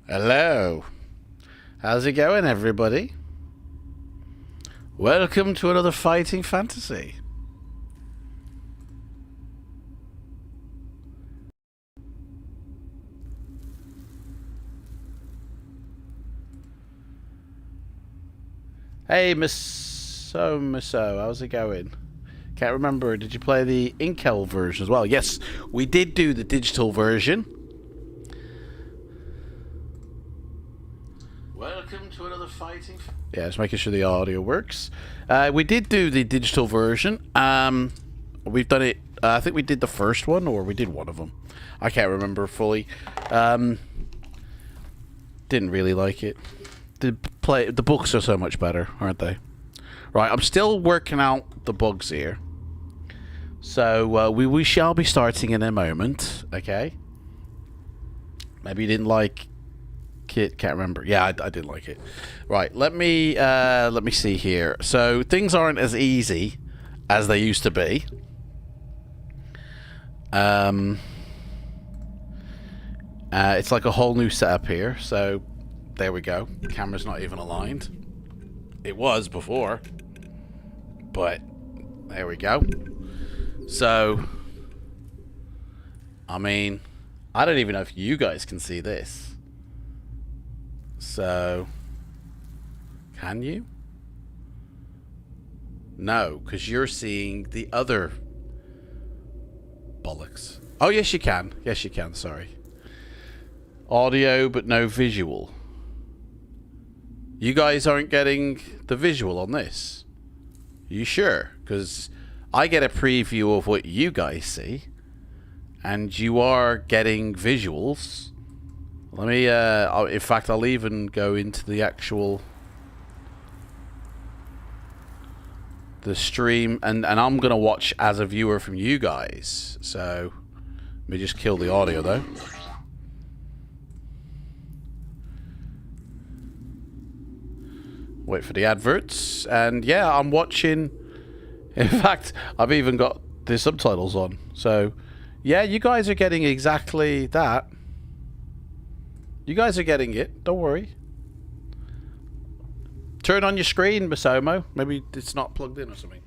Hello. How's it going, everybody? Welcome to another fighting fantasy. Hey, Miss how's it going? Can't remember. Did you play the Inkel version as well? Yes, we did do the digital version. Welcome to another fighting. Yeah, just making sure the audio works. We did do the digital version. We've done it. I think we did the first one, or we did one of them. I can't remember fully. Didn't really like it. The books are so much better, aren't they? Right, I'm still working out the bugs here. So we shall be starting in a moment. Okay. Maybe you didn't like. Can't remember. Yeah, I didn't like it. Right, let me see here. So things aren't as easy as they used to be. It's like a whole new setup here. So there we go. The camera's not even aligned. It was before, but there we go. So I mean, I don't even know if you guys can see this. So, can you? No, because you're seeing the other bollocks. Oh, yes you can. Yes you can, sorry. Audio, but no visual. You guys aren't getting the visual on this. Are you sure? Because I get a preview of what you guys see. And you are getting visuals. Let me, in fact, I'll even go into the actual, the stream, and I'm going to watch as a viewer from you guys. So, let me just kill the audio, though. Wait for the adverts, and yeah, I'm watching. In fact, I've even got the subtitles on. So, yeah, you guys are getting exactly that. You guys are getting it. Don't worry. Turn on your screen, Misomo. Maybe it's not plugged in or something.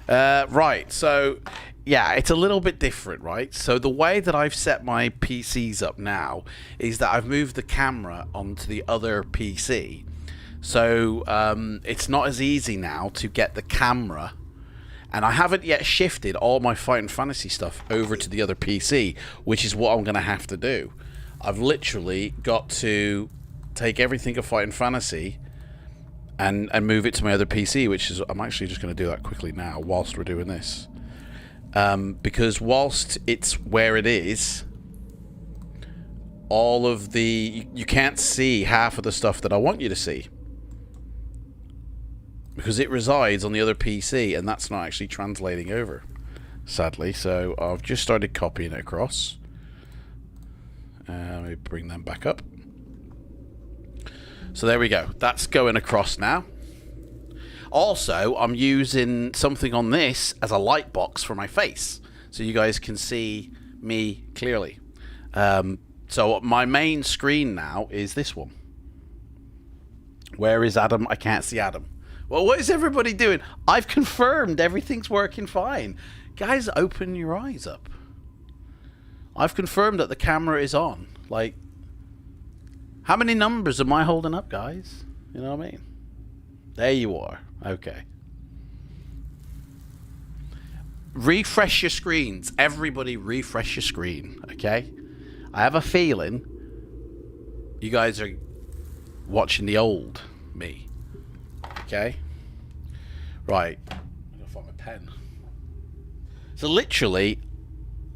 Right. So, yeah, it's a little bit different, right? So the way that I've set my PCs up now is that I've moved the camera onto the other PC. So it's not as easy now to get the camera. And I haven't yet shifted all my Fight and Fantasy stuff over to the other PC, which is what I'm going to have to do. I've literally got to take everything of Fight and Fantasy and move it to my other PC, which is, I'm actually just going to do that quickly now whilst we're doing this. Because whilst it's where it is, all of the, you can't see half of the stuff that I want you to see. Because it resides on the other PC, and that's not actually translating over, sadly. So I've just started copying it across. Let me bring them back up. So there we go. That's going across now. Also, I'm using something on this as a light box for my face, so you guys can see me clearly. So my main screen now is this one. Where is Adam? I can't see Adam. Well, what is everybody doing? I've confirmed everything's working fine. Guys, open your eyes up. I've confirmed that the camera is on. Like, how many numbers am I holding up, guys? You know what I mean? There you are. Okay. Refresh your screens. Everybody refresh your screen, okay? I have a feeling you guys are watching the old me. Okay? Right. I'm gonna find my pen. So literally,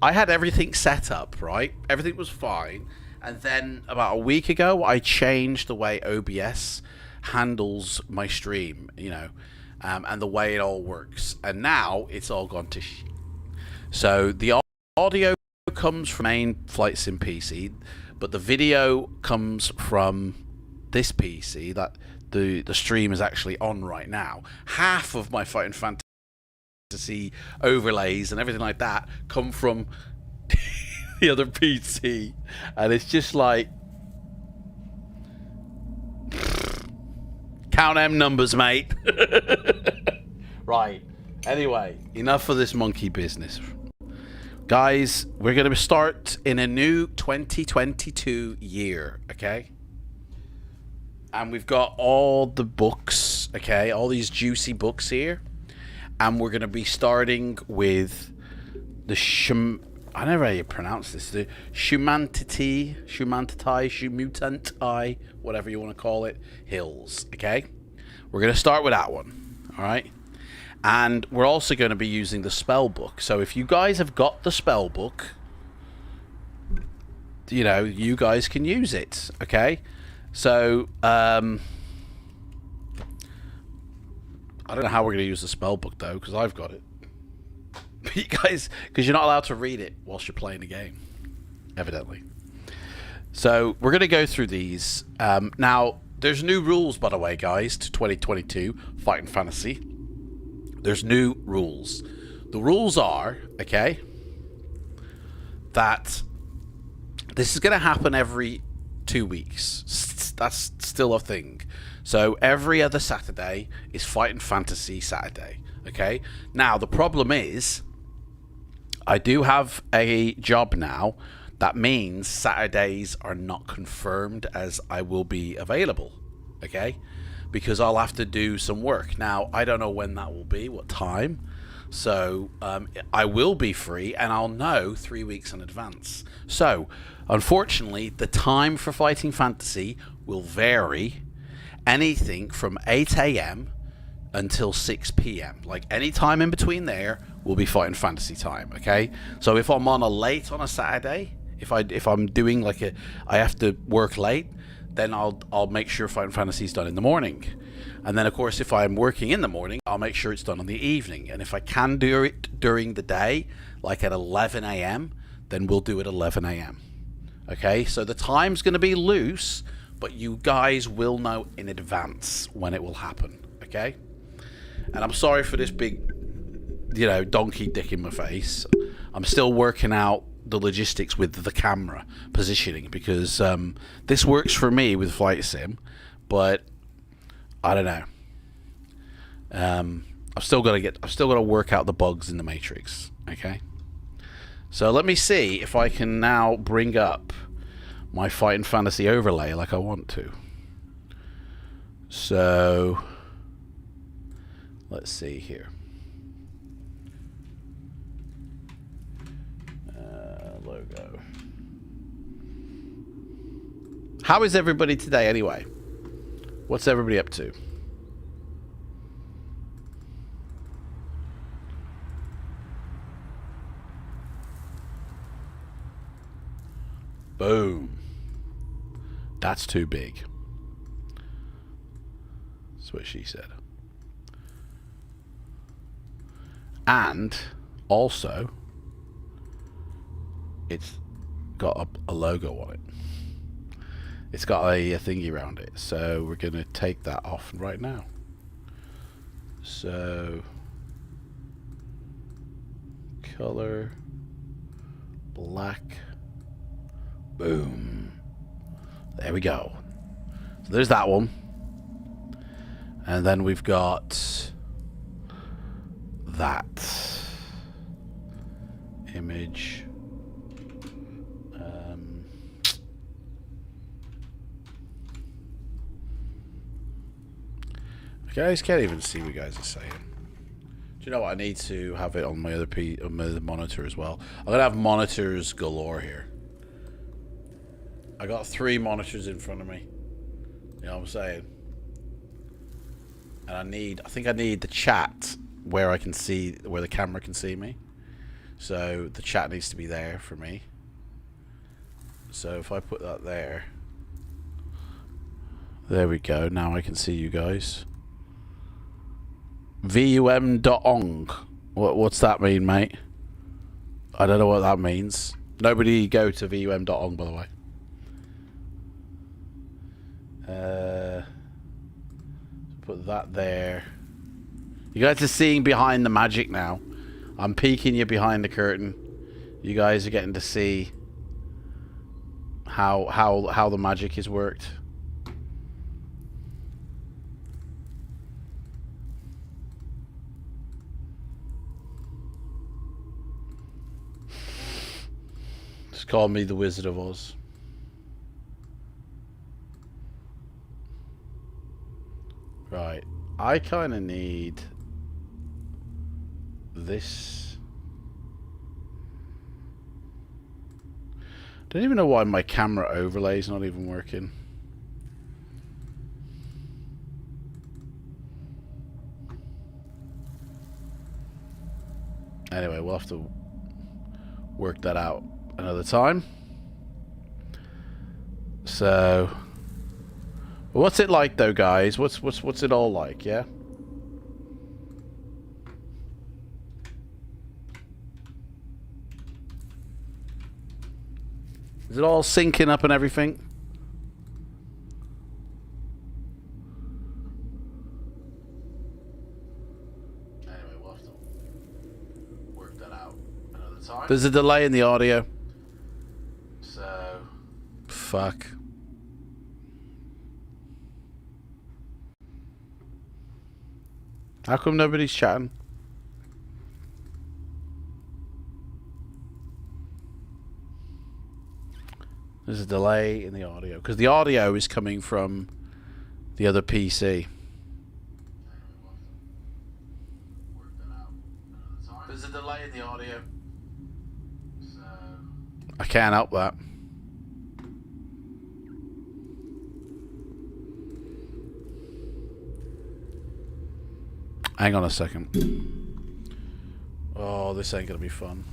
I had everything set up, right? Everything was fine. And then about a week ago, I changed the way OBS handles my stream, you know, and the way it all works. And now it's all gone to shit. So the audio comes from main FLIGHTSIM PC, but the video comes from this PC that the stream is actually on right now. Half of my Fighting Fantasy overlays and everything like that come from the other PC, and it's just like, count them numbers, mate. Right. Anyway, enough of this monkey business. Guys, we're going to start in a new 2022 year, okay? And we've got all the books, okay? All these juicy books here. And we're going to be starting with the I never know how you pronounce this. The Shamutanti, whatever you want to call it, hills, okay? We're going to start with that one, all right? And we're also going to be using the spell book. So if you guys have got the spell book, you know, you guys can use it, okay? So, I don't know how we're going to use the spell book, though, because I've got it. But you guys, because you're not allowed to read it whilst you're playing the game, evidently. So, we're going to go through these. Now, there's new rules, by the way, guys, to 2022 Fighting Fantasy. There's new rules. The rules are, okay, that this is going to happen every 2 weeks. That's still a thing. So every other Saturday is Fighting Fantasy Saturday, okay? Now, the problem is, I do have a job now. That means Saturdays are not confirmed as I will be available, okay? Because I'll have to do some work. Now, I don't know when that will be, what time. So, I will be free, and I'll know 3 weeks in advance. So, unfortunately, the time for Fighting Fantasy will vary anything from 8 a.m. until 6 p.m. Like, any time in between there will be Fighting Fantasy time, okay? So, if I'm on a late on a Saturday, if I'm doing like I have to work late, then I'll make sure Fighting Fantasy is done in the morning. And then, of course, if I'm working in the morning, I'll make sure it's done in the evening. And if I can do it during the day, like at 11 a.m., then we'll do it 11 a.m. Okay? So the time's going to be loose, but you guys will know in advance when it will happen. Okay? And I'm sorry for this big, you know, donkey dick in my face. I'm still working out the logistics with the camera positioning, because this works for me with FLIGHTSIM, but I don't know. I've still got to work out the bugs in the matrix. Okay, so let me see if I can now bring up my Fighting Fantasy overlay like I want to. So let's see here. Logo. How is everybody today anyway? What's everybody up to? Boom. That's too big. That's what she said. And also, it's got a logo on it. It's got a thingy around it, so we're gonna take that off right now. So color black, boom, there we go. So there's that one, and then we've got that image. You guys can't even see what you guys are saying. Do you know what? I need to have it on my other on my other monitor as well. I'm gonna have monitors galore here. I got 3 monitors in front of me. You know what I'm saying? And I think I need the chat where I can see, where the camera can see me. So the chat needs to be there for me. So if I put that there. There we go. Now I can see you guys. VUM.ong. What's that mean, mate? I don't know what that means. Nobody go to VUM.ong, by the way. Put that there. You guys are seeing behind the magic now. I'm peeking you behind the curtain. You guys are getting to see how the magic has worked. Just call me the Wizard of Oz. Right, I kind of need this. Don't even know why my camera overlay is not even working. Anyway, we'll have to work that out another time. So, what's it like though, guys? What's it all like? Yeah. Is it all syncing up and everything? Anyway, we'll have to work that out another time. There's a delay in the audio. So, fuck. How come nobody's chatting? There's a delay in the audio because the audio is coming from the other PC. There's a delay in the audio. So I can't help that. Hang on a second. Oh, this ain't gonna be fun.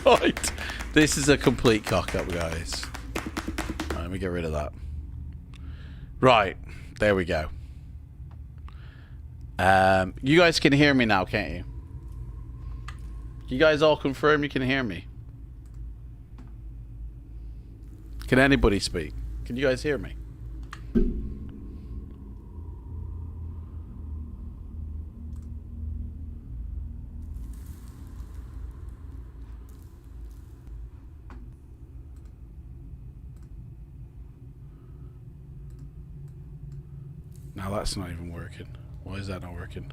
Right. This is a complete cock-up, guys. Right, let me get rid of that. Right. There we go. You guys can hear me now, can't you? You guys all confirm you can hear me? Can anybody speak? Can you guys hear me? Now that's not even working. Why is that not working?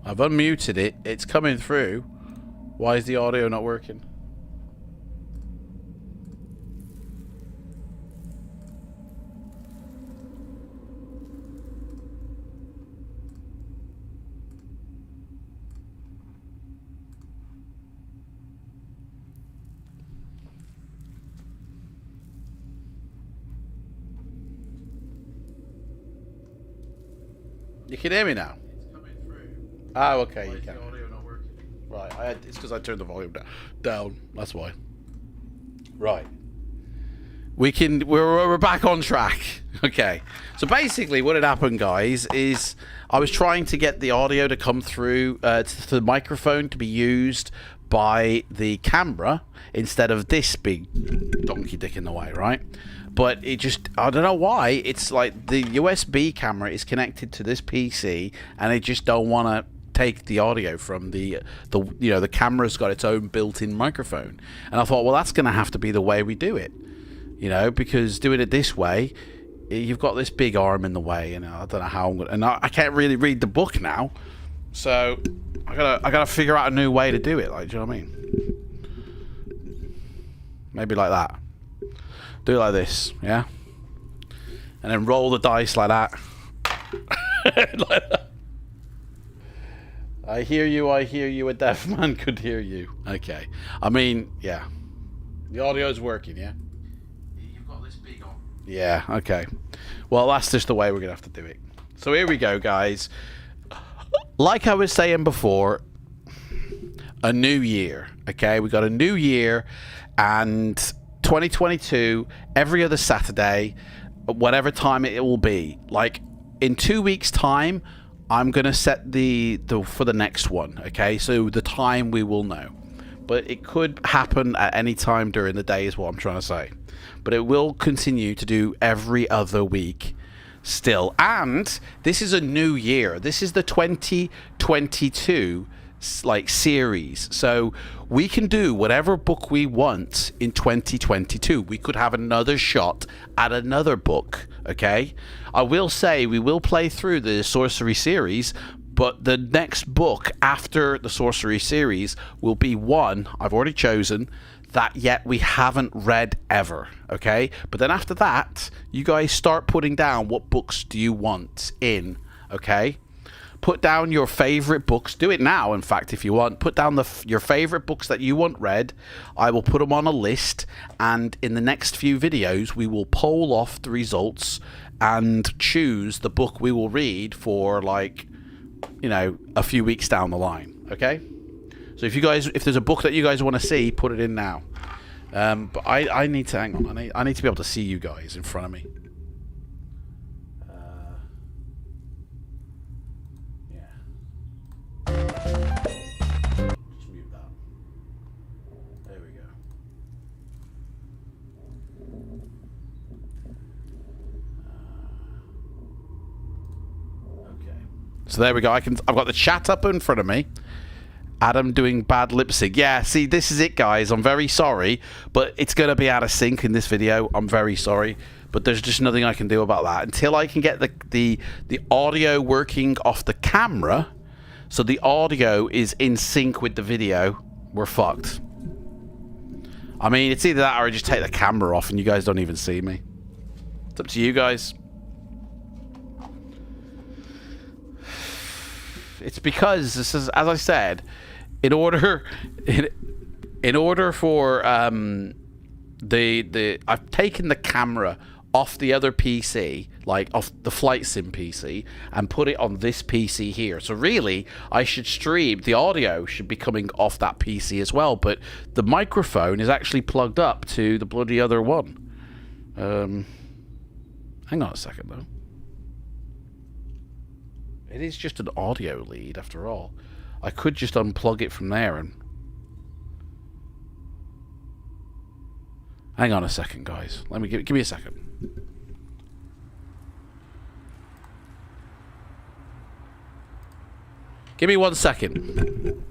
I've unmuted it. It's coming through. Why is the audio not working? You can hear me now? It's coming through. Oh, okay. Why you can. The audio not working? Right. It's because I turned the volume down. That's why. Right. We're back on track. Okay. So basically, what had happened, guys, is I was trying to get the audio to come through to the microphone to be used by the camera instead of this big donkey dick in the way, right? But it just, I don't know why, it's like the USB camera is connected to this PC and they just don't want to take the audio from the camera's got its own built-in microphone. And I thought, well, that's going to have to be the way we do it, because doing it this way, you've got this big arm in the way, and I don't know how I'm going to, and I can't really read the book now, so I gotta figure out a new way to do it. Like, do you know what I mean? Maybe like that. Do it like this, yeah? And then roll the dice like that. Like that. I hear you, a deaf man could hear you. Okay. I mean, yeah. The audio's working, yeah? You've got this big on. Yeah, okay. Well, that's just the way we're going to have to do it. So here we go, guys. Like I was saying before, a new year, okay? We got a new year, and 2022, every other Saturday, whatever time it will be. Like, in 2 weeks' time, I'm going to set the for the next one, okay? So the time we will know. But it could happen at any time during the day is what I'm trying to say. But it will continue to do every other week still. And this is a new year. This is the 2022 series, so we can do whatever book we want in 2022. We could have another shot at another book, okay? I will say we will play through the Sorcery series, but the next book after the Sorcery series will be one I've already chosen that yet we haven't read ever, okay? But then after that, you guys start putting down what books do you want in, okay? Put down your favorite books. Do it now, in fact, if you want. Put down your favorite books that you want read. I will put them on a list, and in the next few videos, we will poll off the results and choose the book we will read for, like, a few weeks down the line. Okay? So if there's a book that you guys want to see, put it in now. But I need to hang on. I need to be able to see you guys in front of me. Just mute that. There we go. Okay. So there we go. I've got the chat up in front of me. Adam doing bad lip sync. Yeah, see, this is it, guys. I'm very sorry, but it's going to be out of sync in this video. I'm very sorry, but there's just nothing I can do about that until I can get the audio working off the camera. So the audio is in sync with the video, we're fucked. I mean, it's either that or I just take the camera off and you guys don't even see me. It's up to you guys. It's because, this is, as I said, in order for I've taken the camera off the other PC, like off the FLIGHTSIM PC, and put it on this PC here. So really, I should stream, the audio should be coming off that PC as well, but the microphone is actually plugged up to the bloody other one. Hang on a second though. It is just an audio lead after all. I could just unplug it from there and... Hang on a second, guys. Let me give me a second. Give me 1 second.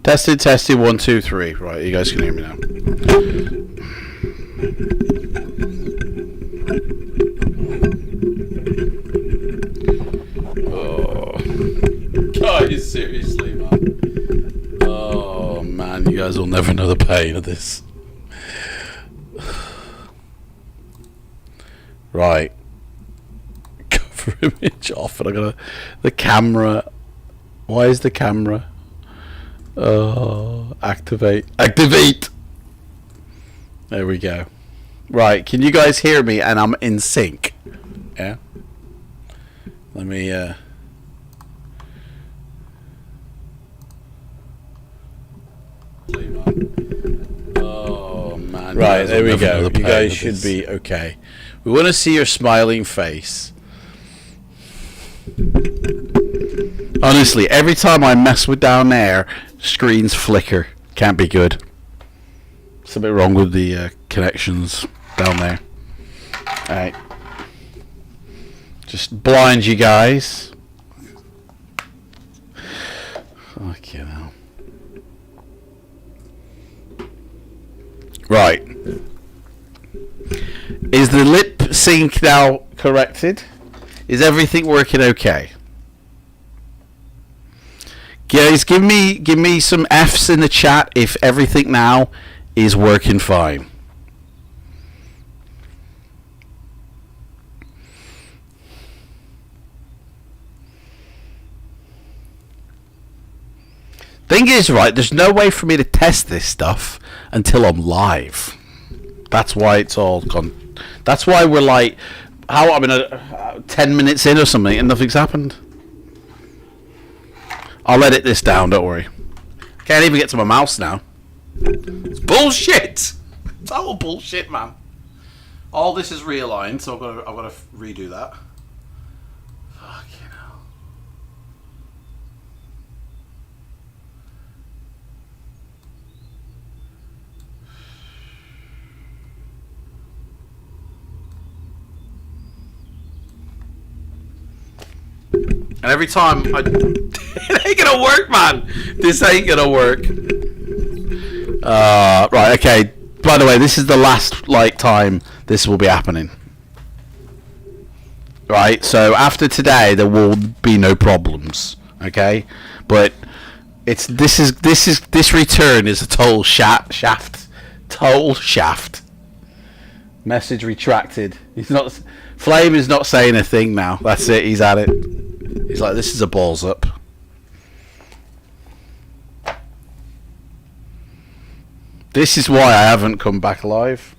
Tested, tested, 1, 2, 3. Right, you guys can hear me now. Oh, guys, seriously, man. Oh, man, you guys will never know the pain of this. Right. Cover image off, and I'm gonna... The camera... Why is the camera... Oh, activate. Activate! There we go. Right, can you guys hear me? And I'm in sync. Yeah? Let me, oh, man. Right, there we go. You guys should be okay. We want to see your smiling face. Honestly, every time I mess with down there, screens flicker. Can't be good. Something wrong with the connections down there. Alright. Just blind you guys. Fucking hell. Right. Is the lip sync now corrected? Is everything working okay? Guys, give me some F's in the chat if everything now is working fine. Thing is, right, there's no way for me to test this stuff until I'm live. That's why it's all gone. That's why we're like, 10 minutes in or something and nothing's happened. I'll edit this down, don't worry. Can't even get to my mouse now. It's bullshit! It's all bullshit, man. All this is realigned, so I've got to redo that. Fucking hell. And every time it ain't gonna work, man. This ain't gonna work. Right, okay. By the way, this is the last time this will be happening. Right, so after today there will be no problems. Okay? But this return is a total shaft. Total shaft. Message retracted. Flame is not saying a thing now. That's it, he's at it. He's like, this is a balls up. This is why I haven't come back live.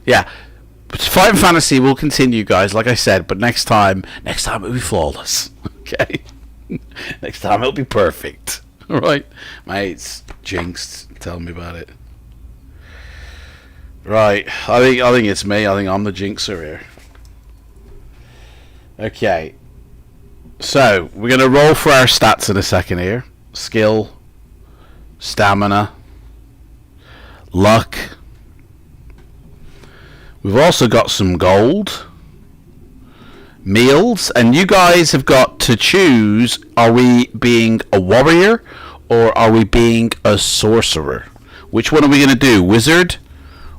Yeah. Fighting Fantasy will continue, guys, like I said, but next time it'll be flawless. Okay? Next time it'll be perfect. Alright? Mates, jinxed. Tell me about it. Right, I think it's me. I think I'm the jinxer here. Okay. So, we're going to roll for our stats in a second here. Skill, stamina, luck. We've also got some gold, meals, and you guys have got to choose, are we being a warrior or are we being a sorcerer? Which one are we going to do? Wizard?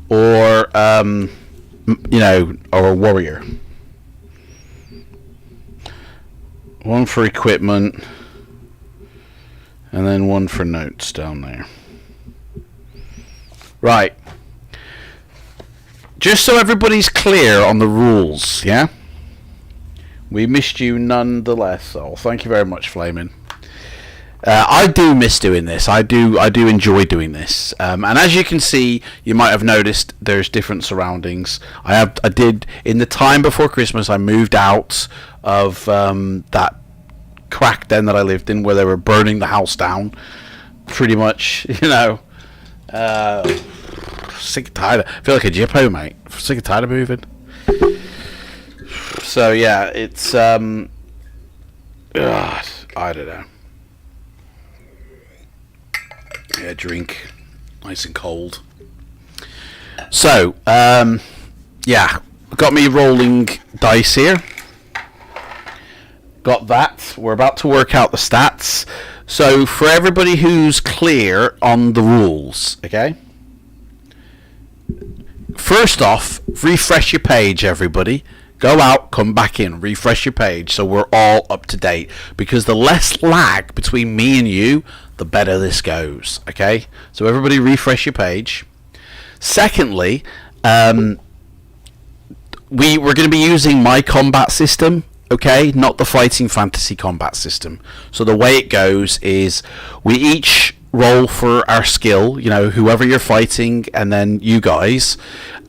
Or or a warrior. One for equipment, and then one for notes down there. Right. Just so everybody's clear on the rules, yeah? We missed you nonetheless, so thank you very much, Flaming. I do miss doing this. I do enjoy doing this. And as you can see, you might have noticed there's different surroundings. I did in the time before Christmas. I moved out of that crack den that I lived in, where they were burning the house down. Pretty much, Sick and tired. I feel like a Jippo, mate. Sick and tired of moving. So yeah, it's I don't know. Yeah, drink. Nice and cold. So, yeah. Got me rolling dice here. Got that. We're about to work out the stats. So, for everybody who's clear on the rules, okay? First off, refresh your page, everybody. Go out, come back in, refresh your page so we're all up to date. Because the less lag between me and you, the better this goes, okay? So everybody refresh your page. Secondly, we're going to be using my combat system, okay, not the Fighting Fantasy combat system. So the way it goes is we each roll for our skill, you know, whoever you're fighting, and then you guys,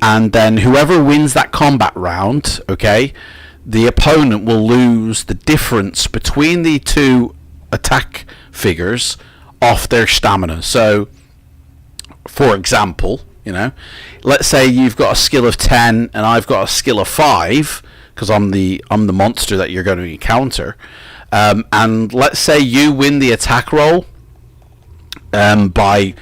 and then whoever wins that combat round, okay, the opponent will lose the difference between the two attack figures off their stamina. So, for example, you know, let's say you've got a skill of 10 and I've got a skill of 5, because I'm the monster that you're going to encounter, and let's say you win the attack roll by,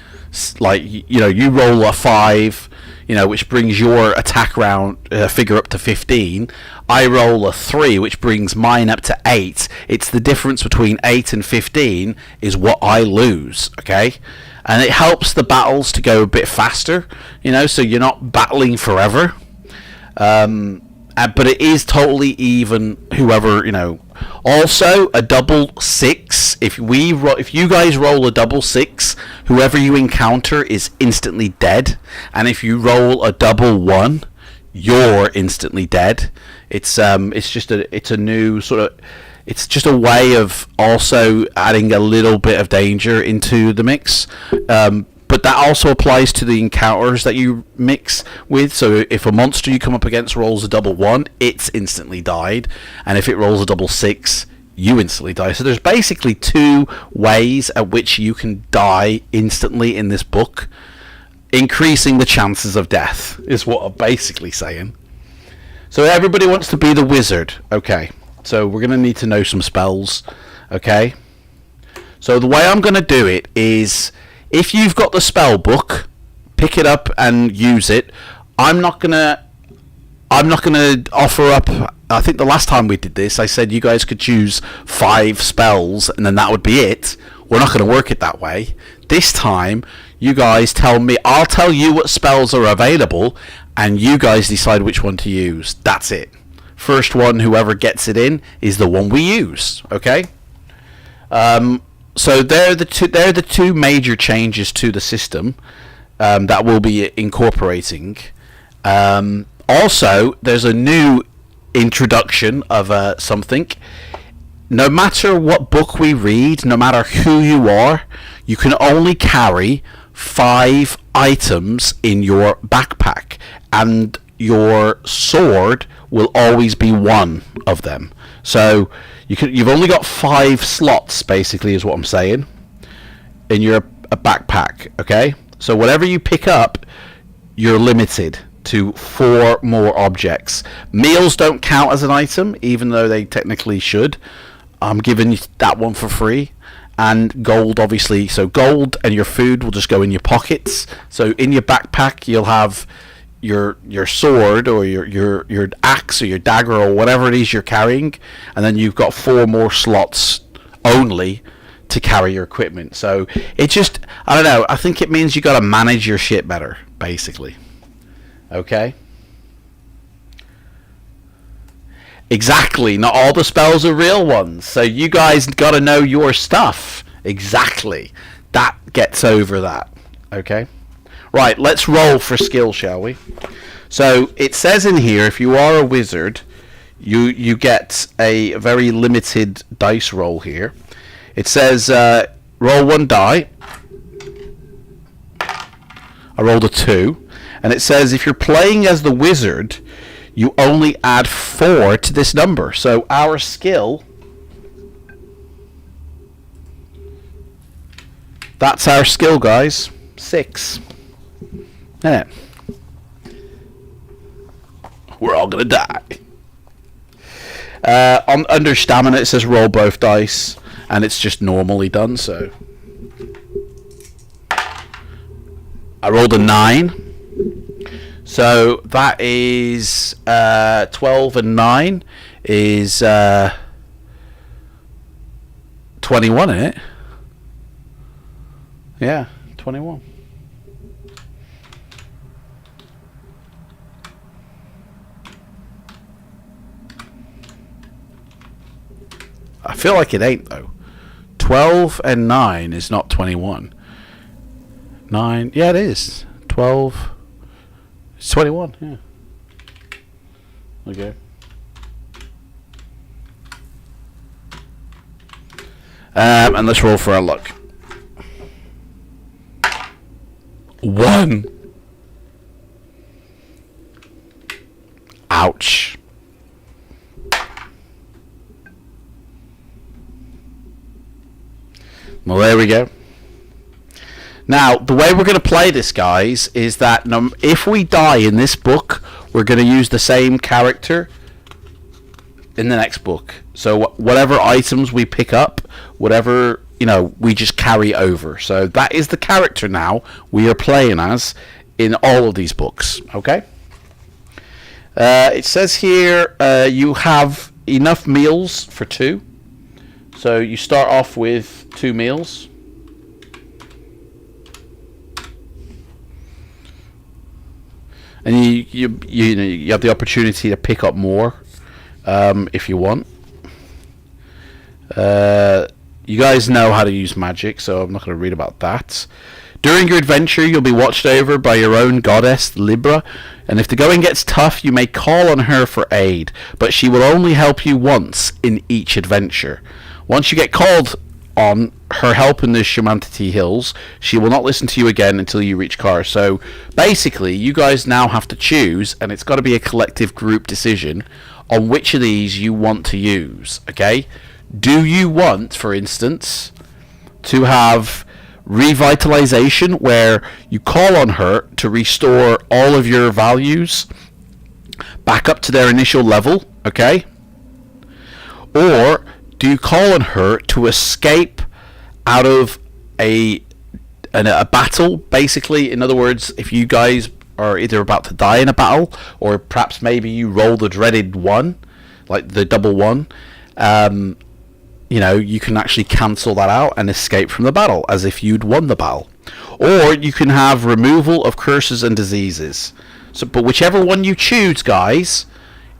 like, you know, you roll a 5, you know, which brings your attack round figure up to 15. I roll a 3, which brings mine up to 8. It's the difference between 8 and 15 is what I lose, okay? And it helps the battles to go a bit faster, you know, so you're not battling forever. But it is totally even, whoever, you know. Also, a double 6. If you guys roll a double 6, whoever you encounter is instantly dead. And if you roll a double 1, you're instantly dead. It's just a new sort of, it's just a way of also adding a little bit of danger into the mix. But that also applies to the encounters that you mix with. So if a monster you come up against rolls a double 1, it's instantly died. And if it rolls a double 6, you instantly die. So there's basically 2 ways at which you can die instantly in this book. Increasing the chances of death is what I'm basically saying. So everybody wants to be the wizard. Okay. So we're going to need to know some spells. Okay. So the way I'm going to do it is, if you've got the spell book, pick it up and use it. I'm not gonna offer up. I think the last time we did this, I said you guys could choose 5 spells and then that would be it. We're not going to work it that way. This time, you guys tell me. I'll tell you what spells are available, and you guys decide which one to use. That's it. First one, whoever gets it in, is the one we use. Okay. So they're the two major changes to the system that we'll be incorporating. Also, there's a new introduction of something. No matter what book we read, no matter who you are, you can only carry 5 items in your backpack, and your sword will always be one of them. So you've only got 5 slots, basically, is what I'm saying, in your backpack. Okay, so whatever you pick up, you're limited to 4 more objects. Meals don't count as an item, even though they technically should. I'm giving you that one for free. And gold, obviously. So gold and your food will just go in your pockets. So in your backpack, you'll have your sword or your axe or your dagger or whatever it is you're carrying, and then you've got 4 more slots only to carry your equipment. So it just, I don't know, I think it means you got to manage your shit better, basically. Okay? Exactly. Not all the spells are real ones. So you guys got to know your stuff. Exactly. That gets over that. Okay? Right, let's roll for skill, shall we? So it says in here, if you are a wizard, you get a very limited dice roll here. It says roll 1 die. I rolled a 2. And it says if you're playing as the wizard, you only add 4 to this number. So our skill, that's our skill, guys. 6. Yeah. We're all gonna die. Under stamina, it says roll both dice, and it's just normally done. So I rolled a 9. So that is 12 and 9 is 21, isn't it? Yeah, 21. I feel like it ain't, though. 12 and 9 is not 21. 9, yeah, it is. 12... It's 21, yeah. Okay. And let's roll for our luck. 1. Ouch. Well, there we go. Now, the way we're going to play this, guys, is that if we die in this book, we're going to use the same character in the next book. So whatever items we pick up, whatever, we just carry over. So that is the character now we are playing as in all of these books. Okay? It says here you have enough meals for 2. So you start off with 2 meals. And you have the opportunity to pick up more if you want. You guys know how to use magic, so I'm not going to read about that. During your adventure, you'll be watched over by your own goddess, Libra, and if the going gets tough, you may call on her for aid, but she will only help you once in each adventure. Once you get called on her help in the Shamutanti Hills, she will not listen to you again until you reach Kar. So basically, you guys now have to choose, and it's got to be a collective group decision on which of these you want to use. Okay? Do you want, for instance, to have revitalization, where you call on her to restore all of your values back up to their initial level? Okay? Or do you call on her to escape out of a battle, basically? In other words, if you guys are either about to die in a battle, or perhaps maybe you roll the dreaded 1, like the double 1, you can actually cancel that out and escape from the battle as if you'd won the battle. Or you can have removal of curses and diseases. But whichever one you choose, guys,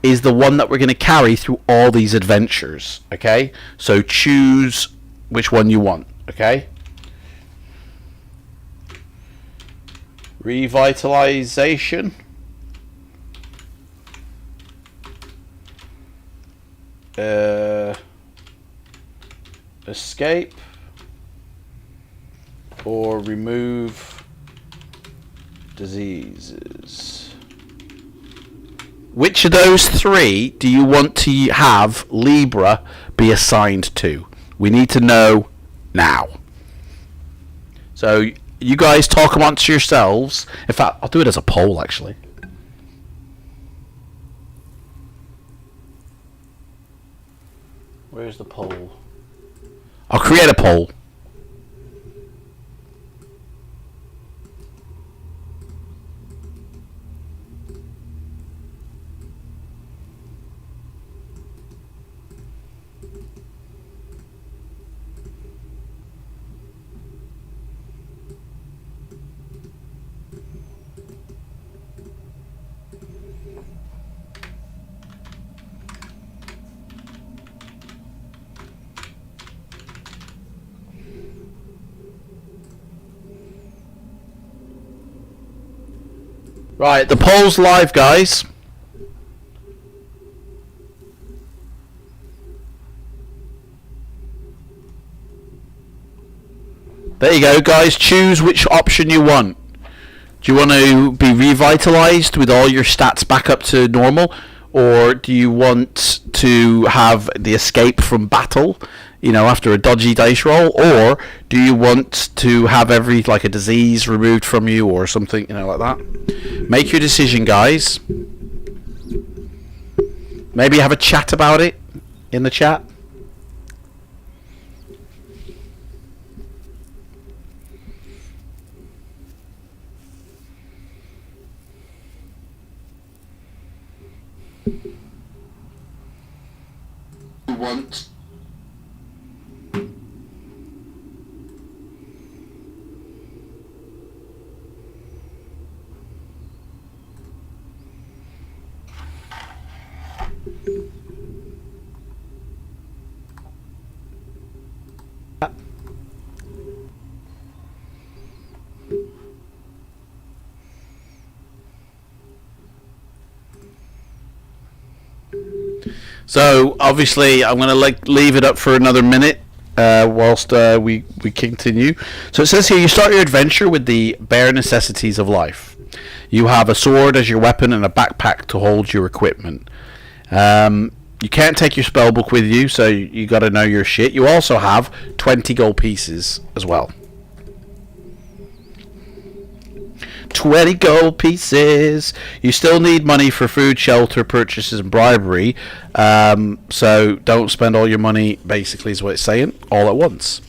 is the one that we're going to carry through all these adventures. Okay? So choose which one you want. Okay? Revitalization. Escape. Or remove diseases. Which of those 3 do you want to have Libra be assigned to? We need to know now. So you guys talk amongst yourselves. In fact, I'll do it as a poll, actually. Where's the poll? I'll create a poll. Right, the poll's live, guys. There you go, guys. Choose which option you want. Do you want to be revitalized with all your stats back up to normal? Or do you want to have the escape from battle, after a dodgy dice roll? Or do you want to have a disease removed from you or something, like that? Make your decision, guys. Maybe have a chat about it in the chat. Want So obviously, I'm gonna leave it up for another minute whilst we continue. So it says here, you start your adventure with the bare necessities of life. You have a sword as your weapon and a backpack to hold your equipment. You can't take your spellbook with you, so you got to know your shit. You also have 20 gold pieces as well. 20 gold pieces. You still need money for food, shelter, purchases, and bribery. So don't spend all your money, basically, is what it's saying, all at once.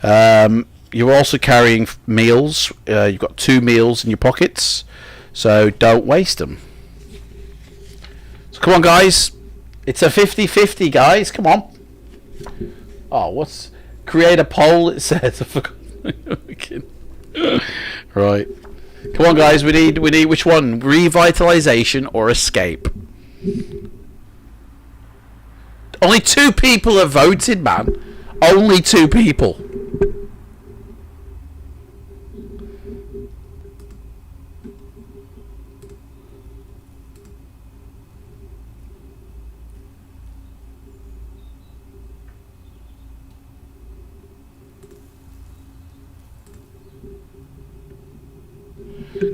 You're also carrying meals. You've got 2 meals in your pockets, so don't waste them. So come on, guys. It's a 50-50, guys. Come on. Oh, what's... Create a poll, it says. I forgot. Right. Come on, guys. We need which one? Revitalization or escape? Only 2 people have voted, man. Only 2 people.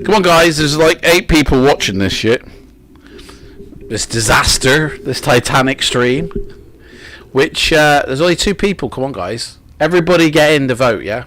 Come on, guys, there's like 8 people watching this shit. This disaster, this Titanic stream. Which, there's only 2 people. Come on, guys. Everybody get in to vote, yeah?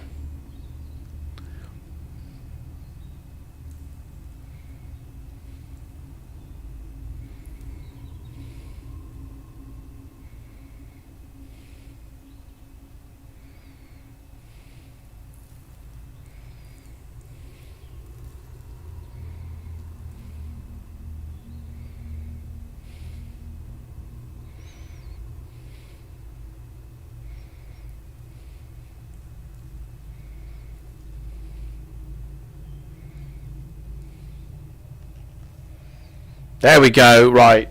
There we go, right.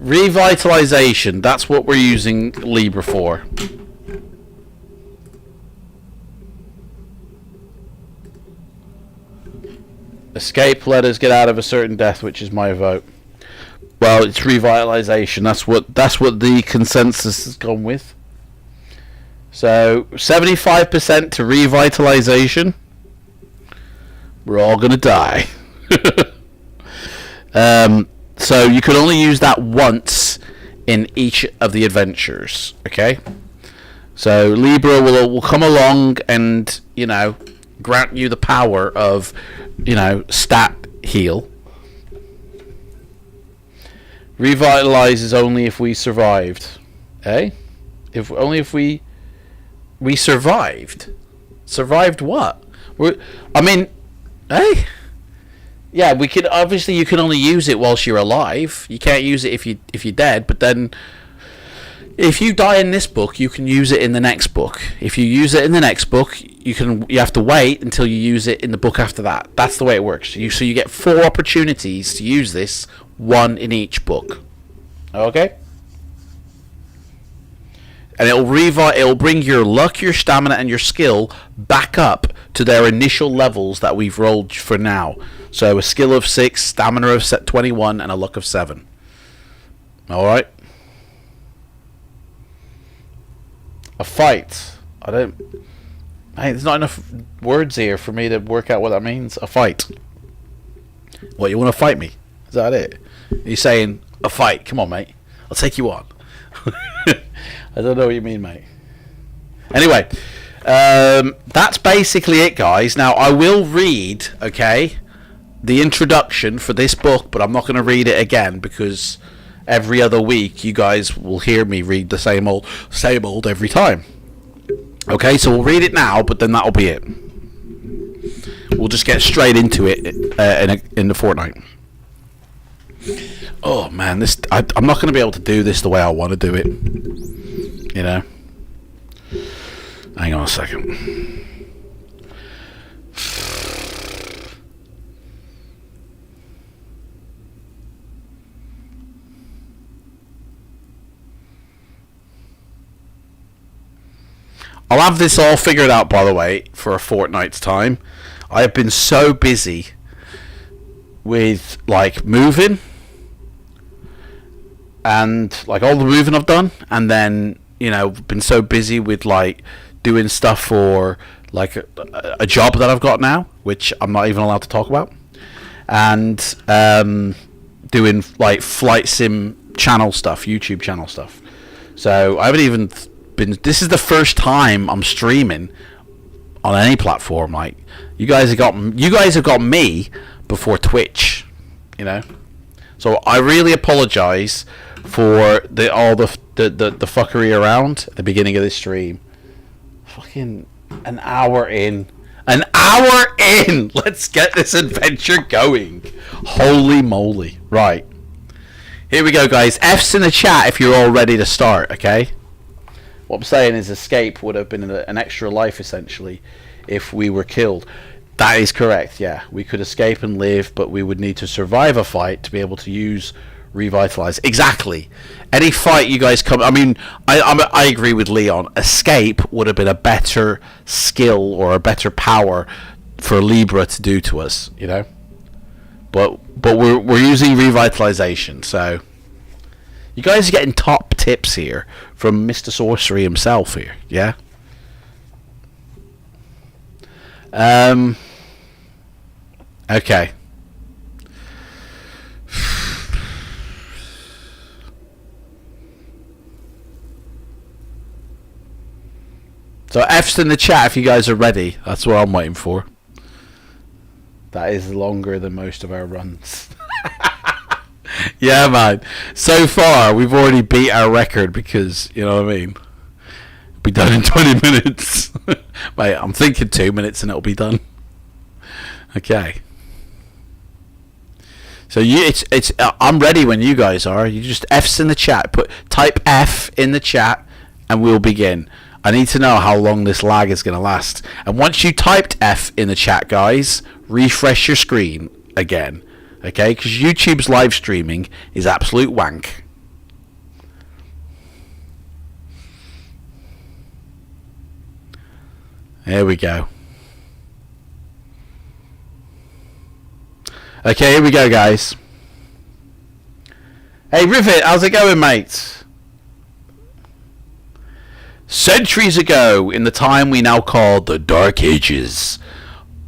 Revitalization, that's what we're using Libra for. Escape, let us get out of a certain death, which is my vote. Well, it's revitalization, that's what the consensus has gone with. So, 75% to revitalization. We're all gonna die. So you can only use that once in each of the adventures, okay? So Libra will come along and, you know, grant you the power of, you know, stat heal. Revitalize is only if we survived, eh? If we survived. Survived what? Eh? Yeah, we could obviously you can only use it whilst you're alive. You can't use it if you're dead. But then, if you die in this book, you can use it in the next book. If you use it in the next book, you have to wait until you use it in the book after that. That's the way it works. So you get 4 opportunities to use this, 1 in each book. Okay. And it'll bring your luck, your stamina, and your skill back up to their initial levels that we've rolled for now. So a skill of 6, stamina of 21, and a luck of 7. Alright. A fight. There's not enough words here for me to work out what that means. A fight. What, you want to fight me? Is that it? You're saying, a fight. Come on, mate. I'll take you on. I don't know what you mean, mate. Anyway, that's basically it, guys. Now, I will read, okay, the introduction for this book, but I'm not going to read it again because every other week you guys will hear me read the same old every time. Okay, so we'll read it now, but then that'll be it. We'll just get straight into it in the fortnight. Oh man, I'm not going to be able to do this the way I want to do it. You know. Hang on a second. I'll have this all figured out, by the way, for a fortnight's time. I have been so busy with, like, moving and like all the moving I've done, and then been so busy with like doing stuff for like a job that I've got now, which I'm not even allowed to talk about, and doing like FLIGHTSIM channel stuff, YouTube channel stuff. So I haven't even been. This is the first time I'm streaming on any platform. Like you guys have got me before Twitch, So I really apologise for all the fuckery around at the beginning of this stream. Fucking an hour in. Let's get this adventure going. Holy moly. Right. Here we go, guys. F's in the chat if you're all ready to start, okay? What I'm saying is escape would have been an extra life, essentially, if we were killed. That is correct, yeah. We could escape and live, but we would need to survive a fight to be able to use Revitalize. Exactly. Any fight you guys come... I mean, I agree with Leon. Escape would have been a better skill or a better power for Libra to do to us, But we're using Revitalization, so... You guys are getting top tips here from Mr. Sorcery himself here, yeah? Okay. So F's in the chat if you guys are ready. That's what I'm waiting for. That is longer than most of our runs. Yeah, man. So far, we've already beat our record because, you know what I mean? It'll be done in 20 minutes. Wait, I'm thinking 2 minutes and it'll be done. Okay. So I'm ready when you guys are. You just F's in the chat. Type F in the chat and we'll begin. I need to know how long this lag is going to last. And once you typed F in the chat, guys, refresh your screen again. Okay? Because YouTube's live streaming is absolute wank. There we go. Okay, here we go, guys. Hey, Rivet, how's it going, mate? Centuries ago, in the time we now call the Dark Ages,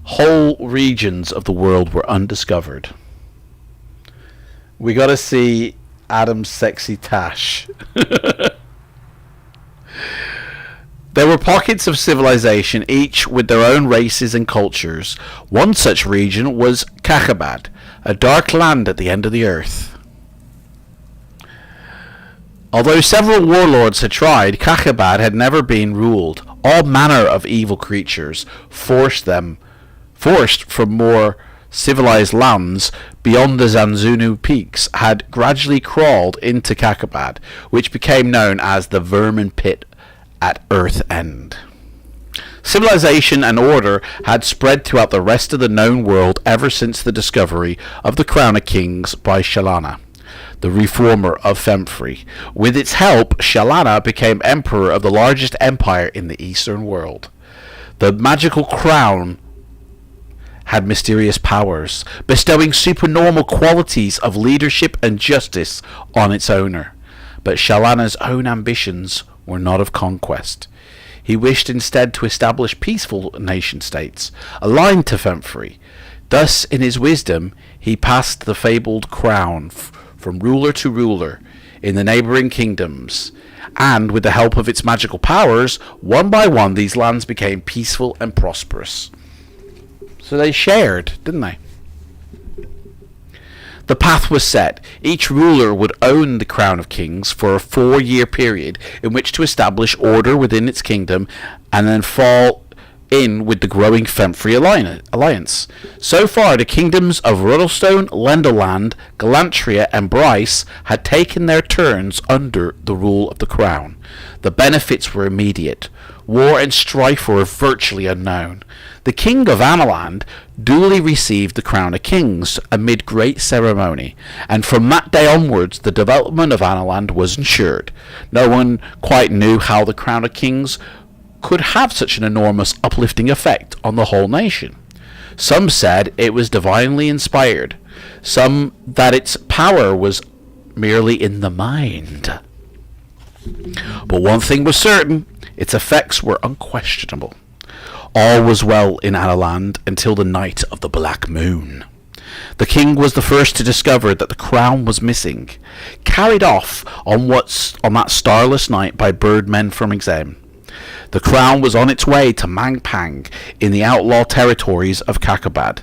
whole regions of the world were undiscovered. We gotta see Adam's sexy tash. There were pockets of civilization, each with their own races and cultures. One such region was Kakhabad, a dark land at the end of the earth. Although several warlords had tried, Kakhabad had never been ruled. All manner of evil creatures, forced from more civilized lands beyond the Zanzunu peaks, had gradually crawled into Kakhabad, which became known as the Vermin Pit at Earth End. Civilization and order had spread throughout the rest of the known world ever since the discovery of the Crown of Kings by Shalana, the reformer of Femfrey. With its help, Shalana became emperor of the largest empire in the eastern world. The magical crown had mysterious powers, bestowing supernormal qualities of leadership and justice on its owner. But Shalana's own ambitions were not of conquest. He wished instead to establish peaceful nation-states, aligned to Femfrey. Thus, in his wisdom, he passed the fabled crown from ruler to ruler in the neighbouring kingdoms, and with the help of its magical powers, one by one these lands became peaceful and prosperous. So they shared, didn't they? The path was set. Each ruler would own the Crown of Kings for a 4-year period in which to establish order within its kingdom and then fall in with the growing Femfrey alliance. So far, the kingdoms of Ruddlestone, Lenderland, Galantria and Bryce had taken their turns under the rule of the Crown. The benefits were immediate. War and strife were virtually unknown. The King of Analand duly received the Crown of Kings amid great ceremony, and from that day onwards the development of Analand was ensured. No one quite knew how the Crown of Kings could have such an enormous uplifting effect on the whole nation. Some said it was divinely inspired, some that its power was merely in the mind. But one thing was certain, its effects were unquestionable. All was well in Analand until the night of the Black Moon. The king was the first to discover that the crown was missing, carried off on that starless night by birdmen from Exam. The crown was on its way to Mangpang in the outlaw territories of Kakabad.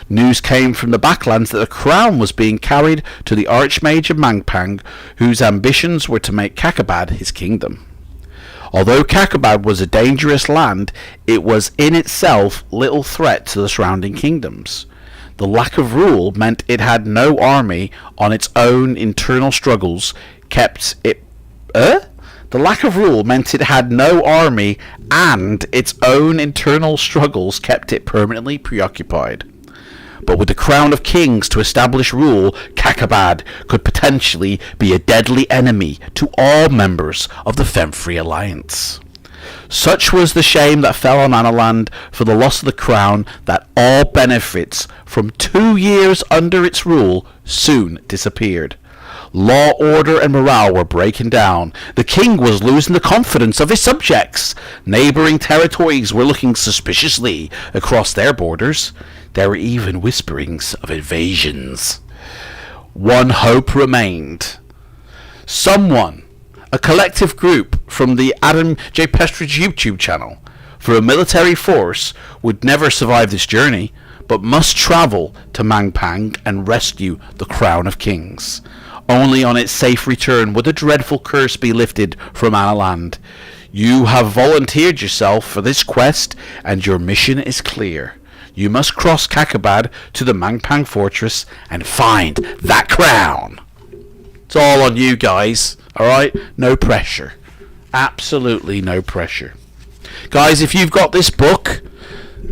News came from the Backlands that the crown was being carried to the Archmage of Mangpang, whose ambitions were to make Kakabad his kingdom. Although Kakabad was a dangerous land, it was in itself little threat to the surrounding kingdoms. The lack of rule meant it had no army on its own internal struggles kept it... The lack of rule meant it had no army and its own internal struggles kept it permanently preoccupied. But with the crown of kings to establish rule, Kakabad could potentially be a deadly enemy to all members of the Femfree Alliance. Such was the shame that fell on Analand for the loss of the crown that all benefits from 2 years under its rule soon disappeared. Law, order, and morale were breaking down. The king was losing the confidence of his subjects. Neighbouring territories were looking suspiciously across their borders. There were even whisperings of invasions. One hope remained. Someone, a collective group from the Adam J. Pestridge YouTube channel, for a military force, would never survive this journey, but must travel to Mangpang and rescue the Crown of Kings. Only on its safe return would the dreadful curse be lifted from Analand. You have volunteered yourself for this quest, and your mission is clear. You must cross Kakabad to the Mangpang fortress and find that crown. It's all on you guys, alright? No pressure. Absolutely no pressure. Guys, if you've got this book,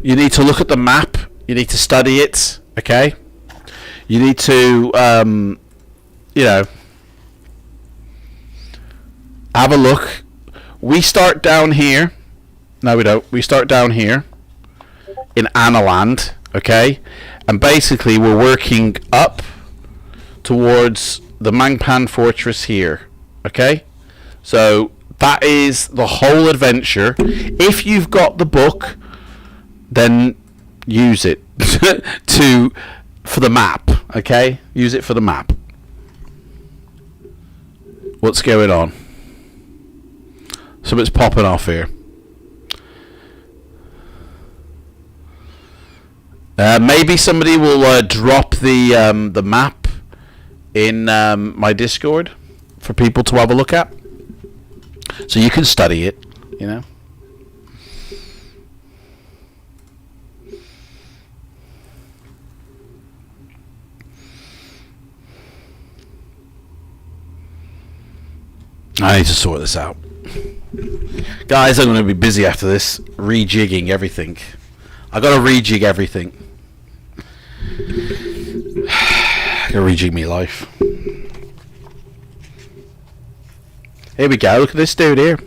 you need to look at the map. You need to study it, okay? You need to, have a look. We start down here. No, we don't. We start down here in Analand, okay? And basically we're working up towards the Mangpan fortress here, okay? So that is the whole adventure. If you've got the book, then use it for the map, okay? Use it for the map. What's going on? Something's popping off here. Maybe somebody will drop the map in my Discord for people to have a look at, so you can study it, you know. I need to sort this out. Guys, I'm going to be busy after this, rejigging everything. I got to rejig everything. I got to rejig me life. Here we go, look at this dude here.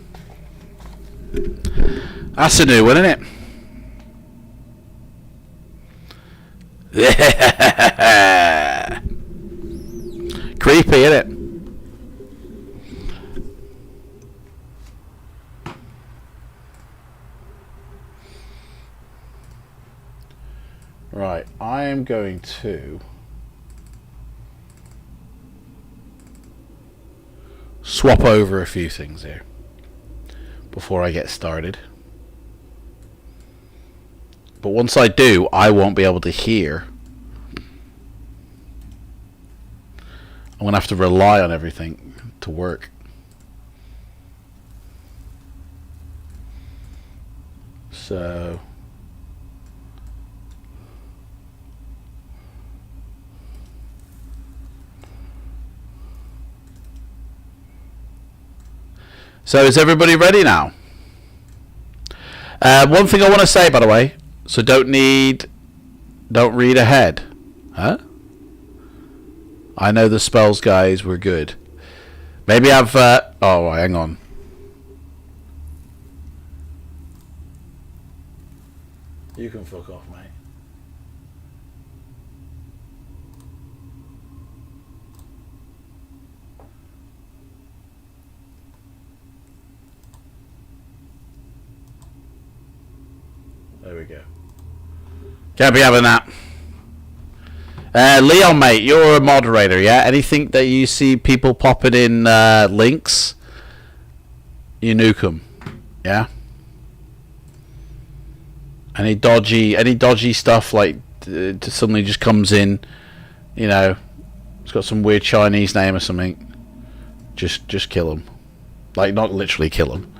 That's a new one, isn't it? Creepy, isn't it? Right, I am going to swap over a few things here before I get started. But once I do, I won't be able to hear. I'm going to have to rely on everything to work. So... So is everybody ready now? One thing I want to say, by the way, so don't read ahead. Huh? I know the spells, guys, were good. Maybe I've... oh, hang on. You can fuck off, mate. go. Can't be having that. Leon, mate, you're a moderator, yeah? Anything that you see people popping in links, you nuke them, yeah? Any dodgy stuff like suddenly just comes in, you know, it's got some weird Chinese name or something. Just kill them, like not literally kill them.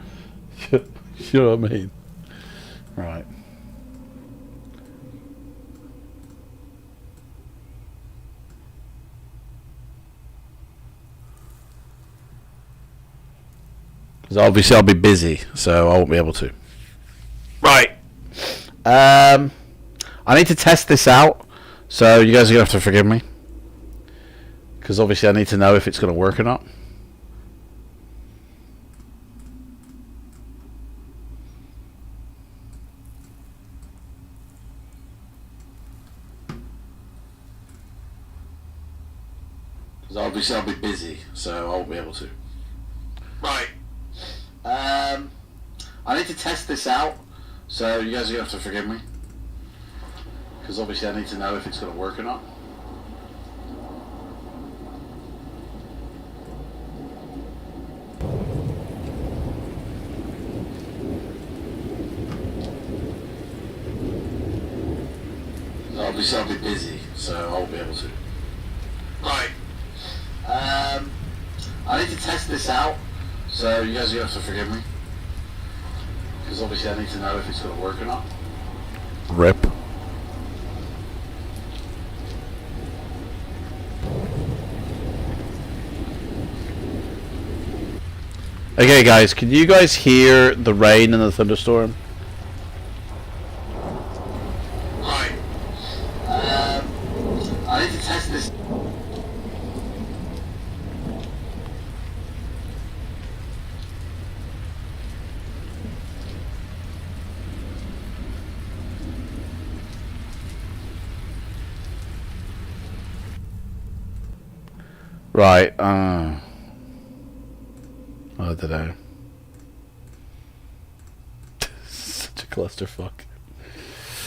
You know what I mean? Right. Because obviously I'll be busy, so I won't be able to. Right. I need to test this out, so you guys are going to have to forgive me. Because obviously I need to know if it's going to work or not. Because obviously I'll be busy, so I won't be able to. Right. I need to test this out, so you guys are going to have to forgive me. Because obviously I need to know if it's going to work or not. Obviously I'll be busy, so I won't be able to. Right. I need to test this out, so you guys are going to have to forgive me. Because obviously I need to know if it's going to work or not. Rip. Okay guys, can you guys hear the rain and the thunderstorm? Right. I need to test this. Right, I don't know. Such a clusterfuck.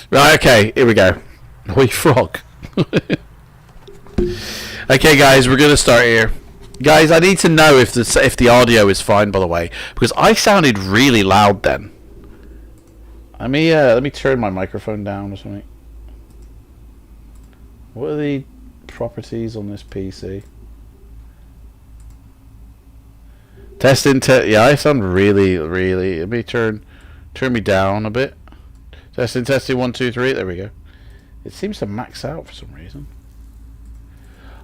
Right, okay, here we go. Oi, frog. Okay, guys, we're gonna start here. Guys, I need to know if the audio is fine, by the way, because I sounded really loud then. Let me turn my microphone down or something. What are the properties on this PC? Testing, yeah, I sound really. Let me turn me down a bit. Testing, 1, 2, 3. There we go. It seems to max out for some reason.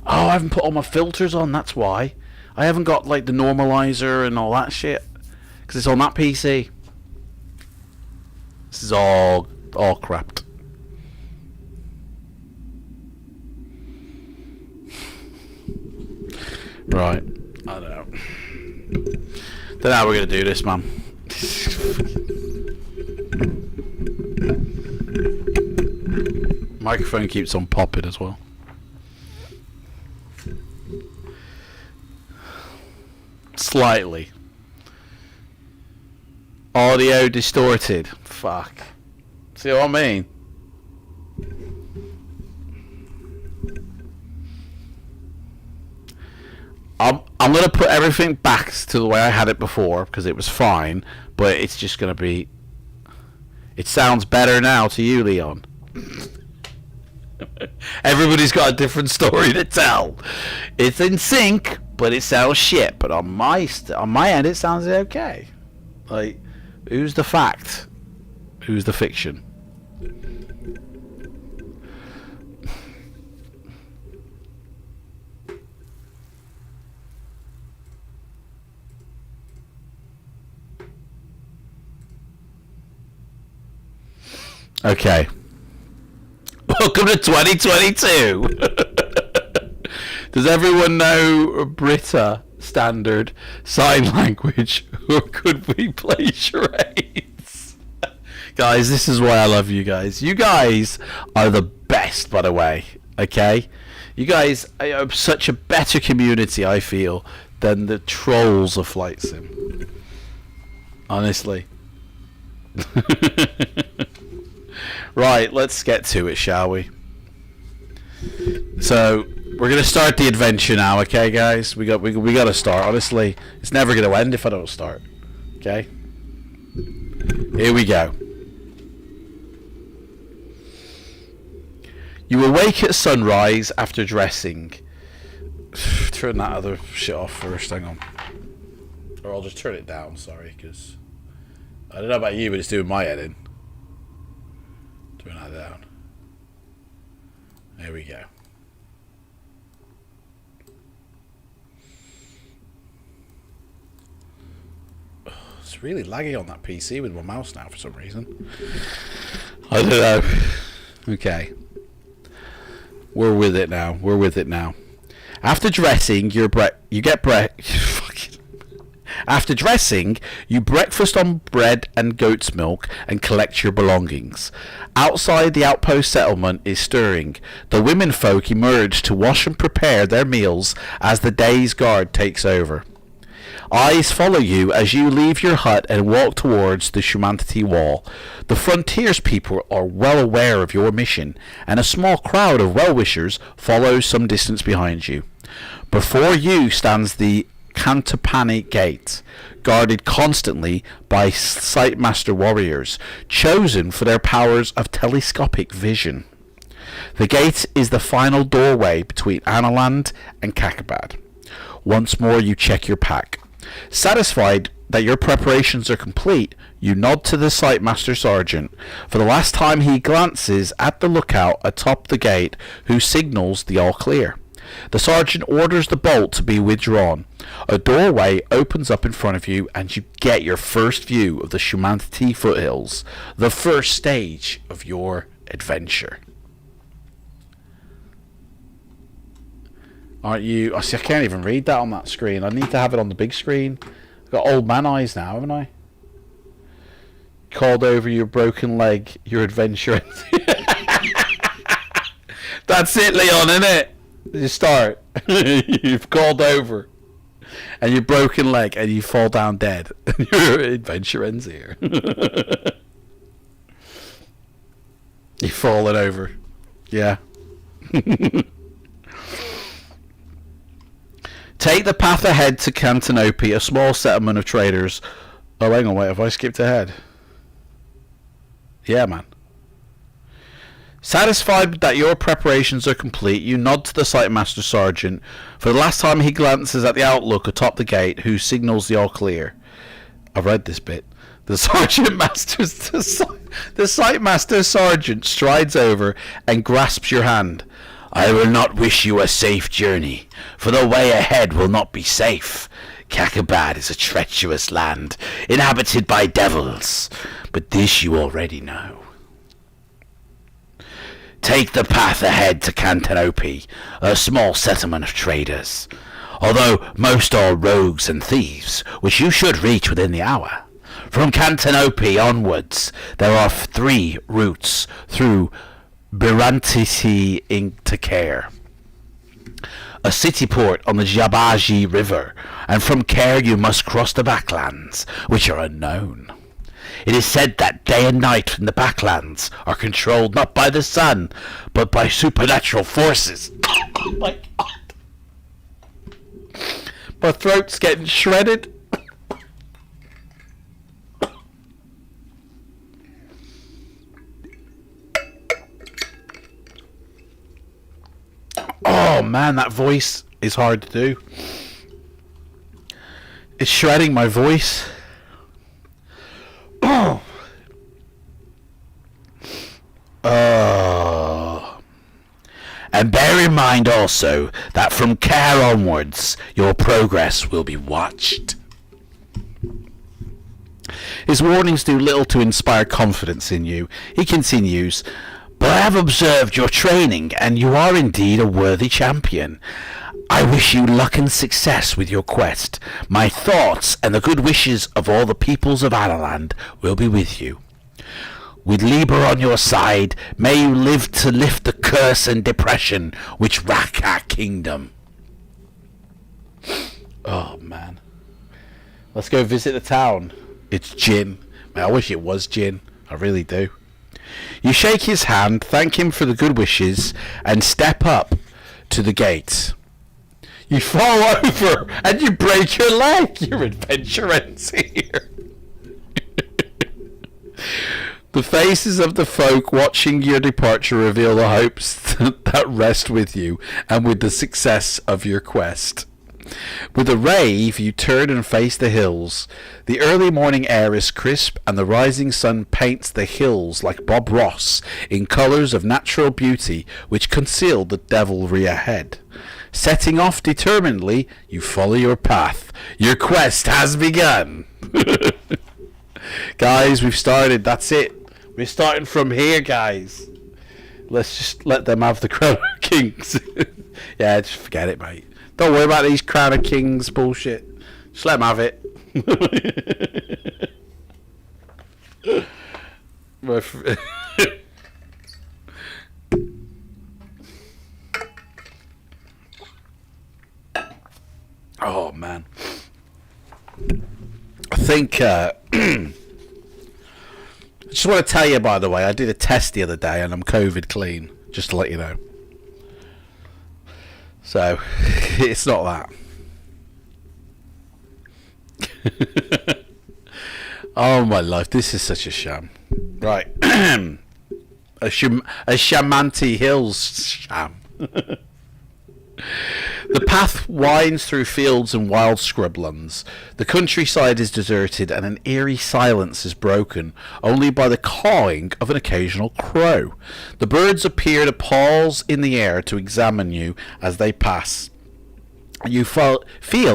Oh, I haven't put all my filters on. That's why. I haven't got like the normalizer and all that shit because it's on that PC. This is all crapped. Right. I don't know. Don't know how we're gonna do this, man. Microphone keeps on popping as well. Slightly. Audio distorted. Fuck. See what I mean? I'm gonna put everything back to the way I had it before because it was fine, but it's just gonna be. It sounds better now to you, Leon. Everybody's got a different story to tell. It's in sync, but it sounds shit. But on my end, it sounds okay. Like, who's the fact? Who's the fiction? Okay. Welcome to 2022. Does everyone know Brita standard sign language, or could we play charades? Guys, this is why I love you guys. You guys are the best, by the way. Okay? You guys are such a better community, I feel, than the trolls of Flight Sim. Honestly. Right, let's get to it, shall we? So we're gonna start the adventure now, okay, guys? We gotta start. Honestly, it's never gonna end if I don't start. Okay. Here we go. You awake at sunrise after dressing. Turn that other shit off first. Hang on. Or I'll just turn it down. Sorry, because I don't know about you, but it's doing my head in. Turn that down. There we go. It's really laggy on that PC with my mouse now for some reason. I don't know. Okay. We're with it now. After dressing, After dressing, you breakfast on bread and goat's milk and collect your belongings. Outside, the outpost settlement is stirring. The women folk emerge to wash and prepare their meals as the day's guard takes over. Eyes follow you as you leave your hut and walk towards the Shamutanti wall. The frontiers people are well aware of your mission, and a small crowd of well-wishers follows some distance behind you. Before you stands the Cantapani Gate, guarded constantly by Sightmaster warriors, chosen for their powers of telescopic vision. The gate is the final doorway between Analand and Kakabad. Once more you check your pack. Satisfied that your preparations are complete, you nod to the Sightmaster Sergeant. For the last time he glances at the lookout atop the gate, who signals the all clear. The sergeant orders the bolt to be withdrawn. A doorway opens up in front of you, and you get your first view of the Shamutanti foothills, the first stage of your adventure. Aren't you? I see. I can't even read that on that screen. I need to have it on the big screen. I've got old man eyes now, haven't I? Called over your broken leg, your adventure. That's it, Leon, isn't it? You start. You've called over, and your broken leg, and you fall down dead. Your adventure ends here. You've fallen over. Yeah. Take the path ahead to Cantanope, a small settlement of traders. Oh, hang on, wait, have I skipped ahead? Yeah, man. Satisfied that your preparations are complete, you nod to the Sightmaster Sergeant. For the last time he glances at the outlook atop the gate, who signals the all clear. I've read this bit. The Sightmaster Sergeant strides over and grasps your hand. I will not wish you a safe journey, for the way ahead will not be safe. Kakabad is a treacherous land, inhabited by devils, but this you already know. Take the path ahead to Cantanope, a small settlement of traders, although most are rogues and thieves, which you should reach within the hour. From Cantanope onwards, there are 3 routes through Birantisi into Care, a city port on the Jabaji River, and from Care you must cross the backlands, which are unknown. It is said that day and night in the backlands are controlled not by the sun, but by supernatural forces. Oh my god. My throat's getting shredded. Oh man, that voice is hard to do. It's shredding my voice. Oh. And bear in mind also that from Care onwards, your progress will be watched. His warnings do little to inspire confidence in you. He continues, but I have observed your training, and you are indeed a worthy champion. I wish you luck and success with your quest. My thoughts and the good wishes of all the peoples of Analand will be with you. With Liber on your side, may you live to lift the curse and depression which rack our kingdom. Oh, man. Let's go visit the town. It's Jin. Man, I wish it was Jin. I really do. You shake his hand, thank him for the good wishes, and step up to the gate. You fall over and you break your leg. Your adventure ends here. The faces of the folk watching your departure reveal the hopes that rest with you and with the success of your quest. With a rave, you turn and face the hills. The early morning air is crisp, and the rising sun paints the hills like Bob Ross in colours of natural beauty which conceal the devilry ahead. Setting off determinedly, you follow your path. Your quest has begun. Guys, we've started. That's it. We're starting from here, guys. Let's just let them have the Crown of Kings. Yeah, just forget it, mate. Don't worry about these Crown of Kings bullshit. Just let them have it. Oh, man. I think... I just want to tell you, by the way, I did a test the other day and I'm COVID clean, just to let you know. So, it's not that. Oh, my life, this is such a sham. Right. a Shamutanti Hills sham. The path winds through fields and wild scrublands. The countryside is deserted and an eerie silence is broken only by the cawing of an occasional crow. The birds appear to pause in the air to examine you as they pass. You feel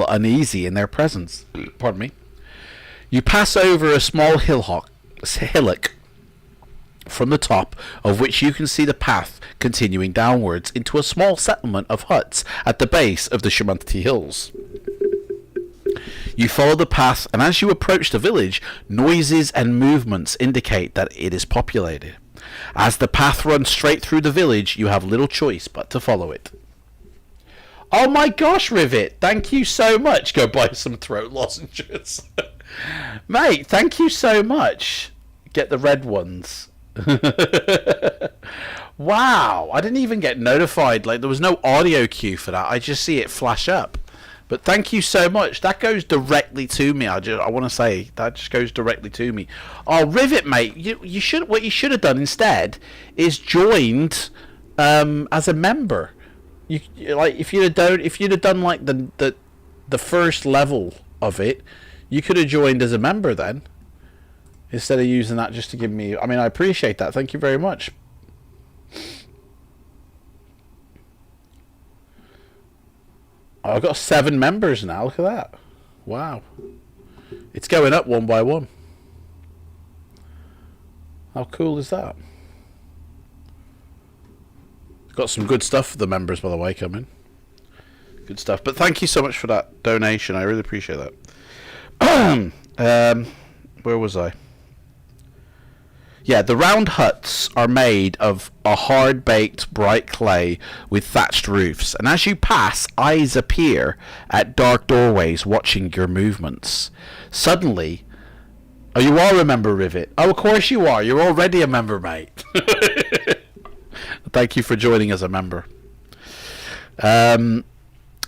uneasy in their presence. Pardon me. You pass over a small hillock from the top of which you can see the path continuing downwards into a small settlement of huts at the base of the Shamutanti Hills. You follow the path, and as you approach the village, noises and movements indicate that it is populated. As the path runs straight through the village, you have little choice but to follow it. Oh my gosh, Rivet, thank you so much. Go buy some throat lozenges. Mate, thank you so much. Get the red ones. Wow, I didn't even get notified. Like, there was no audio cue for that. I just see it flash up. But thank you so much. That goes directly to me. I want to say that just goes directly to me. Oh, Rivet, mate, you should. What you should have done instead is joined as a member. You like if you'd have done like the first level of it, you could have joined as a member then. Instead of using that just to give me... I mean, I appreciate that. Thank you very much. Oh, I've got 7 members now. Look at that. Wow. It's going up one by one. How cool is that? Got some good stuff for the members, by the way, coming. Good stuff. But thank you so much for that donation. I really appreciate that. Where was I? Yeah, the round huts are made of a hard-baked bright clay with thatched roofs, and as you pass, eyes appear at dark doorways watching your movements. Suddenly... Oh, you all remember Rivet? Oh, of course you are. You're already a member, mate. Thank you for joining as a member.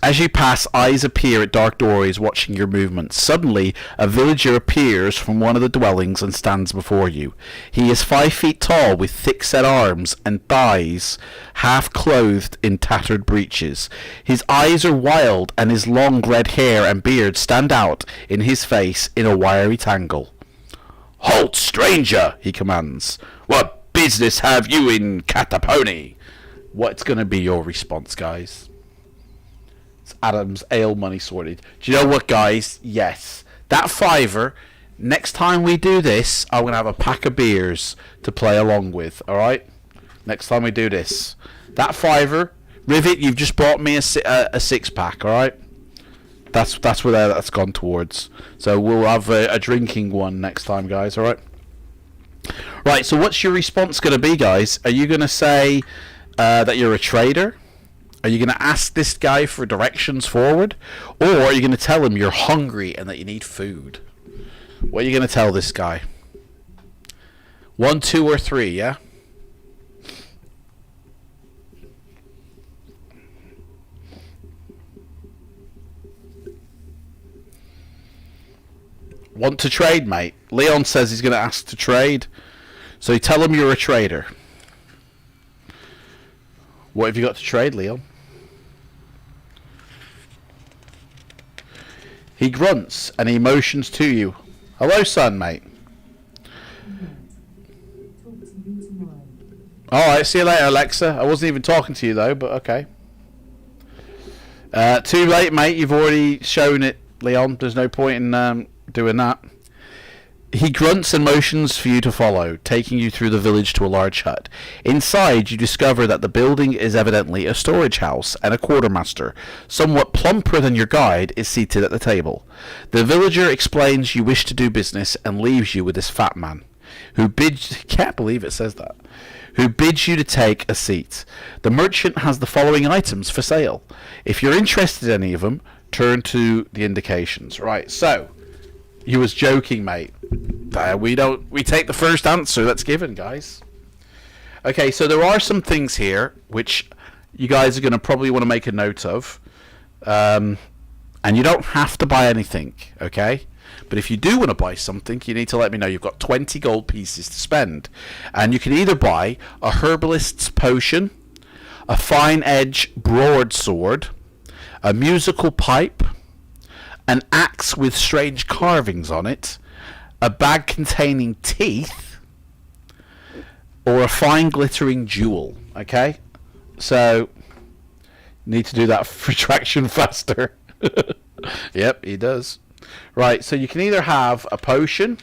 As you pass, eyes appear at dark doorways watching your movements. Suddenly, a villager appears from one of the dwellings and stands before you. He is 5 feet tall with thick-set arms and thighs, half clothed in tattered breeches. His eyes are wild, and his long red hair and beard stand out in his face in a wiry tangle. "Halt, stranger!" he commands. "What business have you in Kataponi?" What's going to be your response, guys? It's Adam's ale money sorted. Do you know what, guys? Yes. That $5, next time we do this, I'm going to have a pack of beers to play along with, alright? Next time we do this. That $5, Rivet, you've just bought me a 6-pack, alright? That's where that's gone towards. So we'll have a drinking one next time, guys, alright? Right, so what's your response going to be, guys? Are you going to say that you're a trader? Are you going to ask this guy for directions forward? Or are you going to tell him you're hungry and that you need food? What are you going to tell this guy? 1, 2, or 3, yeah? Want to trade, mate? Leon says he's going to ask to trade. So you tell him you're a trader. What have you got to trade, Leon? He grunts and he motions to you. Hello, son, mate. Alright, see you later, Alexa. I wasn't even talking to you, though, but okay. Too late, mate. You've already shown it, Leon. There's no point in doing that. He grunts and motions for you to follow, taking you through the village to a large hut. Inside, you discover that the building is evidently a storage house, and a quartermaster, somewhat plumper than your guide, is seated at the table. The villager explains you wish to do business and leaves you with this fat man, who bids... Can't believe it says that. Who bids you to take a seat. The merchant has the following items for sale. If you're interested in any of them, turn to the indications. Right, so... You was joking, mate. We take the first answer that's given, guys. Okay, so there are some things here which you guys are going to probably want to make a note of. And you don't have to buy anything, okay? But if you do want to buy something, you need to let me know. You've got 20 gold pieces to spend. And you can either buy a herbalist's potion, a fine edge broadsword, a musical pipe, an axe with strange carvings on it, a bag containing teeth, or a fine glittering jewel. Okay? So, need to do that retraction faster. Yep, he does. Right, so you can either have a potion,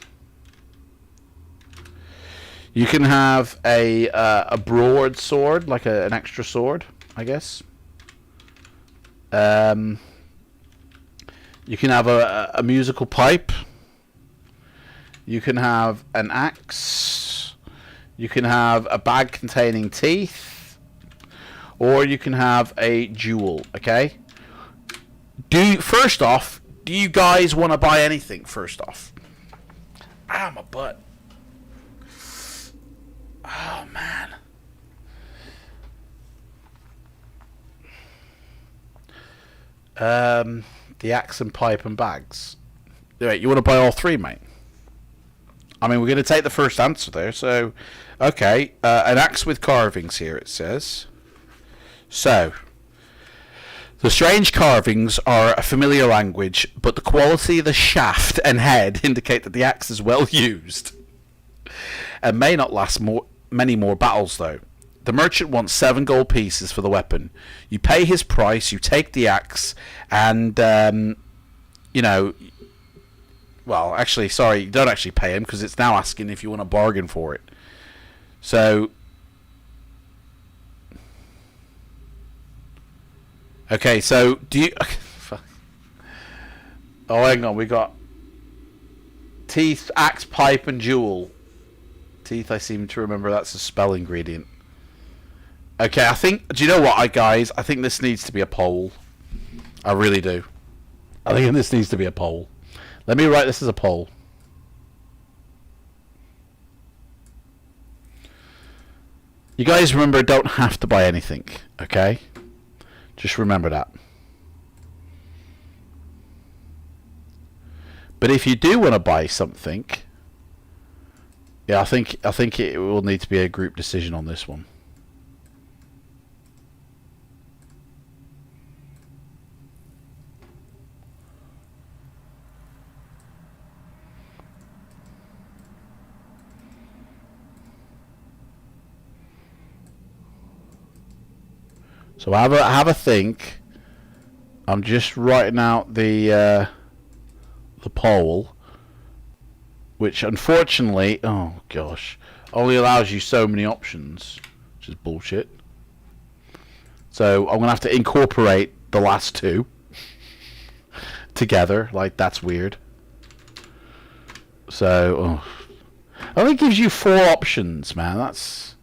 you can have a broadsword, like an extra sword, I guess. You can have a musical pipe. You can have an axe. You can have a bag containing teeth. Or you can have a jewel, okay? First off, do you guys want to buy anything first off? Ah, my butt. Oh, man. The axe and pipe and bags. Wait, you want to buy all three, mate? I mean, we're going to take the first answer there, so... Okay, an axe with carvings here, it says. So, the strange carvings are a familiar language, but the quality of the shaft and head indicate that the axe is well used. And may not last many more battles, though. The merchant wants 7 gold pieces for the weapon. You pay his price, you take the axe, and, you know... Well, actually, sorry, you don't actually pay him, because it's now asking if you want to bargain for it. So... Okay, so, do you... Oh, hang on, we got... Teeth, axe, pipe, and jewel. Teeth, I seem to remember that's a spell ingredient. Okay, I think... Do you know what, guys? I think this needs to be a poll. I really do. I think this needs to be a poll. Let me write this as a poll. You guys remember, don't have to buy anything, okay? Just remember that. But if you do want to buy something... Yeah, I think it will need to be a group decision on this one. So have a think. I'm just writing out the poll, which unfortunately, oh gosh, only allows you so many options, which is bullshit. So I'm gonna have to incorporate the last two together. Like, that's weird. So it only gives you 4 options, man. That's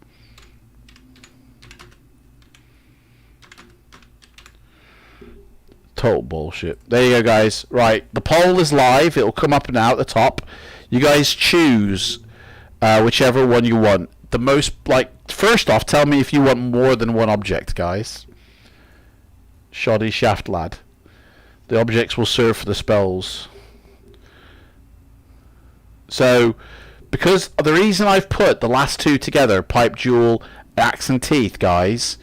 total bullshit. There you go, guys. Right, the poll is live. It'll come up now at the top. You guys choose whichever one you want. The most, like, first off, tell me if you want more than one object, guys. Shoddy Shaft Lad. The objects will serve for the spells. So, because the reason I've put the last two together, Pipe Jewel, Axe and Teeth, guys,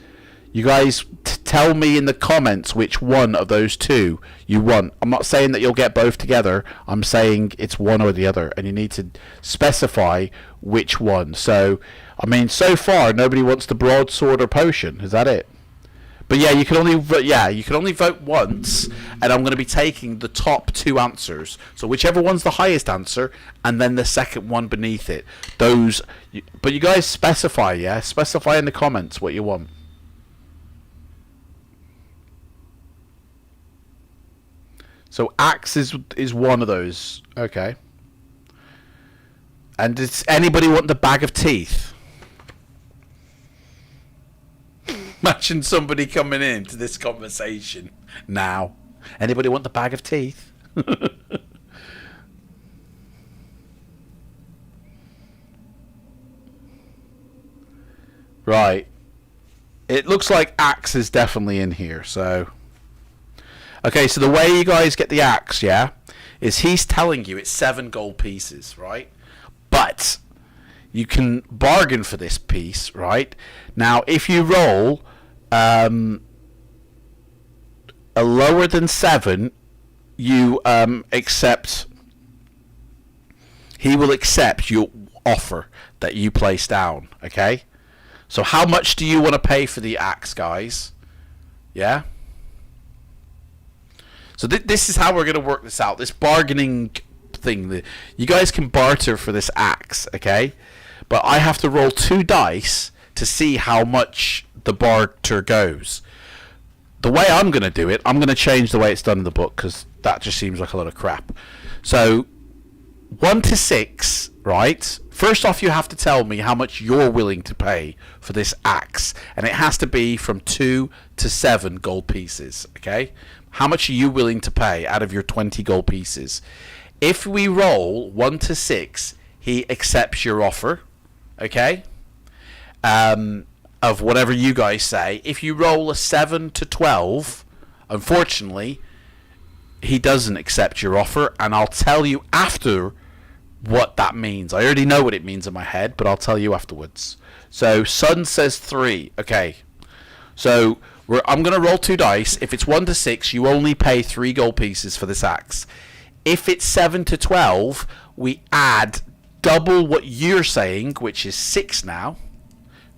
you guys tell me in the comments which one of those two you want. I'm not saying that you'll get both together. I'm saying it's one or the other, and you need to specify which one. So, I mean, so far nobody wants the broadsword or potion. Is that it? But yeah, you can only vote once, and I'm going to be taking the top two answers. So whichever one's the highest answer, and then the second one beneath it. Those, but you guys specify, yeah, specify in the comments what you want. So axe is one of those. Okay. And does anybody want the bag of teeth? Imagine somebody coming into this conversation now. Anybody want the bag of teeth? Right. It looks like axe is definitely in here, so... Okay, so the way you guys get the axe, yeah, is he's telling you it's 7 gold pieces, right? But you can bargain for this piece, right? Now, if you roll a lower than 7, you accept. He will accept your offer that you place down. Okay. So, how much do you want to pay for the axe, guys? Yeah. So this is how we're going to work this out. This bargaining thing. You guys can barter for this axe, okay? But I have to roll 2 dice to see how much the barter goes. The way I'm going to do it, I'm going to change the way it's done in the book, because that just seems like a lot of crap. So 1 to 6, right? First off, you have to tell me how much you're willing to pay for this axe. And it has to be from 2 to 7 gold pieces, okay? How much are you willing to pay out of your 20 gold pieces? If we roll 1 to 6, he accepts your offer, okay? Of whatever you guys say. If you roll a 7 to 12, unfortunately, he doesn't accept your offer, and I'll tell you after what that means. I already know what it means in my head, but I'll tell you afterwards. So, Sun says 3. Okay. So, I'm going to roll 2 dice. If it's 1 to 6, you only pay 3 gold pieces for this axe. If it's 7 to 12, we add double what you're saying, which is 6 now,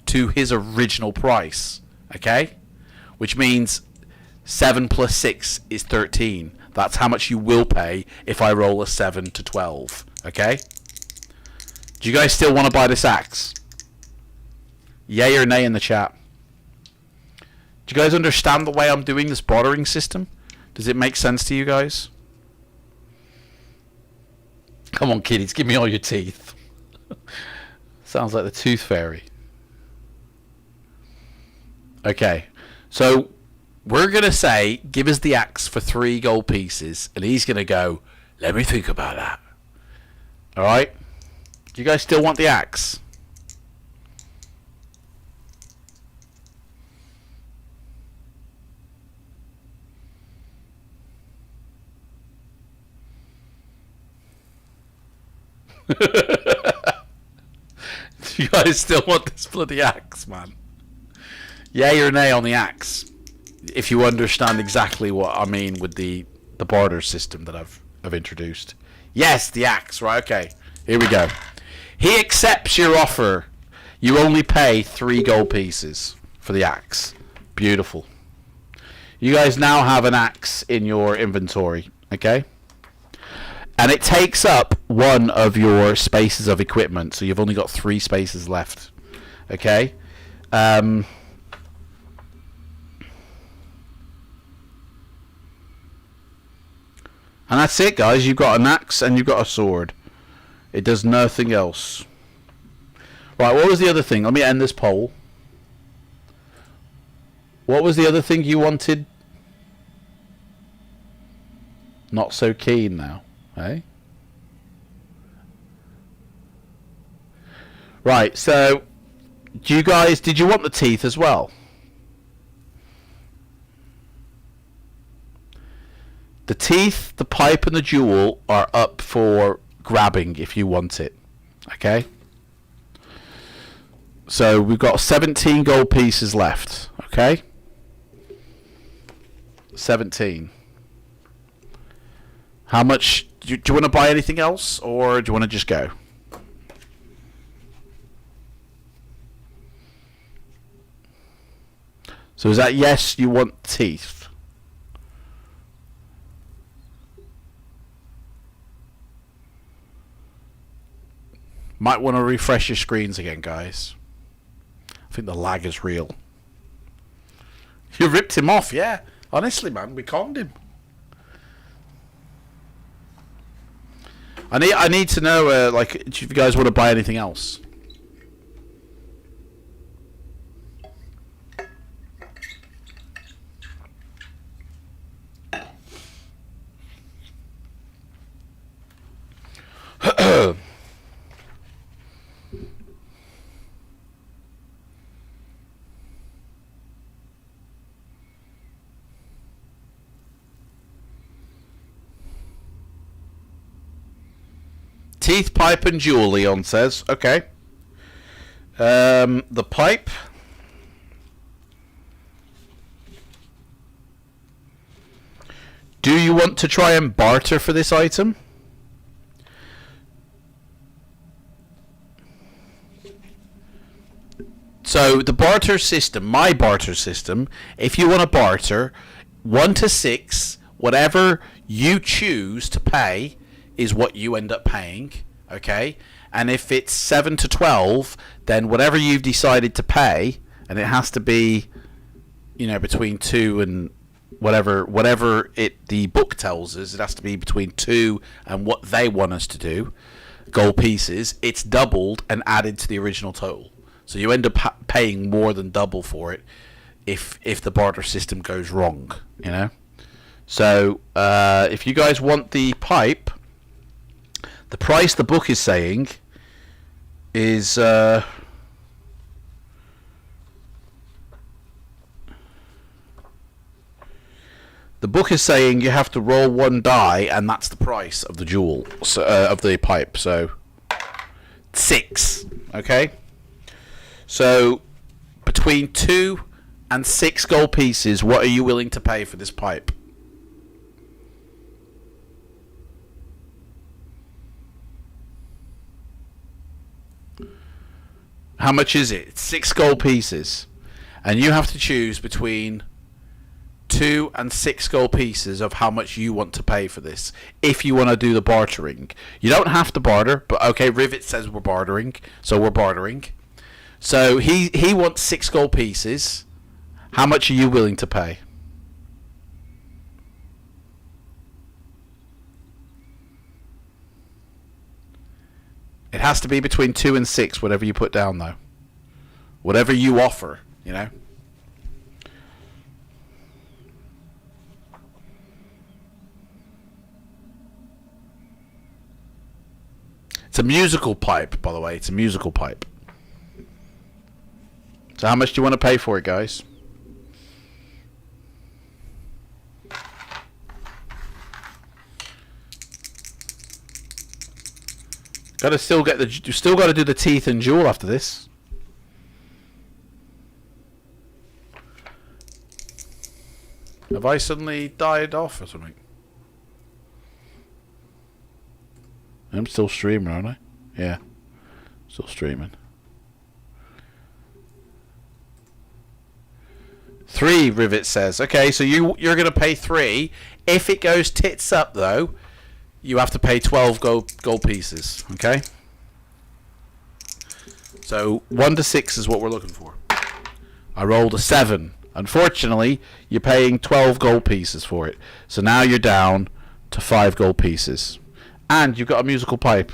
to his original price. Okay? Which means 7 plus 6 is 13. That's how much you will pay if I roll a 7 to 12. Okay? Do you guys still want to buy this axe? Yay or nay in the chat. Do you guys understand the way I'm doing this bartering system? Does it make sense to you guys? Come on, kiddies, give me all your teeth. Sounds like the Tooth Fairy. Okay, so we're going to say, give us the axe for 3 gold pieces, and he's going to go, let me think about that. Alright? Do you guys still want the axe? Do you guys still want this bloody axe, man? Yay or nay on the axe? If you understand exactly what I mean with the barter system that I've introduced. Yes, the axe, right, okay. Here we go. He accepts your offer. You only pay 3 gold pieces for the axe. Beautiful. You guys now have an axe in your inventory, okay? And it takes up 1 of your spaces of equipment, so you've only got 3 spaces left. Okay? And that's it, guys. You've got an axe and you've got a sword. It does nothing else. Right, what was the other thing? Let me end this poll. What was the other thing you wanted? Not so keen now. Hey? Right, so did you want the teeth as well? The teeth, the pipe, and the jewel are up for grabbing if you want it. Okay? So we've got 17 gold pieces left. Okay? 17. How much? Do you want to buy anything else, or do you want to just go? So is that yes, you want teeth? Might want to refresh your screens again, guys. I think the lag is real. You ripped him off, yeah. Honestly, man, we conned him. I need to know, like, if you guys want to buy anything else. Teeth, pipe, and jewel, Leon says. Okay. The pipe. Do you want to try and barter for this item? So the barter system, my barter system, if you want to barter, 1 to 6, whatever you choose to pay is what you end up paying, okay? And if it's 7 to 12, then whatever you've decided to pay, and it has to be, you know, between 2 and whatever the book tells us, it has to be between 2 and what they want us to do, gold pieces, it's doubled and added to the original total. So you end up paying more than double for it if the barter system goes wrong, you know? So if you guys want the pipe, the price the book is saying is the book is saying you have to roll 1 die, and that's the price of the jewel, of the pipe. So 6, okay? So between 2 and 6 gold pieces, what are you willing to pay for this pipe? How much is it? It's 6 gold pieces. And you have to choose between 2 and 6 gold pieces of how much you want to pay for this, if you want to do the bartering. You don't have to barter, but okay, Rivet says we're bartering, so we're bartering. So he wants 6 gold pieces. How much are you willing to pay? It has to be between 2 and 6, whatever you put down, though. Whatever you offer, you know. It's a musical pipe, by the way. It's a musical pipe. So how much do you want to pay for it, guys? You still got to do the teeth and jewel after this. Have I suddenly died off or something? I'm still streaming, aren't I? Yeah, still streaming. 3, Rivet says. Okay, so you're going to pay 3. If it goes tits up, though, you have to pay 12 gold pieces. Okay? So 1 to 6 is what we're looking for. I rolled a 7. Unfortunately, you're paying 12 gold pieces for it. So now you're down to 5 gold pieces. And you've got a musical pipe.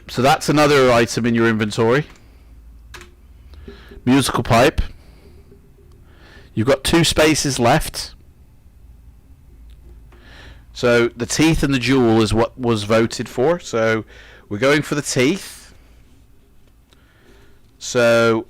So that's another item in your inventory. Musical pipe. You've got 2 spaces left. So the teeth and the jewel is what was voted for. So we're going for the teeth. So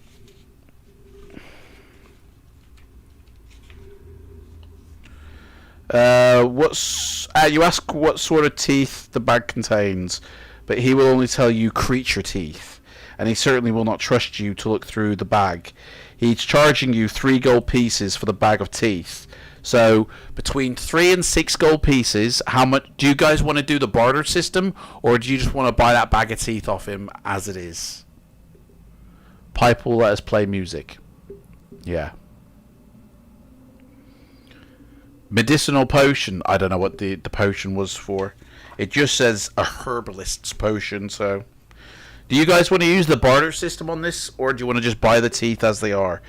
you ask what sort of teeth the bag contains, but he will only tell you creature teeth, and he certainly will not trust you to look through the bag. He's charging you 3 gold pieces for the bag of teeth. So between 3 and 6 gold pieces, how much do you guys want to do the barter system, or do you just want to buy that bag of teeth off him as it is? Pipe will let us play music. Yeah. Medicinal potion. I don't know what the potion was for. It just says a herbalist's potion. So, do you guys want to use the barter system on this, or do you want to just buy the teeth as they are?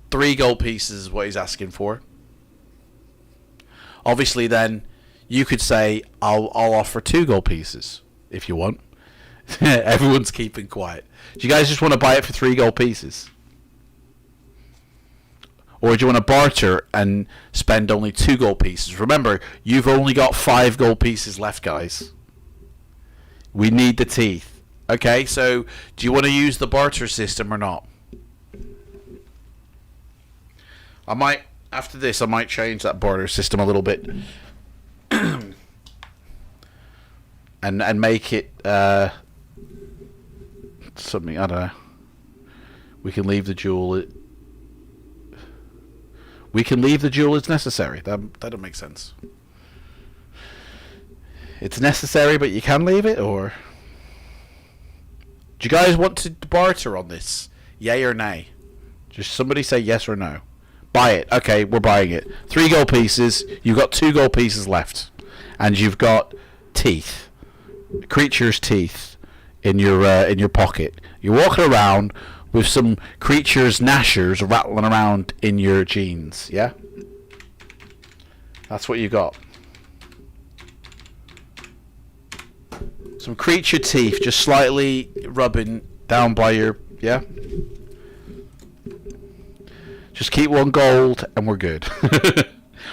3 gold pieces is what he's asking for. Obviously, then you could say I'll offer 2 gold pieces if you want. Everyone's keeping quiet. Do you guys just want to buy it for 3 gold pieces? Or do you want to barter and spend only 2 gold pieces? Remember, you've only got 5 gold pieces left, guys. We need the teeth. Okay, so do you want to use the barter system or not? After this, I might change that barter system a little bit. and make it something, I don't know. We can leave the jewel. We can leave the jewel as necessary. That'll make sense. It's necessary, but you can leave it, or do you guys want to barter on this? Yay or nay? Just somebody say yes or no. Buy it. Okay, we're buying it. 3 gold pieces. You've got 2 gold pieces left, and you've got teeth, creature's teeth, in your pocket. You're walking around with some creature's gnashers rattling around in your jeans, yeah? That's what you got. Some creature teeth just slightly rubbing down by your, yeah? Just keep 1 gold and we're good.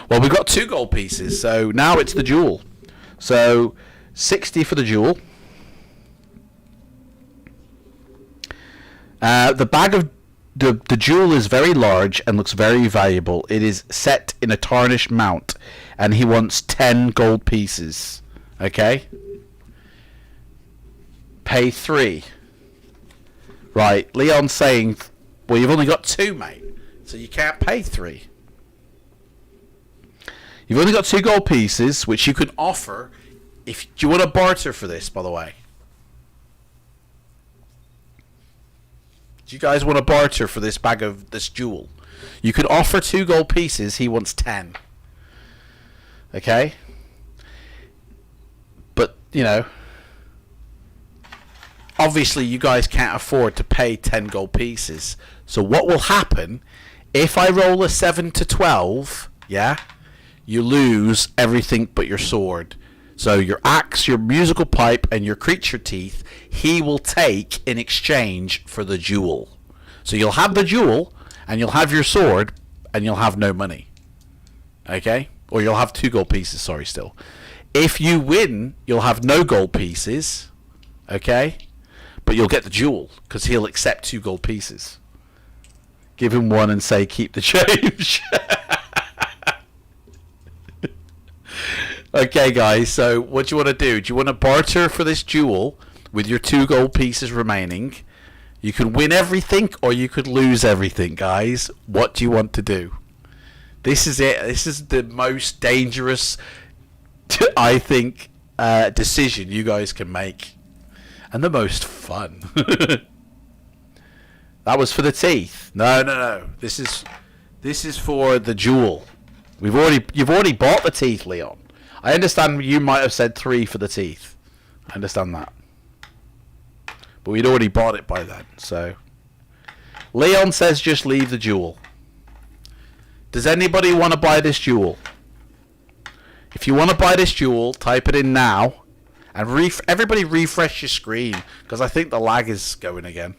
Well, we've got 2 gold pieces, so now it's the jewel. So 60 for the jewel. The bag of the jewel is very large and looks very valuable. It is set in a tarnished mount, and he wants 10 gold pieces. Okay? Pay 3. Right, Leon's saying, well, you've only got 2, mate, so you can't pay 3. You've only got 2 gold pieces, which you can offer. Do you want to barter for this, by the way? Do you guys want to barter for this bag of this jewel? You could offer 2 gold pieces. He wants 10. Okay? But, you know, obviously you guys can't afford to pay 10 gold pieces. So what will happen if I roll a 7 to 12, yeah? You lose everything but your sword. So your axe, your musical pipe, and your creature teeth, he will take in exchange for the jewel. So you'll have the jewel, and you'll have your sword, and you'll have no money. Okay? Or you'll have 2 gold pieces, sorry, still. If you win, you'll have no gold pieces. Okay? But you'll get the jewel, because he'll accept 2 gold pieces. Give him 1 and say, keep the change. Okay, guys, so what do you want to do? Do you want to barter for this jewel with your 2 gold pieces remaining? You can win everything or you could lose everything, guys. What do you want to do? This is it. This is the most dangerous, I think, decision you guys can make. And the most fun. That was for the teeth. No. This is for the jewel. You've already bought the teeth, Leon. I understand you might have said 3 for the teeth. I understand that. But we'd already bought it by then, so. Leon says just leave the jewel. Does anybody want to buy this jewel? If you want to buy this jewel, type it in now. And everybody refresh your screen, because I think the lag is going again.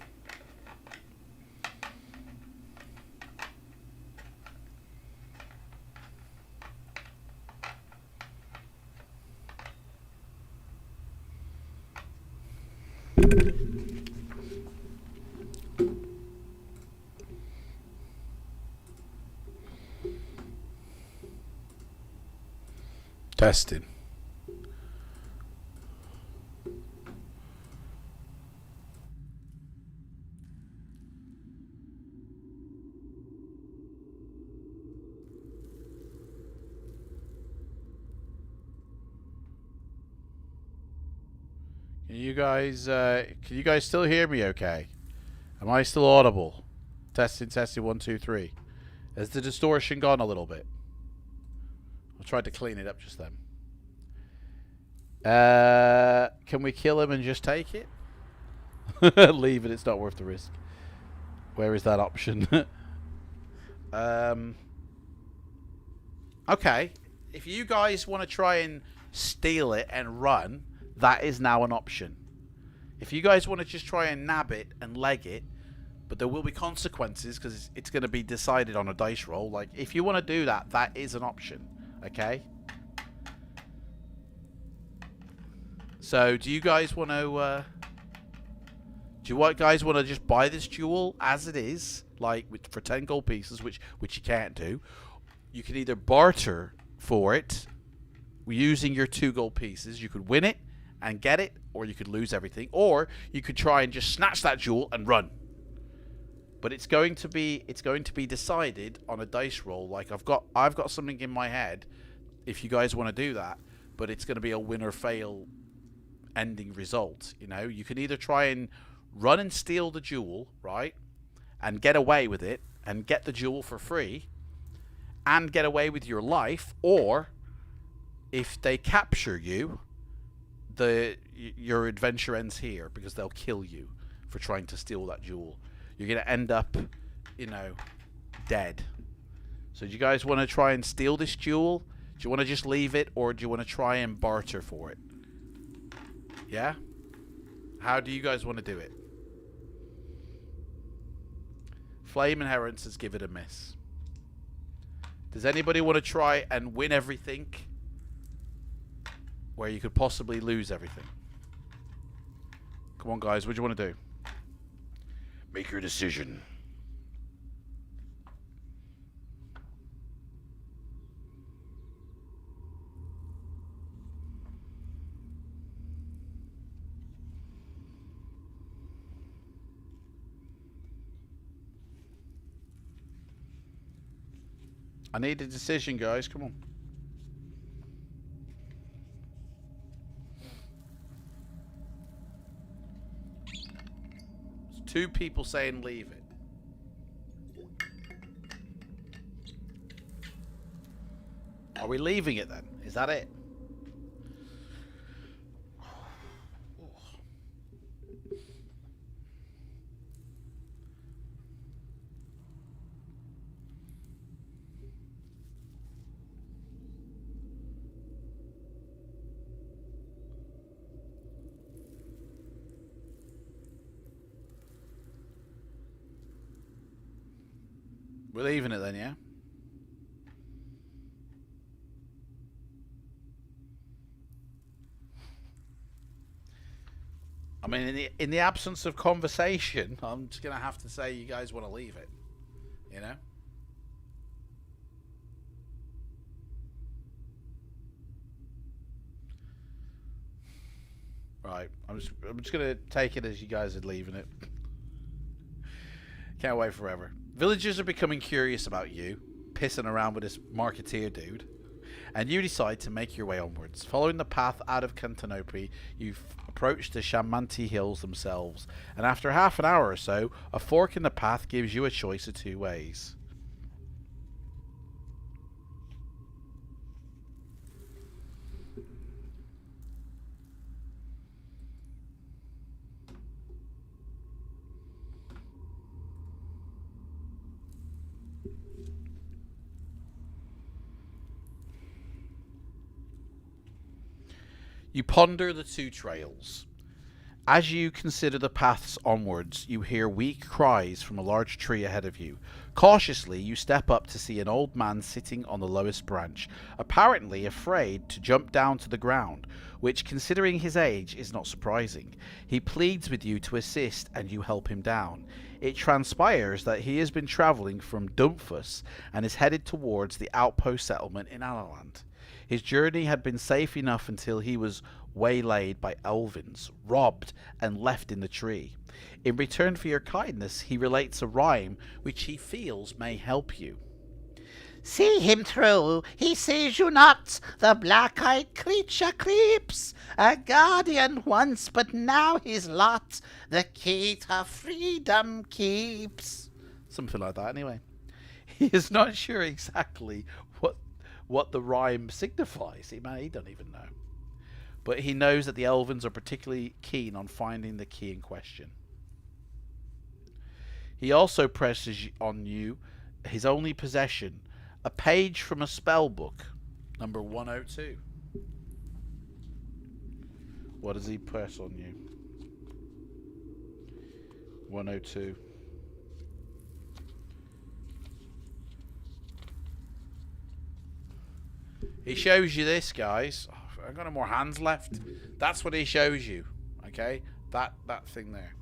Testing. Can you guys still hear me okay? Am I still audible? Testing, testing, 1, 2, 3. Has the distortion gone a little bit? I tried to clean it up just then. Can we kill him and just take it? Leave it, it's not worth the risk. Where is that option? Okay. If you guys want to try and steal it and run, that is now an option. If you guys want to just try and nab it and leg it, but there will be consequences because it's going to be decided on a dice roll. Like, if you want to do that, that is an option. Okay? So, do you guys want to... do you guys want to just buy this jewel as it is, like for 10 gold pieces, which you can't do? You can either barter for it using your 2 gold pieces. You could win it and get it, or you could lose everything, or you could try and just snatch that jewel and run. But it's going to be decided on a dice roll. Like I've got something in my head if you guys want to do that, but it's going to be a win or fail ending result. You know, you can either try and run and steal the jewel, right, and get away with it and get the jewel for free and get away with your life, or if they capture you, your adventure ends here because they'll kill you for trying to steal that jewel. You're going to end up, you know, dead. So do you guys want to try and steal this jewel? Do you want to just leave it, or do you want to try and barter for it? Yeah? How do you guys want to do it? Flame Inheritance, give it a miss. Does anybody want to try and win everything where you could possibly lose everything? Come on, guys. What do you want to do? Make your decision. I need a decision, guys. Come on. There's 2 people saying leave it. Are we leaving it then? Is that it? We're leaving it then, yeah? I mean, in the absence of conversation, I'm just going to have to say you guys want to leave it. You know? Right. I'm just going to take it as you guys are leaving it. Can't wait forever. Villagers are becoming curious about you, pissing around with this marketeer dude, and you decide to make your way onwards. Following the path out of Cantanope, you've approached the Shamutanti hills themselves, and after half an hour or so, a fork in the path gives you a choice of 2 ways. You ponder the 2 trails. As you consider the paths onwards, you hear weak cries from a large tree ahead of you. Cautiously, you step up to see an old man sitting on the lowest branch, apparently afraid to jump down to the ground, which, considering his age, is not surprising. He pleads with you to assist, and you help him down. It transpires that he has been travelling from Dumfus and is headed towards the outpost settlement in Alaland. His journey had been safe enough until he was waylaid by elvins, robbed, and left in the tree. In return for your kindness, he relates a rhyme which he feels may help you. See him through, he sees you not, the black-eyed creature creeps. A guardian once, but now his lot the key to freedom keeps. Something like that, anyway. He is not sure exactly what the rhyme signifies. He don't even know. But he knows that the elvins are particularly keen on finding the key in question. He also presses on you his only possession, a page from a spell book, number 102. What does he press on you? 102. He shows you this, guys. Oh, I've got no more hands left. That's what he shows you. Okay? That thing there.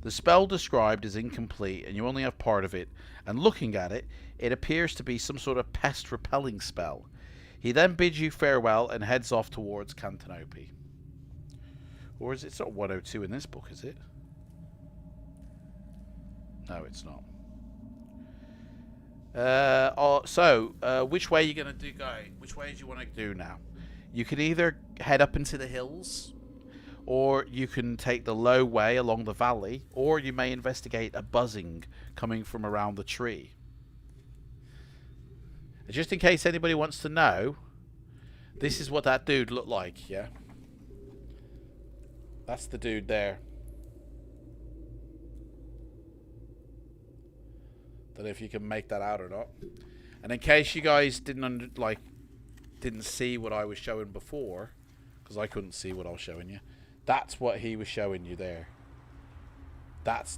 The spell described is incomplete and you only have part of it, and looking at it, it appears to be some sort of pest repelling spell. He then bids you farewell and heads off towards Cantanope. Or is it sort of 102 in this book, is it? No, it's not. Which way are you going to do, guy? Which way do you want to do now? You can either head up into the hills, or you can take the low way along the valley, or you may investigate a buzzing coming from around the tree. Just in case anybody wants to know, this is what that dude looked like, yeah? That's the dude there. Don't know if you can make that out or not. And in case you guys didn't see what I was showing before, because I couldn't see what I was showing you, that's what he was showing you there.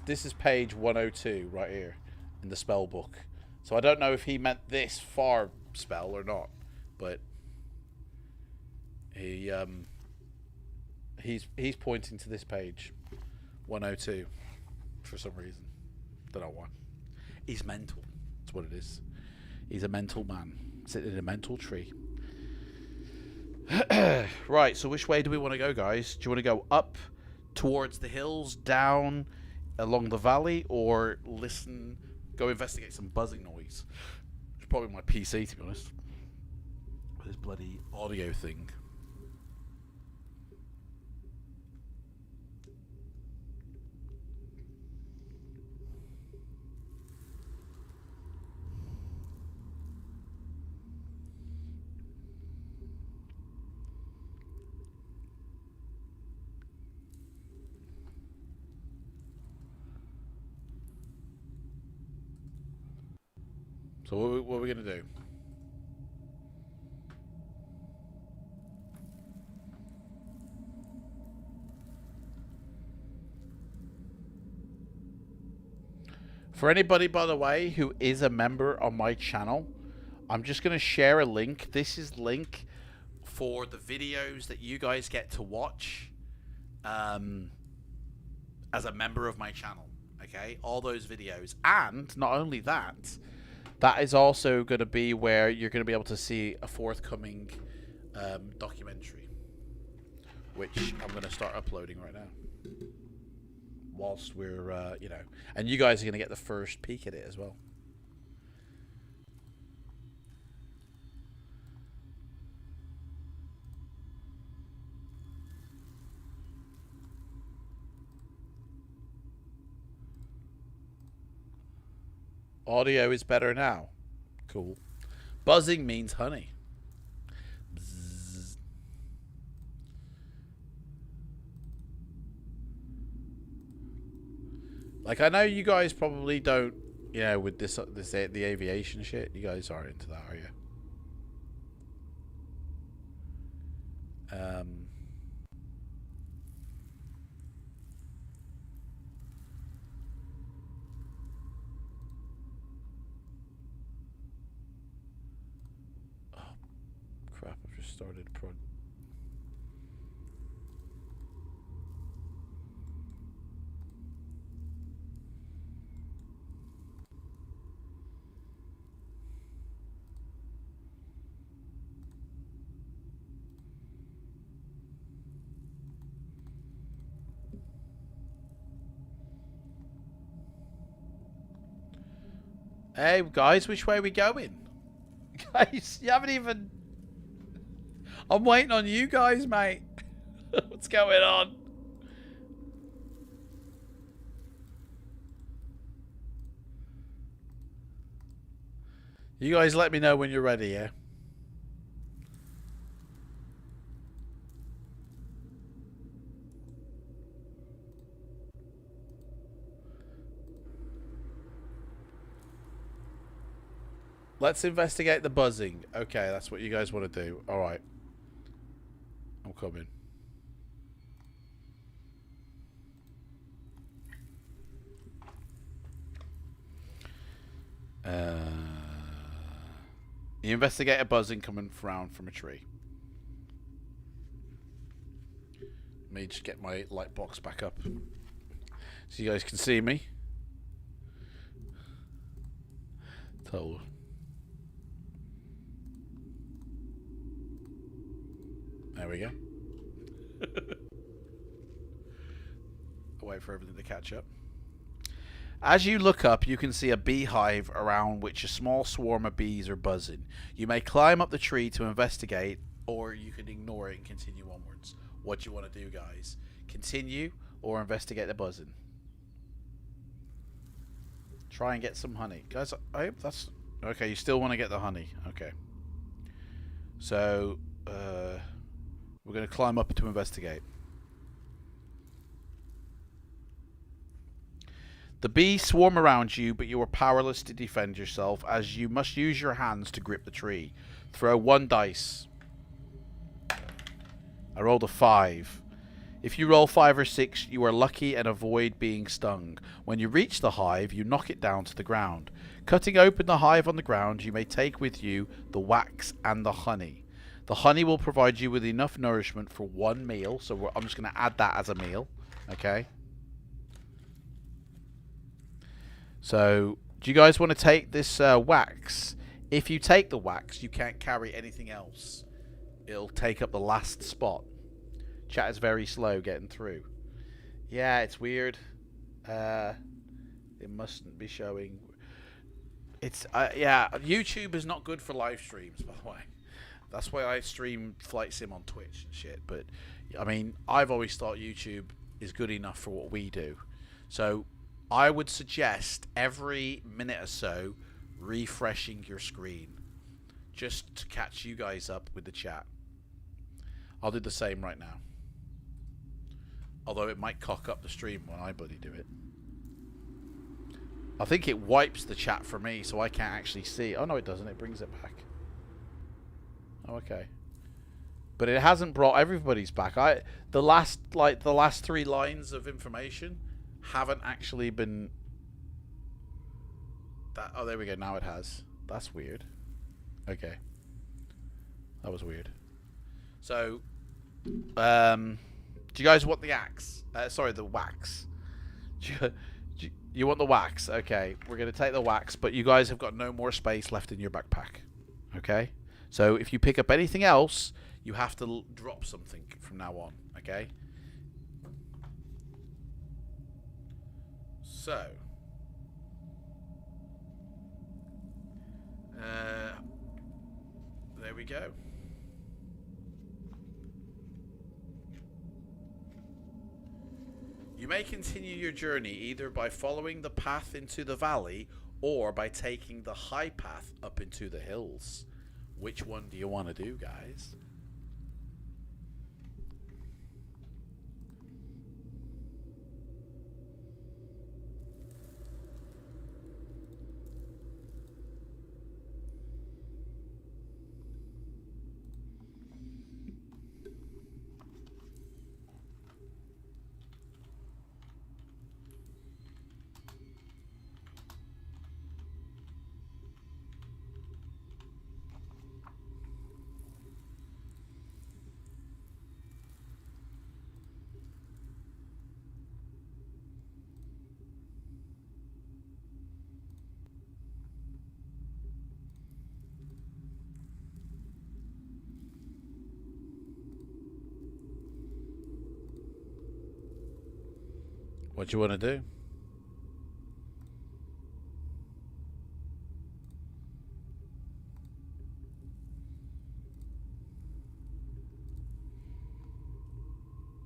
This is page 102 right here in the spell book. So I don't know if he meant this far spell or not, but he's pointing to this page 102 for some reason. Don't know why. He's mental. That's what it is. He's a mental man sitting in a mental tree. Right, so which way do we want to go, guys? Do you want to go up towards the hills, down along the valley, or go investigate some buzzing noise? It's probably my PC, to be honest. This bloody audio thing. So what are we going to do? For anybody, by the way, who is a member on my channel, I'm just going to share a link. This is link for the videos that you guys get to watch as a member of my channel. Okay? All those videos. And not only that, that is also going to be where you're going to be able to see a forthcoming documentary, which I'm going to start uploading right now. Whilst we're, and you guys are going to get the first peek at it as well. Audio is better now. Cool. Buzzing means honey. Bzzz. Like, I know you guys probably don't, with the aviation shit, you guys aren't into that, are you? Crap, I've just started prod. Hey, guys, which way are we going? Guys, you haven't even... I'm waiting on you guys, mate. What's going on? You guys let me know when you're ready, yeah? Let's investigate the buzzing. Okay, that's what you guys want to do. Alright. I'm coming. You investigate a buzzing coming round from a tree. Let me just get my light box back up so you guys can see me. Total. There we go. I'll wait for everything to catch up. As you look up, you can see a beehive around which a small swarm of bees are buzzing. You may climb up the tree to investigate, or you can ignore it and continue onwards. What do you want to do, guys? Continue or investigate the buzzing? Try and get some honey. Guys, I hope that's... Okay, you still want to get the honey. Okay. So, we're going to climb up to investigate. The bees swarm around you, but you are powerless to defend yourself, as you must use your hands to grip the tree. Throw 1 dice. I rolled a 5. If you roll 5 or 6, you are lucky and avoid being stung. When you reach the hive, you knock it down to the ground. Cutting open the hive on the ground, you may take with you the wax and the honey. The honey will provide you with enough nourishment for 1 meal, so I'm just going to add that as a meal. Okay. So, do you guys want to take this wax? If you take the wax, you can't carry anything else. It'll take up the last spot. Chat is very slow getting through. Yeah, it's weird. It mustn't be showing. It's yeah, YouTube is not good for live streams, by the way. That's why I stream FLIGHTSIM on Twitch and shit. But I mean, I've always thought YouTube is good enough for what we do. So I would suggest every minute or so refreshing your screen just to catch you guys up with the chat. I'll do the same right now. Although it might cock up the stream when I bloody do it. I think it wipes the chat for me, so I can't actually see. Oh no, it doesn't. It brings it back. Oh, okay. But it hasn't brought everybody's back. The last 3 lines of information haven't actually been. Oh, there we go. Now it has. That's weird. Okay. That was weird. So, do you guys want the axe? Sorry, the wax. You want the wax? Okay, we're going to take the wax, but you guys have got no more space left in your backpack. Okay? So if you pick up anything else, you have to drop something from now on. Okay? So, there we go. You may continue your journey either by following the path into the valley or by taking the high path up into the hills. Which one do you want to do, guys? What do you want to do?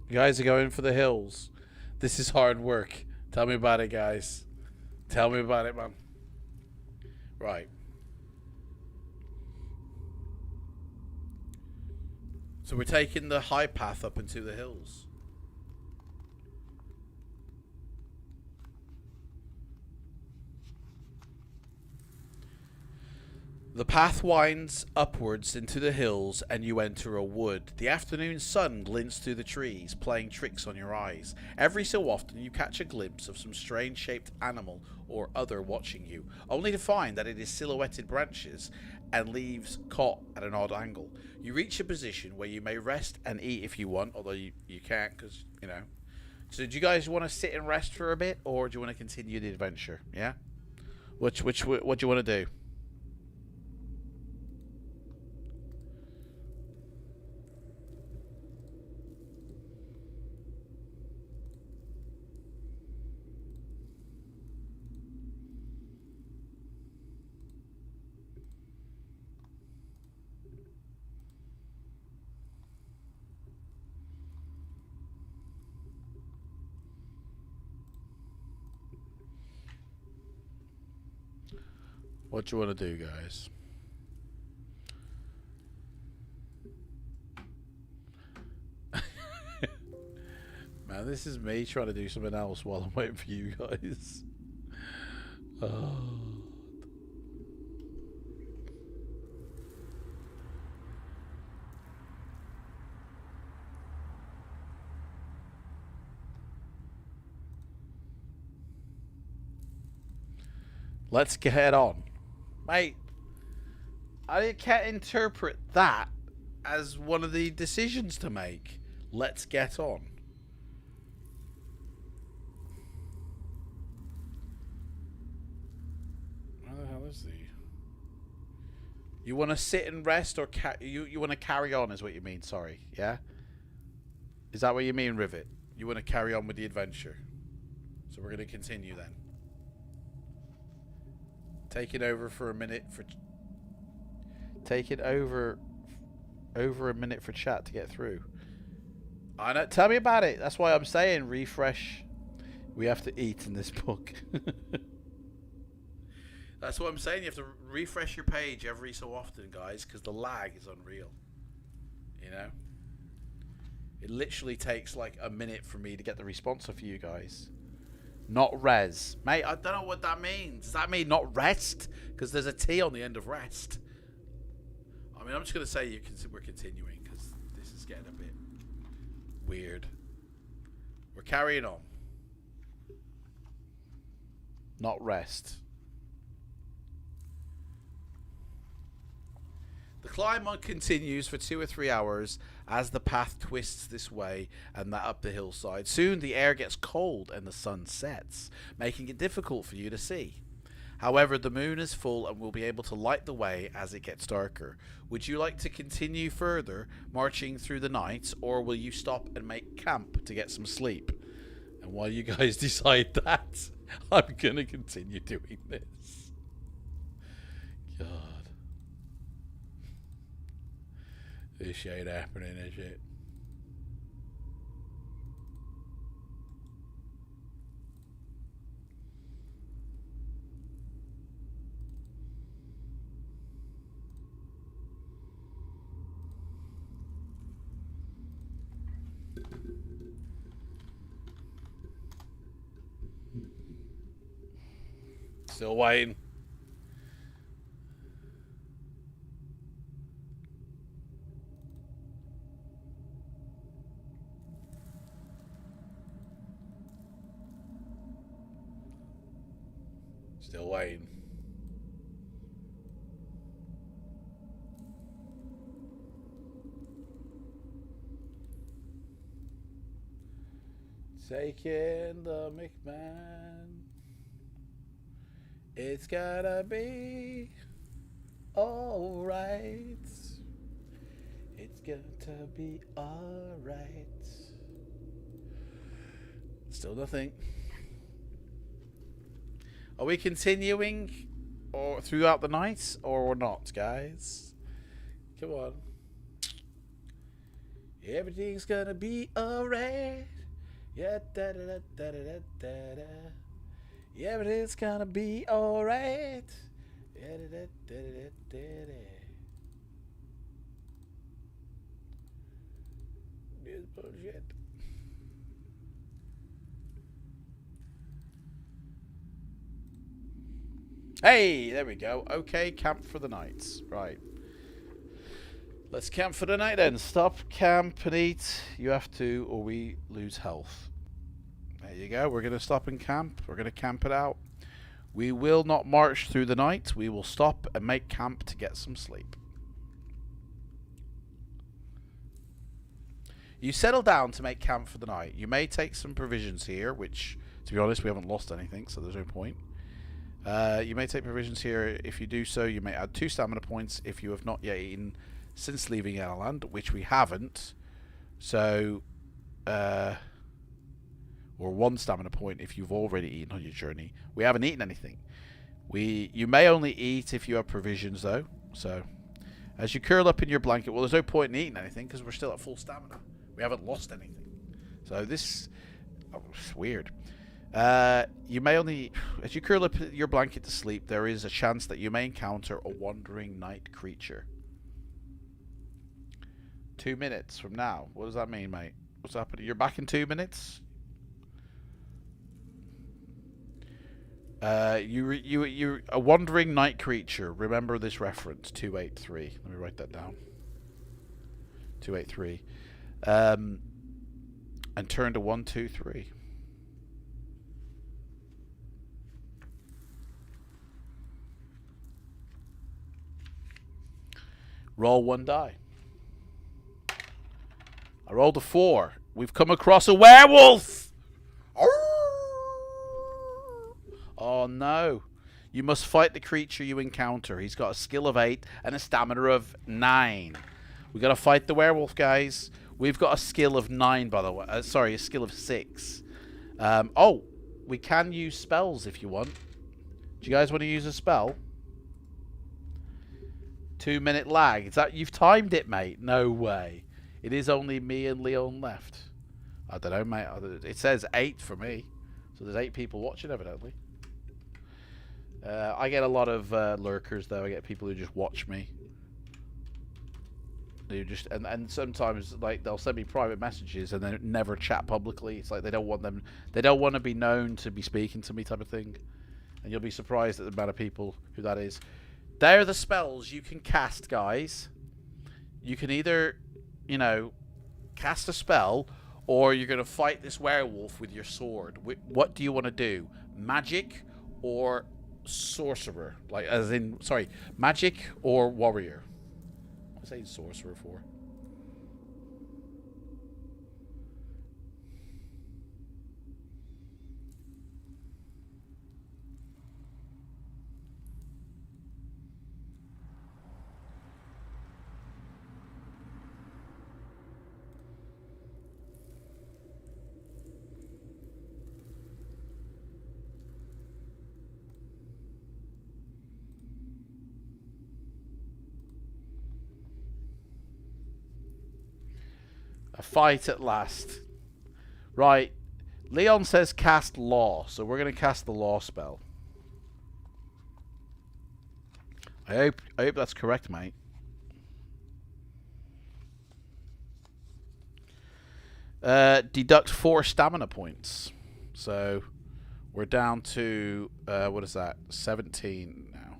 You guys are going for the hills. This is hard work. Tell me about it, guys. Tell me about it, man. Right. So we're taking the high path up into the hills. The path winds upwards into the hills and you enter a wood. The afternoon sun glints through the trees, playing tricks on your eyes. Every so often you catch a glimpse of some strange shaped animal or other watching you, only to find that it is silhouetted branches and leaves caught at an odd angle. You reach a position where you may rest and eat if you want, although you can't because, you know. So do you guys want to sit and rest for a bit, or do you want to continue the adventure? Yeah? What do you want to do? What do you want to do, guys? Man, this is me trying to do something else while I'm waiting for you guys. Oh. Let's get on. Mate, I can't interpret that as one of the decisions to make. Let's get on. Where the hell is the... You want to sit and rest, or you want to carry on is what you mean, sorry, yeah? Is that what you mean, Rivet? You want to carry on with the adventure? So we're going to continue then. Take it over for a minute for... Take it over a minute for chat to get through. I know. Tell me about it. That's why I'm saying refresh. We have to eat in this book. That's what I'm saying. You have to refresh your page every so often, guys, because the lag is unreal. You know? It literally takes like a minute for me to get the response for you guys. Not res. Mate, I don't know what that means. Does that mean not rest? Because there's a T on the end of rest. I mean, I'm just going to say we're continuing because this is getting a bit weird. We're carrying on. Not rest. The climb on continues for 2 or 3 hours as the path twists this way and that up the hillside. Soon the air gets cold and the sun sets, making it difficult for you to see. However, the moon is full and will be able to light the way as it gets darker. Would you like to continue further, marching through the night, or will you stop and make camp to get some sleep? And while you guys decide that, I'm going to continue doing this. God. This shit ain't happening, is it? Still waiting. Still waiting. Taking the McMahon. It's gotta be alright. It's gonna be alright. Still nothing. Are we continuing or throughout the night or not, guys? Come on. Everything's gonna be alright. Yeah, da da da da da da da. Yeah, everything's gonna be alright. Yeah, da da da da da da. This bullshit. Hey, there we go. Okay, camp for the night. Right. Let's camp for the night then. Stop, camp, and eat. You have to, or we lose health. There you go. We're going to stop and camp. We're going to camp it out. We will not march through the night. We will stop and make camp to get some sleep. You settle down to make camp for the night. You may take some provisions here, which, to be honest, we haven't lost anything, so there's no point. You may take provisions here. If you do so, you may add 2 stamina points if you have not yet eaten since leaving Yellowland, which we haven't. So, or 1 stamina point if you've already eaten on your journey. We haven't eaten anything. You may only eat if you have provisions, though. So, as you curl up in your blanket, well, there's no point in eating anything because we're still at full stamina. We haven't lost anything. So this, it's weird. You may only, as you curl up your blanket to sleep, there is a chance that you may encounter a wandering night creature. 2 minutes from now. What does that mean, mate? What's happening? You're back in 2 minutes? You're a wandering night creature. Remember this reference, 283. Let me write that down. 283. And turn to 123. Roll 1 die. I rolled a 4. We've come across a werewolf! Oh no. You must fight the creature you encounter. He's got a skill of 8 and a stamina of 9. We gotta fight the werewolf, guys. We've got a skill of 9, by the way. Sorry, a skill of 6. Oh, we can use spells if you want. Do you guys want to use a spell? 2-minute lag. Is that you've timed it, mate? No way. It is only me and Leon left. I don't know, mate. It says 8 for me, so there's 8 people watching evidently. I get a lot of lurkers though. I get people who just watch me. They just and sometimes like they'll send me private messages and then never chat publicly. It's like they don't want to be known to be speaking to me type of thing. And you'll be surprised at the amount of people who that is. They're the spells you can cast, guys. You can either, you know, cast a spell, or you're going to fight this werewolf with your sword. What do you want to do? Magic or sorcerer? Like, as in, sorry, magic or warrior? I'm saying sorcerer for. A fight at last. Right. Leon says cast law, so we're going to cast the law spell. I hope that's correct, mate. Deduct 4 stamina points. So we're down to what is that? 17 now.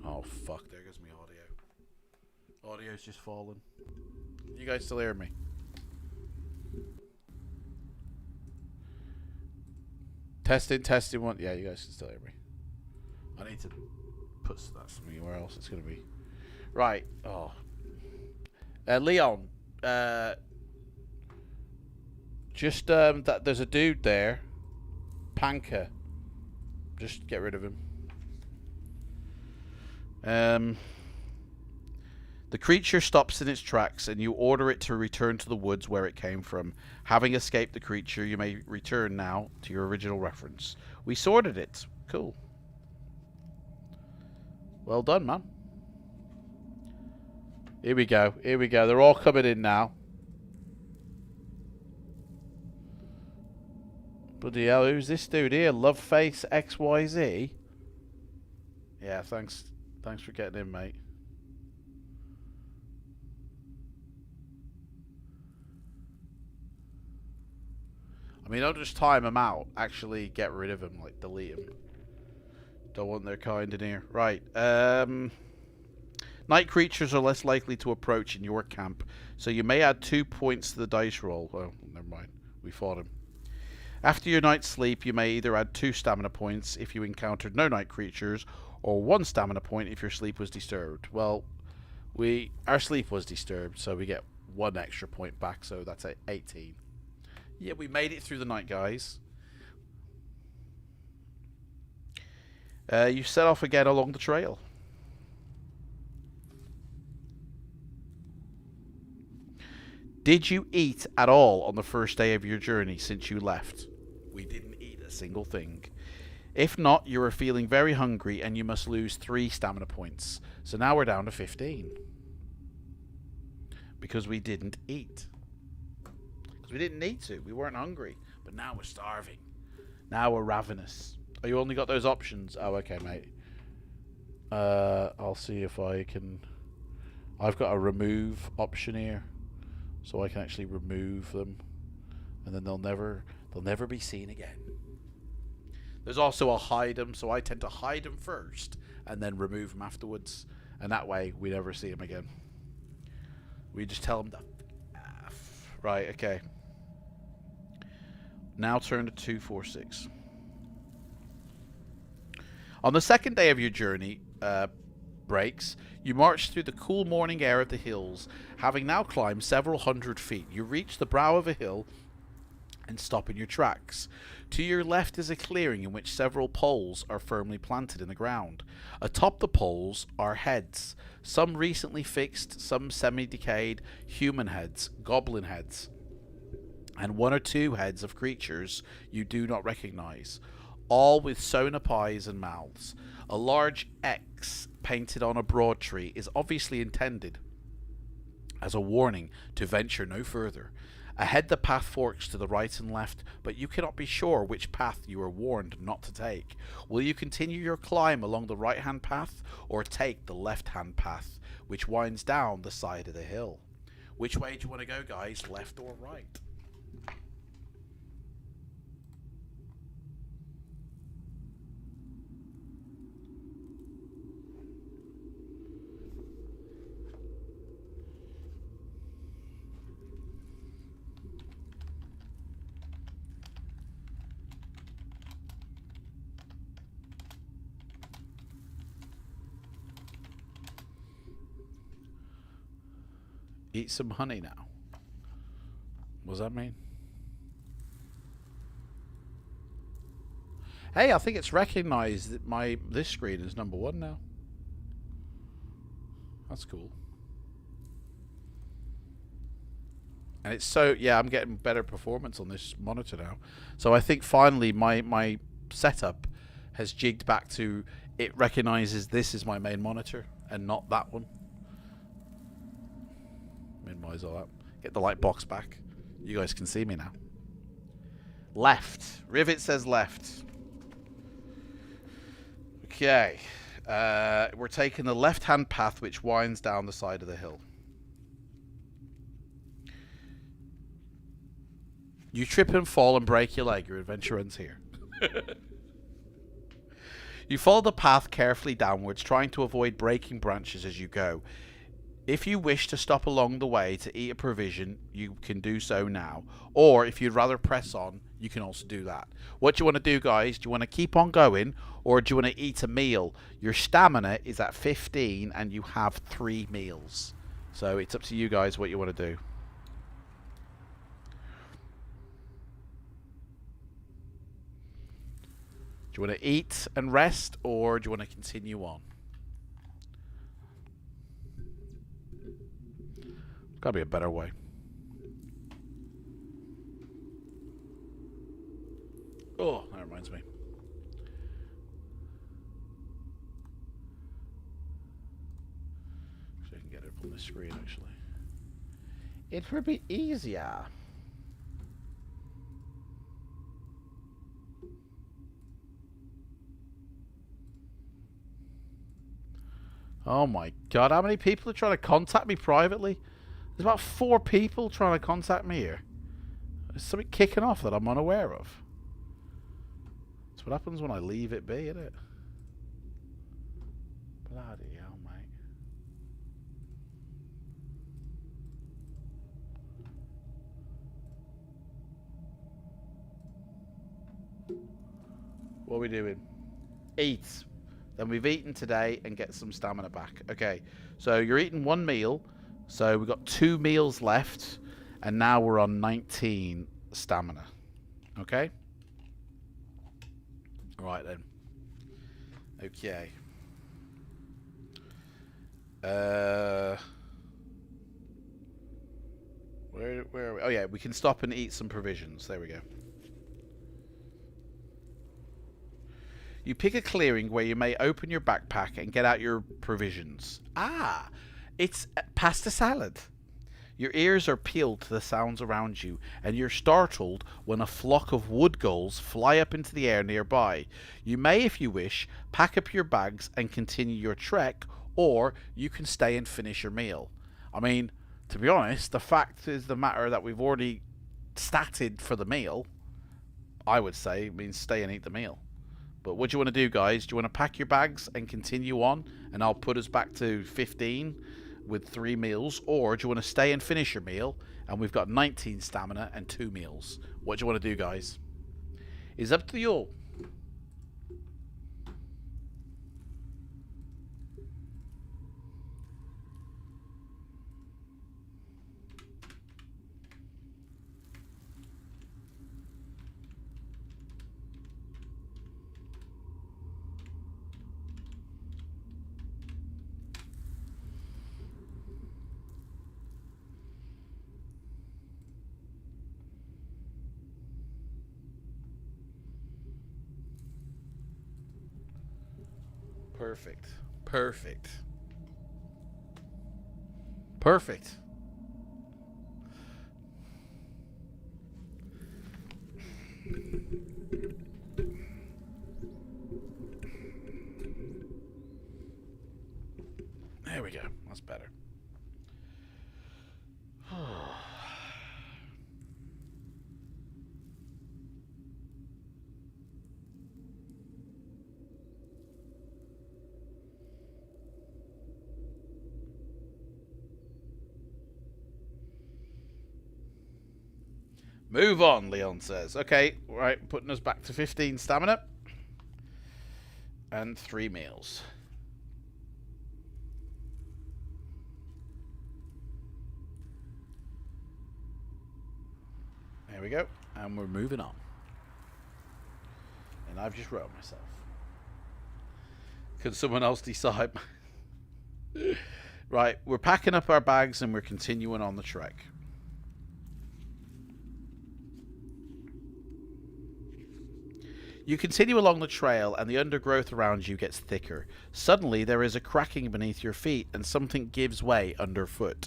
Oh fuck, there goes my audio. Audio's just fallen. You guys still hear me? Testing 1. Yeah, you guys can still hear me. I need to put that somewhere else. It's gonna be right. Oh, Leon. Just that there's a dude there. Panka. Just get rid of him. The creature stops in its tracks, and you order it to return to the woods where it came from. Having escaped the creature, you may return now to your original reference. We sorted it. Cool. Well done, man. Here we go. Here we go. They're all coming in now. Bloody hell, who's this dude here? Loveface XYZ? Yeah, thanks. Thanks for getting in, mate. I mean, don't just time them out. Actually get rid of them, like delete them. Don't want their kind in here. Right. Night creatures are less likely to approach in your camp, so you may add 2 points to the dice roll. Oh, never mind. We fought him. After your night's sleep, you may either add 2 stamina points if you encountered no night creatures, or 1 stamina point if your sleep was disturbed. Well, our sleep was disturbed, so we get 1 extra point back, so that's 18. Yeah, we made it through the night, guys. You set off again along the trail. Did you eat at all on the first day of your journey since you left? We didn't eat a single thing. If not, you are feeling very hungry and you must lose 3 stamina points. So now we're down to 15. Because we didn't eat. Because we didn't need to. We weren't hungry. But now we're starving. Now we're ravenous. Oh, you only got those options? Oh, okay, mate. I'll see if I can... I've got a remove option here. So I can actually remove them. And then they'll never be seen again. There's also a hide them, so I tend to hide them first and then remove them afterwards. And that way we never see them again. We just tell them to F. Right, okay. Now turn to 246. On the second day of your journey, breaks, you march through the cool morning air of the hills. Having now climbed several hundred feet, you reach the brow of a hill and stop in your tracks. To your left is a clearing in which several poles are firmly planted in the ground. Atop the poles are heads, some recently fixed, some semi-decayed, human heads, goblin heads, and 1 or 2 heads of creatures you do not recognize, all with sewn up eyes and mouths. A large X painted on a broad tree is obviously intended as a warning to venture no further. Ahead the path forks to the right and left, but you cannot be sure which path you are warned not to take. Will you continue your climb along the right-hand path, or take the left-hand path, which winds down the side of the hill? Which way do you want to go, guys? Left or right? Eat some honey now. What does that mean? Hey, I think it's recognized that this screen is number 1 now. That's cool. And it's so, yeah, I'm getting better performance on this monitor now. So I think finally my setup has jigged back to, it recognizes this is my main monitor and not that one. Minimize all that. Get the light box back. You guys can see me now. Left. Rivet says left. Okay. We're taking the left-hand path which winds down the side of the hill. You trip and fall and break your leg. Your adventure ends here. You follow the path carefully downwards, trying to avoid breaking branches as you go. If you wish to stop along the way to eat a provision, you can do so now. Or if you'd rather press on, you can also do that. What do you want to do, guys? Do you want to keep on going, or do you want to eat a meal? Your stamina is at 15 and you have 3 meals. So it's up to you guys what you want to do. Do you want to eat and rest, or do you want to continue on? Gotta be a better way. Oh, that reminds me. I can get it up on the screen, actually. It will be easier. Oh my god, how many people are trying to contact me privately? There's about 4 people trying to contact me here. There's something kicking off that I'm unaware of. That's what happens when I leave it be, isn't it? Bloody hell, mate. What are we doing? Eat. Then we've eaten today and get some stamina back. Okay, so you're eating 1 meal. So we've got 2 meals left. And now we're on 19 stamina. Okay? Right then. Okay. Where are we? Oh yeah, we can stop and eat some provisions. There we go. You pick a clearing where you may open your backpack and get out your provisions. Ah, it's pasta salad. Your ears are peeled to the sounds around you, and you're startled when a flock of wood gulls fly up into the air nearby. You may, if you wish, pack up your bags and continue your trek, or you can stay and finish your meal. I mean, to be honest, the fact is the matter that we've already statted for the meal, I would say, means stay and eat the meal. But what do you want to do, guys? Do you want to pack your bags and continue on, and I'll put us back to 15 with 3 meals? Or do you want to stay and finish your meal, and we've got 19 stamina and 2 meals? What do you want to do, guys? It's up to you all. Perfect. Perfect. Perfect. There we go. That's better. Move on, Leon says. Okay, right, putting us back to 15 stamina. And 3 meals. There we go. And we're moving on. And I've just wrote myself. Could someone else decide? Right, we're packing up our bags and we're continuing on the trek. You continue along the trail and the undergrowth around you gets thicker. Suddenly there is a cracking beneath your feet and something gives way underfoot.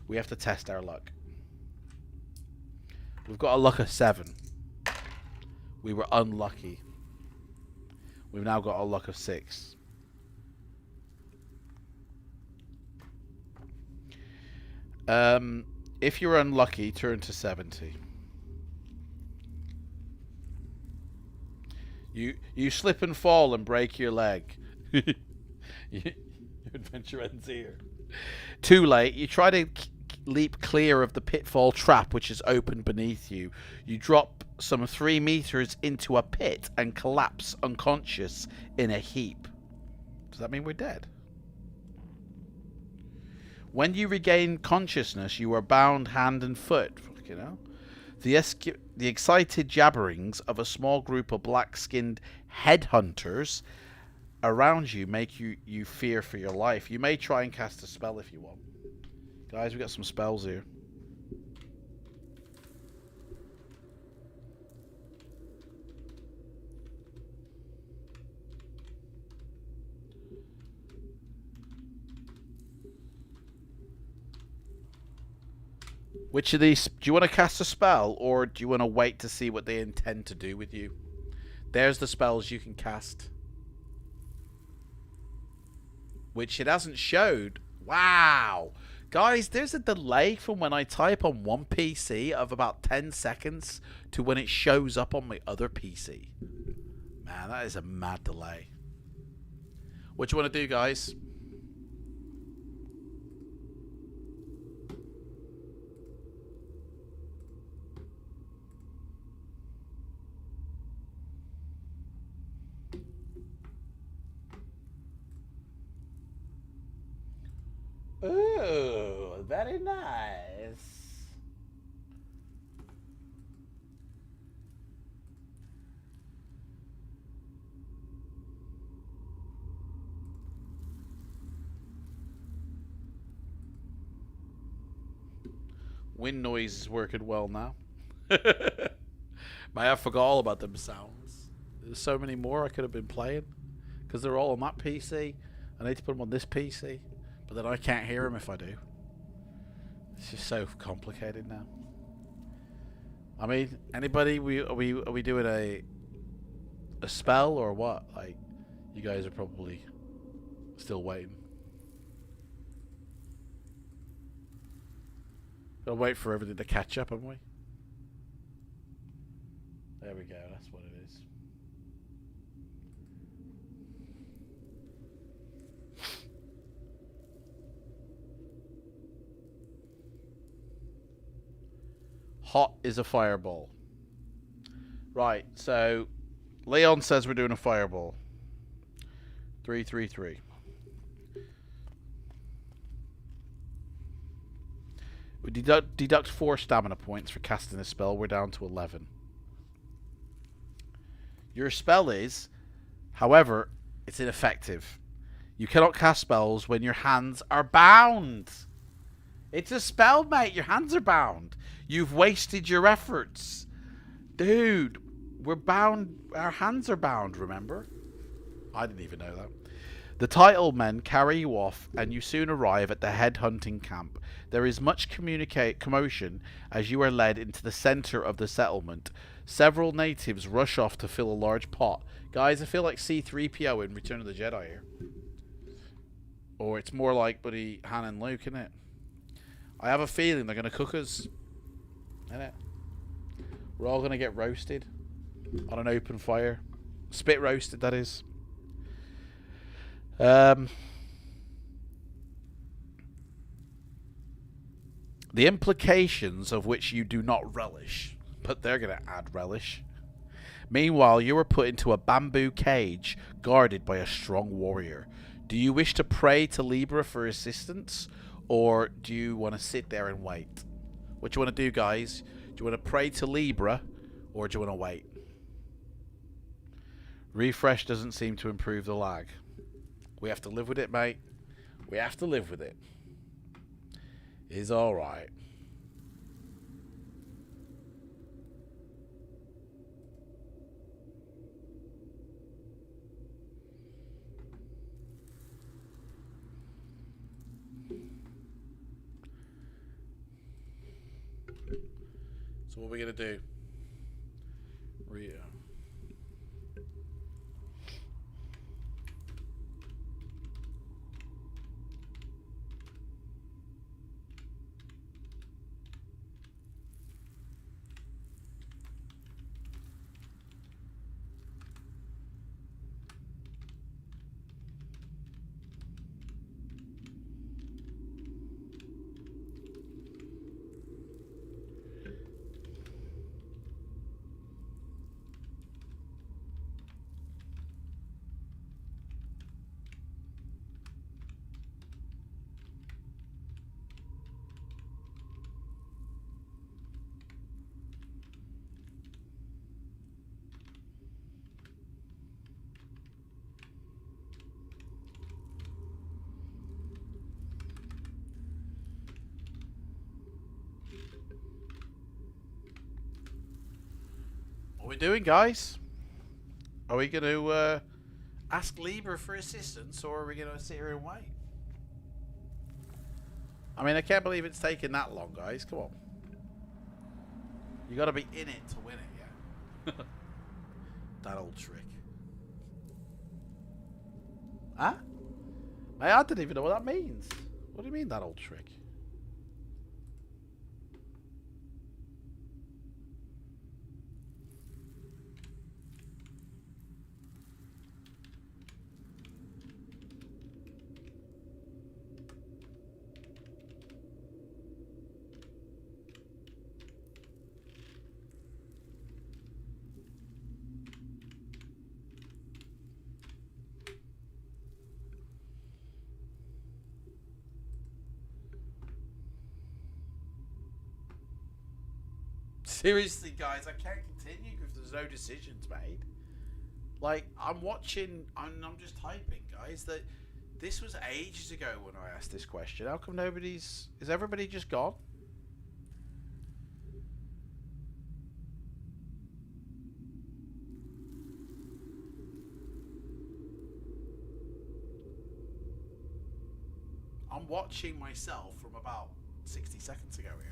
We have to test our luck. We've got a luck of 7. We were unlucky. We've now got a luck of 6. If you're unlucky, turn to 70. You slip and fall and break your leg. Your adventure ends here. Too late. You try to leap clear of the pitfall trap which is open beneath you. You drop some 3 meters into a pit and collapse unconscious in a heap. Does that mean we're dead? When you regain consciousness, you are bound hand and foot. Fucking hell. The excited jabberings of a small group of black-skinned headhunters around you make you fear for your life. You may try and cast a spell if you want. Guys, we've got some spells here. Which of these... Do you want to cast a spell, or do you want to wait to see what they intend to do with you? There's the spells you can cast. Which it hasn't showed. Wow. Guys, there's a delay from when I type on one PC of about 10 seconds to when it shows up on my other PC. Man, that is a mad delay. What do you want to do, guys? Ooh, very nice. Wind noise is working well now. I forgot all about them sounds. There's so many more I could have been playing. Because they're all on that PC. I need to put them on this PC. But then I can't hear them if I do. It's just so complicated now. I mean, anybody? Are we doing a spell or what? Like, you guys are probably still waiting. Gotta wait for everything to catch up, haven't we? There we go. That's what it is. Hot is a fireball. Right, so Leon says we're doing a fireball. 3-3-3. We deduct 4 stamina points for casting a spell. We're down to 11. Your spell is, however, it's ineffective. You cannot cast spells when your hands are bound. It's a spell, mate. Your hands are bound. You've wasted your efforts. Dude, we're bound. Our hands are bound, remember? I didn't even know that. The title men carry you off, and you soon arrive at the head hunting camp. There is much commotion as you are led into the center of the settlement. Several natives rush off to fill a large pot. Guys, I feel like C-3PO in Return of the Jedi here. Or it's more like Buddy Han and Luke, isn't it? I have a feeling they're going to cook us. Innit? We're all going to get roasted on an open fire. Spit roasted, that is. The implications of which you do not relish, but they're going to add relish. Meanwhile, you are put into a bamboo cage guarded by a strong warrior. Do you wish to pray to Libra for assistance, or do you want to sit there and wait? What do you want to do, guys? Do you want to pray to Libra, or do you want to wait? Refresh doesn't seem to improve the lag. We have to live with it, mate. We have to live with it. It's alright. So what are we going to do? What are we doing, guys? Are we going to ask Libra for assistance, or are we going to sit here and wait? I mean, I can't believe it's taken that long, guys. Come on. You gotta be in it to win it, yeah. That old trick. Huh? Mate, I didn't even know what that means. What do you mean, that old trick? Seriously, guys, I can't continue if there's no decisions made. Like, I'm watching, I'm just typing, guys, that this was ages ago when I asked this question. How come nobody's... Is everybody just gone? I'm watching myself from about 60 seconds ago here.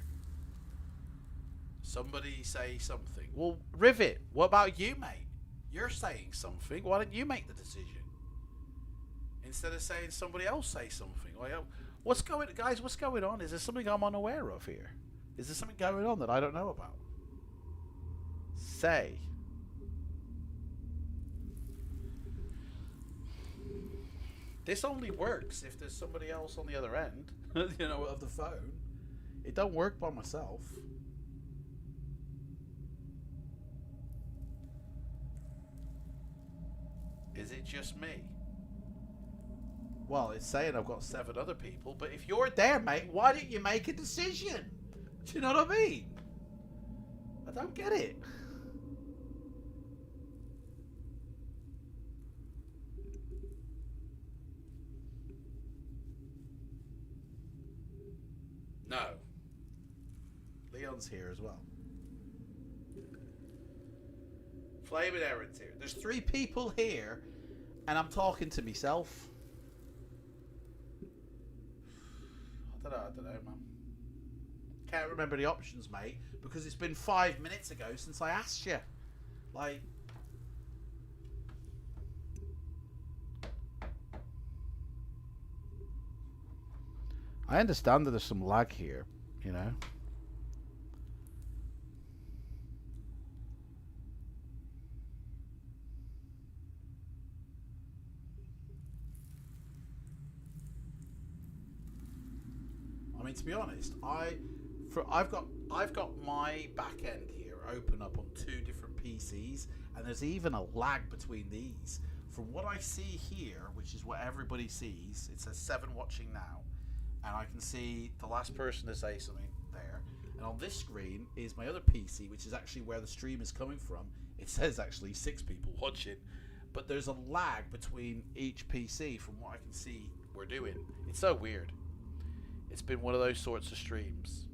Somebody say something. Well, Rivet, what about you, mate? You're saying something. Why don't you make the decision? Instead of saying somebody else say something. Like, what's going... Guys, what's going on? Is there something I'm unaware of here? Is there something going on that I don't know about? Say. This only works if there's somebody else on the other end, you know, of the phone. It don't work by myself. Is it just me? Well, it's saying I've got 7 other people, but if you're there, mate, why didn't you make a decision? Do you know what I mean? I don't get it. No. Leon's here as well. Flaming Aaron's here. There's 3 people here, and I'm talking to myself. I don't know, man. Can't remember the options, mate, because it's been 5 minutes ago since I asked you. Like... I understand that there's some lag here, you know. I mean, to be honest, I've got my back end here open up on 2 different PCs, and there's even a lag between these. From what I see here, which is what everybody sees, it says 7 watching now, and I can see the last person to say something there. And on this screen is my other PC, which is actually where the stream is coming from. It says actually 6 people watching, but there's a lag between each PC from what I can see we're doing. It's so weird. It's been one of those sorts of streams.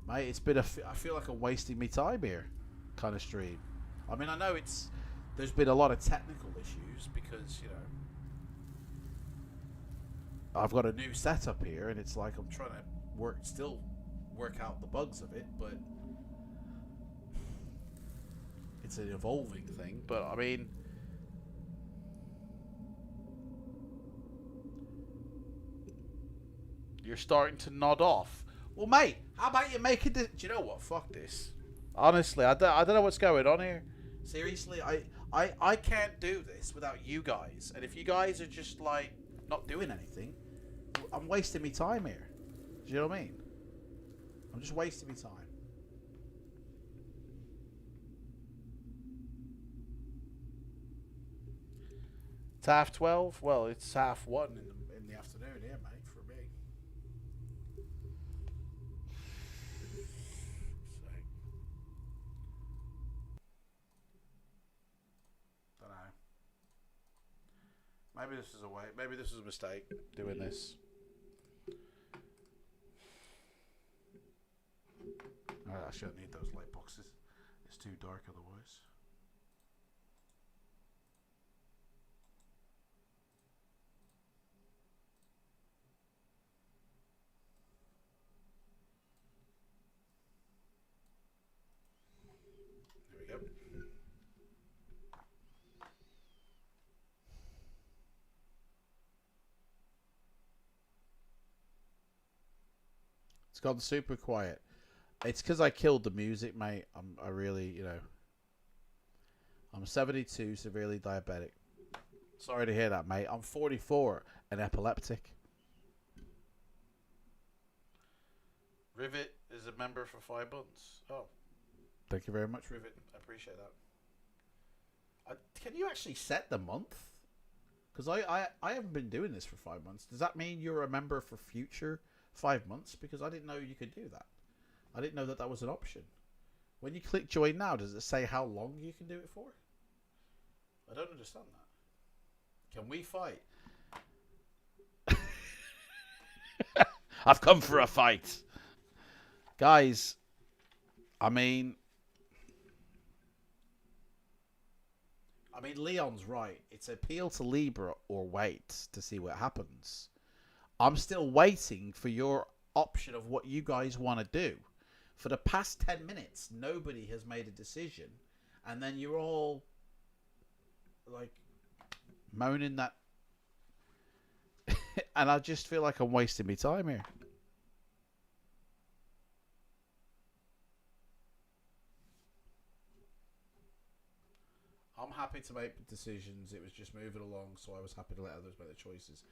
Mate, it's been I feel like I'm wasting my time here kind of stream. I mean, I know there's been a lot of technical issues because, you know, I've got a new setup here and it's like I'm trying to still work out the bugs of it, but it's an evolving thing. But I mean, you're starting to nod off. Well, mate, how about you make it? Do you know what? Fuck this. Honestly, I don't know what's going on here. Seriously, I can't do this without you guys. And if you guys are just like not doing anything, I'm wasting my time here. Do you know what I mean? I'm just wasting my time. It's 12:30. Well, it's 1:30 in the afternoon here, mate, for me. So, don't know. Maybe this is a way. Maybe this is a mistake doing this. I shouldn't need those light boxes. It's too dark otherwise. gone super quiet. It's because I killed the music, mate. I really, you know. I'm 72, severely diabetic. Sorry to hear that, mate. I'm 44, an epileptic. Rivet is a member for 5 months. Oh. Thank you very much, Rivet. I appreciate that. Can you actually set the month? Because I haven't been doing this for 5 months. Does that mean you're a member for future 5 months? Because I didn't know you could do that. I didn't know that that was an option. When you click join now, does it say how long you can do it for? I don't understand that. Can we fight? I've come for a fight. Guys, I mean, Leon's right. It's appeal to Libra or wait to see what happens. I'm still waiting for your option of what you guys want to do. For the past 10 minutes, nobody has made a decision. And then you're all, like, moaning that... and I just feel like I'm wasting my time here. I'm happy to make decisions. It was just moving along, so I was happy to let others make the choices.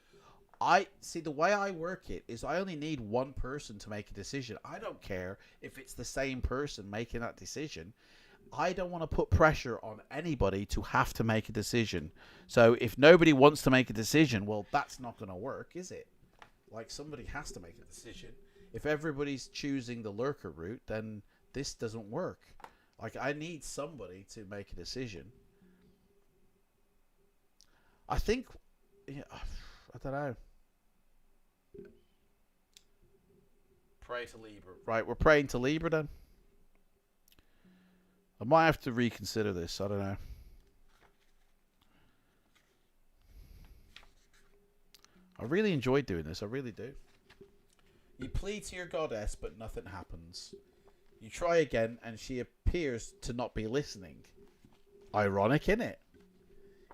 I see, the way I work it is I only need one person to make a decision. I don't care if it's the same person making that decision. I don't want to put pressure on anybody to have to make a decision. So if nobody wants to make a decision, well, that's not going to work, is it? Like, somebody has to make a decision. If everybody's choosing the lurker route, then this doesn't work. Like, I need somebody to make a decision. I think, yeah, I don't know. Pray to Libra. Right, we're praying to Libra then. I might have to reconsider this. I don't know. I really enjoyed doing this. I really do. You plead to your goddess, but nothing happens. You try again, and she appears to not be listening. Ironic, innit?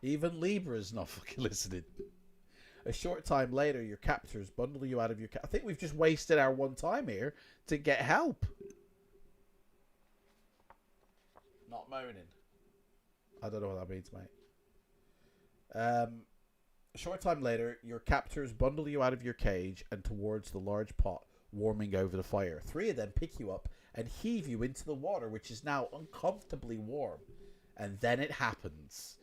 Even Libra's not fucking listening. A short time later, your captors bundle you out of your... I think we've just wasted our one time here to get help. Not moaning. I don't know what that means, mate. A short time later, your captors bundle you out of your cage and towards the large pot warming over the fire. 3 of them pick you up and heave you into the water, which is now uncomfortably warm. And then it happens.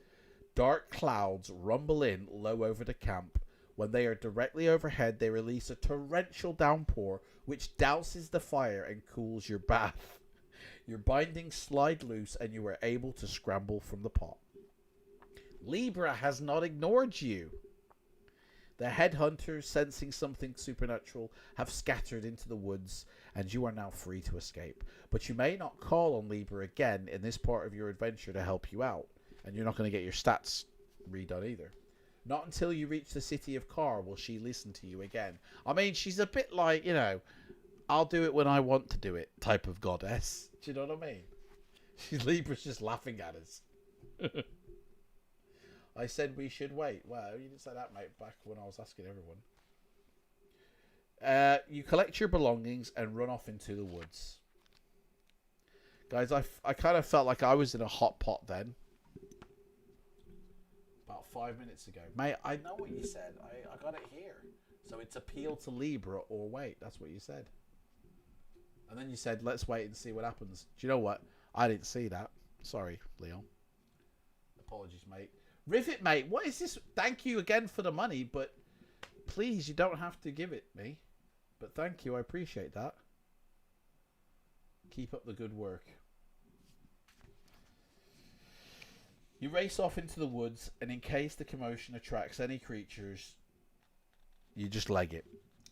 Dark clouds rumble in low over the camp. When they are directly overhead, they release a torrential downpour which douses the fire and cools your bath. Your bindings slide loose and you are able to scramble from the pot. Libra has not ignored you. The headhunters, sensing something supernatural, have scattered into the woods and you are now free to escape. But you may not call on Libra again in this part of your adventure to help you out. And you're not going to get your stats redone either. Not until you reach the city of Kar will she listen to you again. I mean, she's a bit like, you know, I'll do it when I want to do it type of goddess. Do you know what I mean? Libra's just laughing at us. I said we should wait. Well, you didn't say that, mate, back when I was asking everyone. You collect your belongings and run off into the woods. Guys, I kind of felt like I was in a hot pot then. About 5 minutes ago. Mate, I know what you said. I got it here. So it's appeal to Libra or wait. That's what you said. And then you said, let's wait and see what happens. Do you know what? I didn't see that. Sorry, Leon. Apologies, mate. Rivet, mate, what is this? Thank you again for the money, but please, you don't have to give it me. But thank you, I appreciate that. Keep up the good work. You race off into the woods, and in case the commotion attracts any creatures, you just leg it.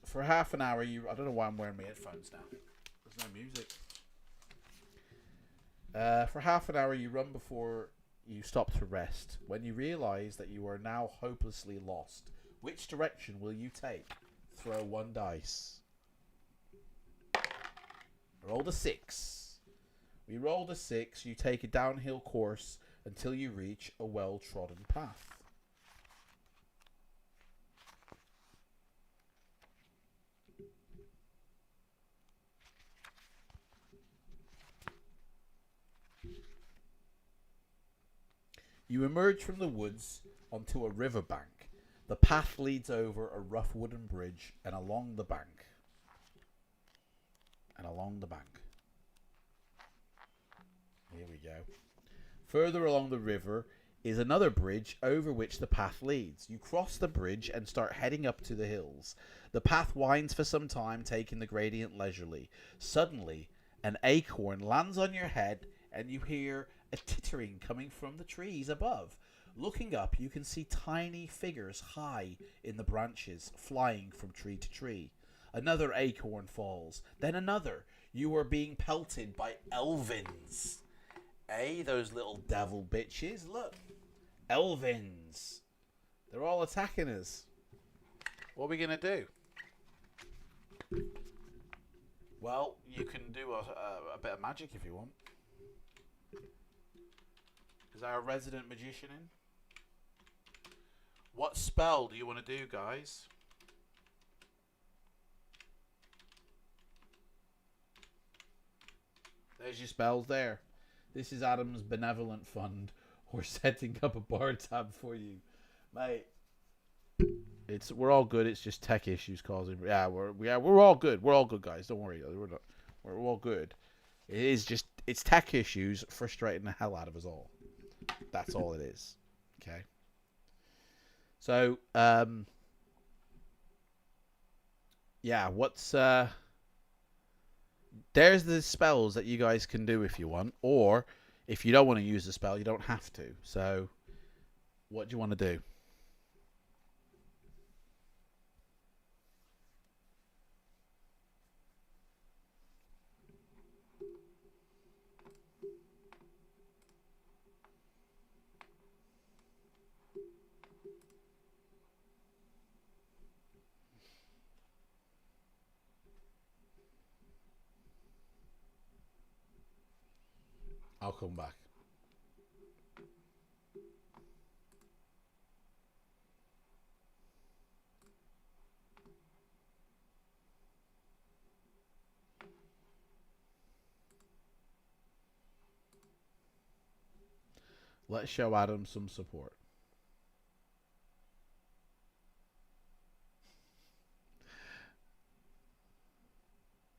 For half an hour, I don't know why I'm wearing my headphones now. There's no music. For half an hour, you run before you stop to rest. When you realize that you are now hopelessly lost, which direction will you take? Throw 1 dice. Roll a 6. We rolled a 6. You take a downhill course until you reach a well-trodden path. You emerge from the woods onto a riverbank. The path leads over a rough wooden bridge and along the bank. Here we go. Further along the river is another bridge over which the path leads. You cross the bridge and start heading up to the hills. The path winds for some time, taking the gradient leisurely. Suddenly, an acorn lands on your head and you hear a tittering coming from the trees above. Looking up, you can see tiny figures high in the branches, flying from tree to tree. Another acorn falls, then another. You are being pelted by elvins. Hey, those little devil bitches, look. Elvins. They're all attacking us. What are we going to do? Well, you can do a bit of magic if you want. Is our resident magician in? What spell do you want to do, guys? There's your spells there. This is Adam's benevolent fund. We're setting up a bar tab for you, mate. We're all good. It's just tech issues causing. We're all good. We're all good, guys. Don't worry. We're all good. It's tech issues frustrating the hell out of us all. That's all it is. Okay. So, what's there's the spells that you guys can do if you want, or if you don't want to use the spell, you don't have to. So, what do you want to do? I'll come back. Let's show Adam some support.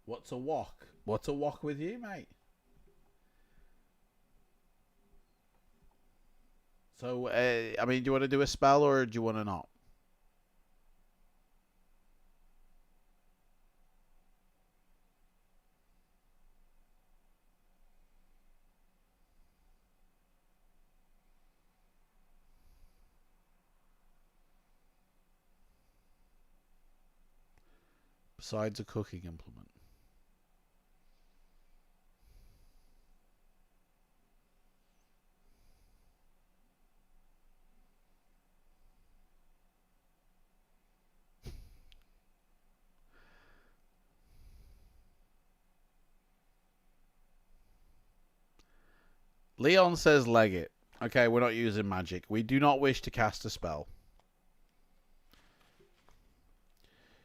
What's a walk? What's a walk with you, mate? So, I mean, do you want to do a spell or do you want to not? Besides a cooking implement. Leon says leg it. Okay, we're not using magic. We do not wish to cast a spell.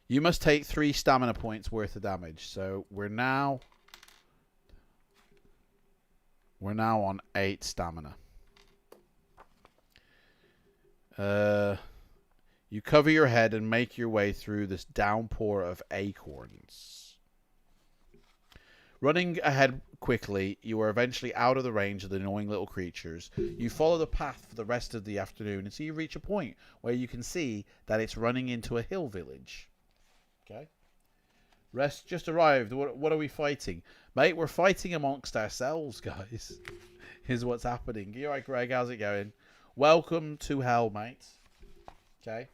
You must take 3 stamina points worth of damage. So we're now on 8 stamina. You cover your head and make your way through this downpour of acorns. Running ahead quickly, you are eventually out of the range of the annoying little creatures. You follow the path for the rest of the afternoon until you reach a point where you can see that it's running into a hill village. Okay. Rest just arrived. What are we fighting? Mate, we're fighting amongst ourselves, guys. Here's what's happening. You alright, Greg? How's it going? Welcome to hell, mate. Okay.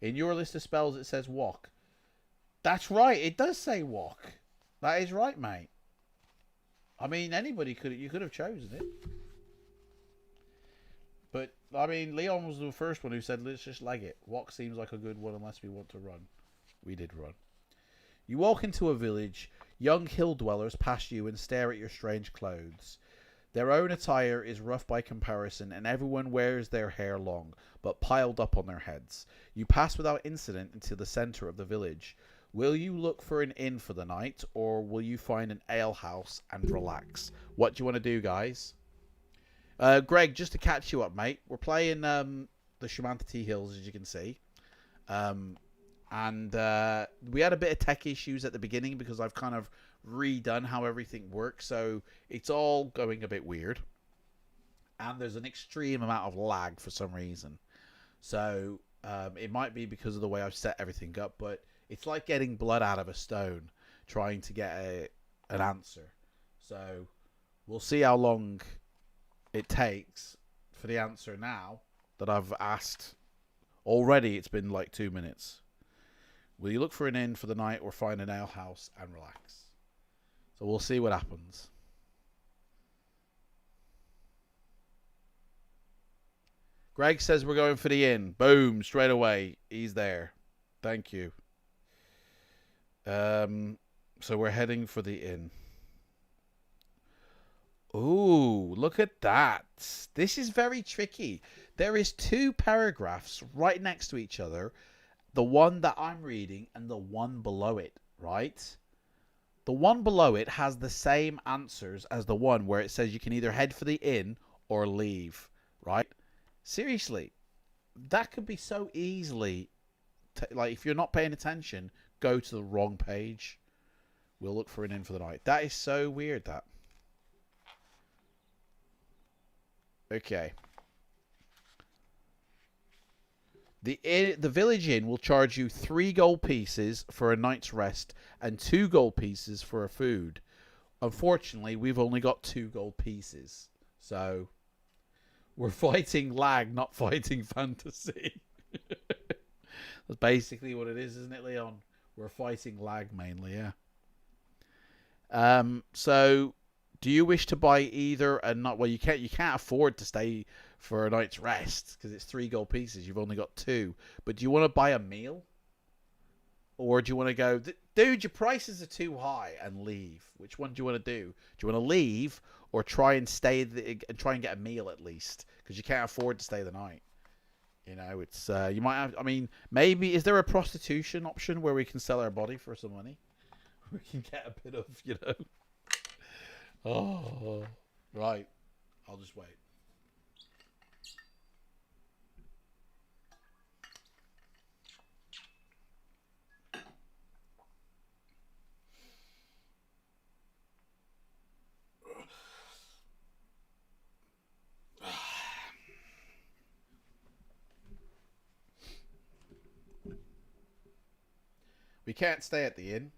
In your list of spells, it says walk. That's right. It does say walk. That is right, mate. I mean, you could have chosen it. But, I mean, Leon was the first one who said, let's just leg it. Walk seems like a good one unless we want to run. We did run. You walk into a village. Young hill dwellers pass you and stare at your strange clothes. Their own attire is rough by comparison, and everyone wears their hair long, but piled up on their heads. You pass without incident into the center of the village. Will you look for an inn for the night, or will you find an alehouse and relax? What do you want to do, guys? Greg, just to catch you up, mate, we're playing the Shamutanti Hills, as you can see. And we had a bit of tech issues at the beginning because I've kind of redone how everything works. So it's all going a bit weird. And there's an extreme amount of lag for some reason. So it might be because of the way I've set everything up. But it's like getting blood out of a stone trying to get an answer. So we'll see how long it takes for the answer now that I've asked. Already it's been like 2 minutes. Will you look for an inn for the night or find an alehouse and relax? So we'll see what happens. Greg says we're going for the inn. Boom, straight away. He's there. Thank you. So we're heading for the inn. Ooh, look at that. This is very tricky. There is 2 paragraphs right next to each other. The one that I'm reading and the one below it, right? The one below it has the same answers as the one where it says you can either head for the inn or leave, right? Seriously, that could be so easily, like if you're not paying attention, go to the wrong page. We'll look for an inn for the night. That is so weird, that. Okay. The village inn will charge you 3 gold pieces for a night's rest and 2 gold pieces for a food. Unfortunately, we've only got 2 gold pieces. So we're fighting lag, not fighting fantasy. That's basically what it is, isn't it, Leon? We're fighting lag mainly, yeah. So do you wish to buy either a night? Well, you can't afford to stay for a night's rest because it's 3 gold pieces. You've only got 2. But do you want to buy a meal, or do you want to go, dude? Your prices are too high, and leave? Which one do you want to do? Do you want to leave or try and stay and try and get a meal at least because you can't afford to stay the night? You know, it's you might have. I mean, maybe is there a prostitution option where we can sell our body for some money? We can get a bit of, you know. Oh, right. I'll just wait. We can't stay at the inn.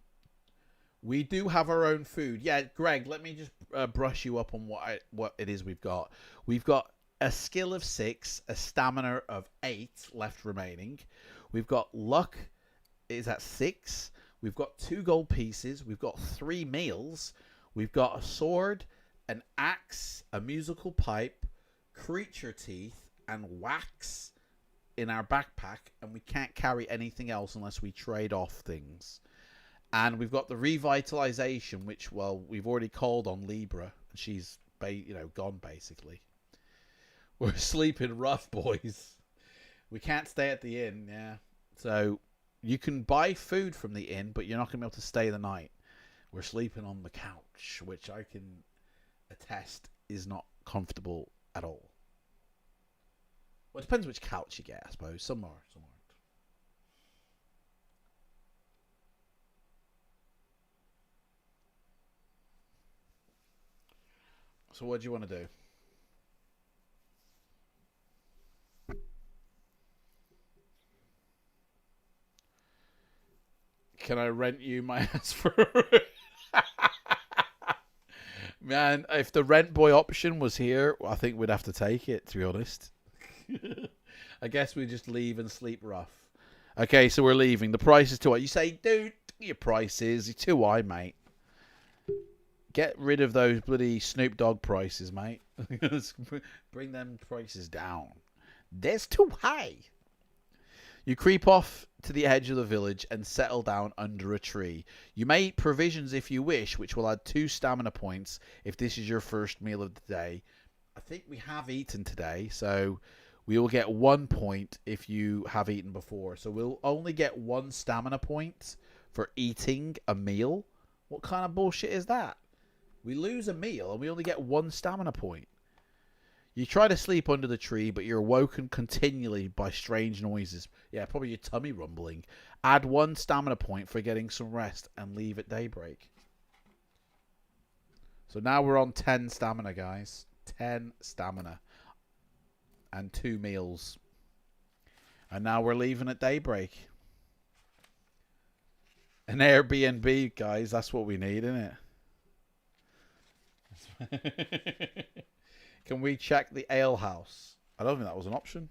We do have our own food. Yeah, Greg, let me just brush you up on what it is we've got. We've got a skill of 6, a stamina of 8 left remaining. We've got luck is at 6. We've got 2 gold pieces. We've got 3 meals. We've got a sword, an axe, a musical pipe, creature teeth, and wax in our backpack. And we can't carry anything else unless we trade off things. And we've got the revitalization, which, well, we've already called on Libra, and she's, gone basically. We're sleeping rough, boys. We can't stay at the inn, yeah. So you can buy food from the inn, but you're not going to be able to stay the night. We're sleeping on the couch, which I can attest is not comfortable at all. Well, it depends which couch you get, I suppose. Some are, some aren't. So what do you want to do? Can I rent you my ass for... Man, if the rent boy option was here, I think we'd have to take it, to be honest. I guess we just leave and sleep rough. Okay, so we're leaving. The price is too high. You say, dude, your price is too high, mate. Get rid of those bloody Snoop Dogg prices, mate. Bring them prices down. That's too high. You creep off to the edge of the village and settle down under a tree. You may eat provisions if you wish, which will add 2 stamina points if this is your first meal of the day. I think we have eaten today, so we will get 1 point if you have eaten before. So we'll only get 1 stamina point for eating a meal. What kind of bullshit is that? We lose a meal and we only get 1 stamina point. You try to sleep under the tree, but you're woken continually by strange noises. Yeah, probably your tummy rumbling. Add 1 stamina point for getting some rest and leave at daybreak. So now we're on 10 stamina, guys. 10 stamina. And 2 meals. And now we're leaving at daybreak. An Airbnb, guys. That's what we need, isn't it? Can we check the ale house? I don't think that was an option.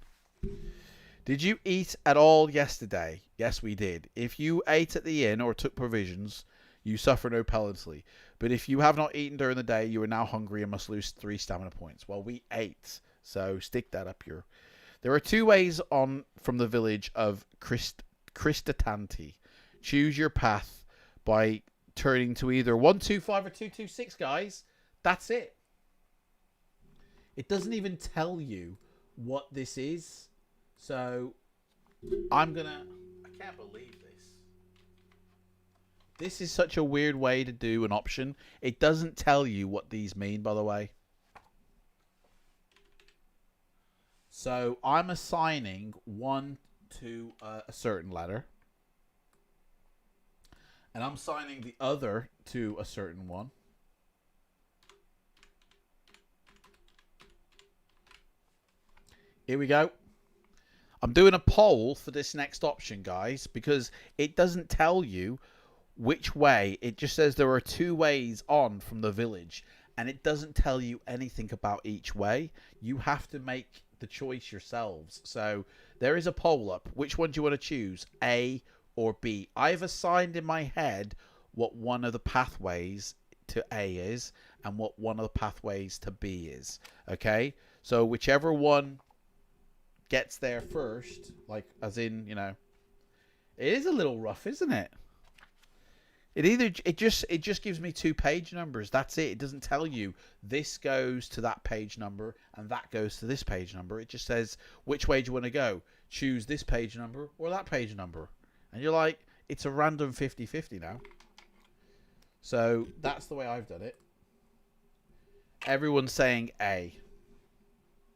Did you eat at all yesterday? Yes, we did. If you ate at the inn or took provisions, you suffer no penalty. But if you have not eaten during the day, you are now hungry and must lose 3 stamina points. Well, we ate, so stick that up here. There are 2 ways on from the village of Shamutanti. Choose your path by turning to either 125 or 226, guys. That's it. It doesn't even tell you what this is. So, I can't believe this. This is such a weird way to do an option. It doesn't tell you what these mean, by the way. So, I'm assigning 1 to a certain letter. And I'm assigning the other to a certain one. Here we go. I'm doing a poll for this next option, guys, because it doesn't tell you which way. It just says there are 2 ways on from the village, and it doesn't tell you anything about each way. You have to make the choice yourselves. So there is a poll up. Which one do you want to choose, A or B? I've assigned in my head what one of the pathways to A is and what one of the pathways to B is. Okay? So whichever one gets there first, like as in, you know, it is a little rough, isn't it? It just gives me 2 page numbers. That's it. It doesn't tell you this goes to that page number and that goes to this page number. It just says which way do you want to go. Choose this page number or that page number. And you're like, it's a random 50-50 now. So that's the way I've done it. Everyone's saying A.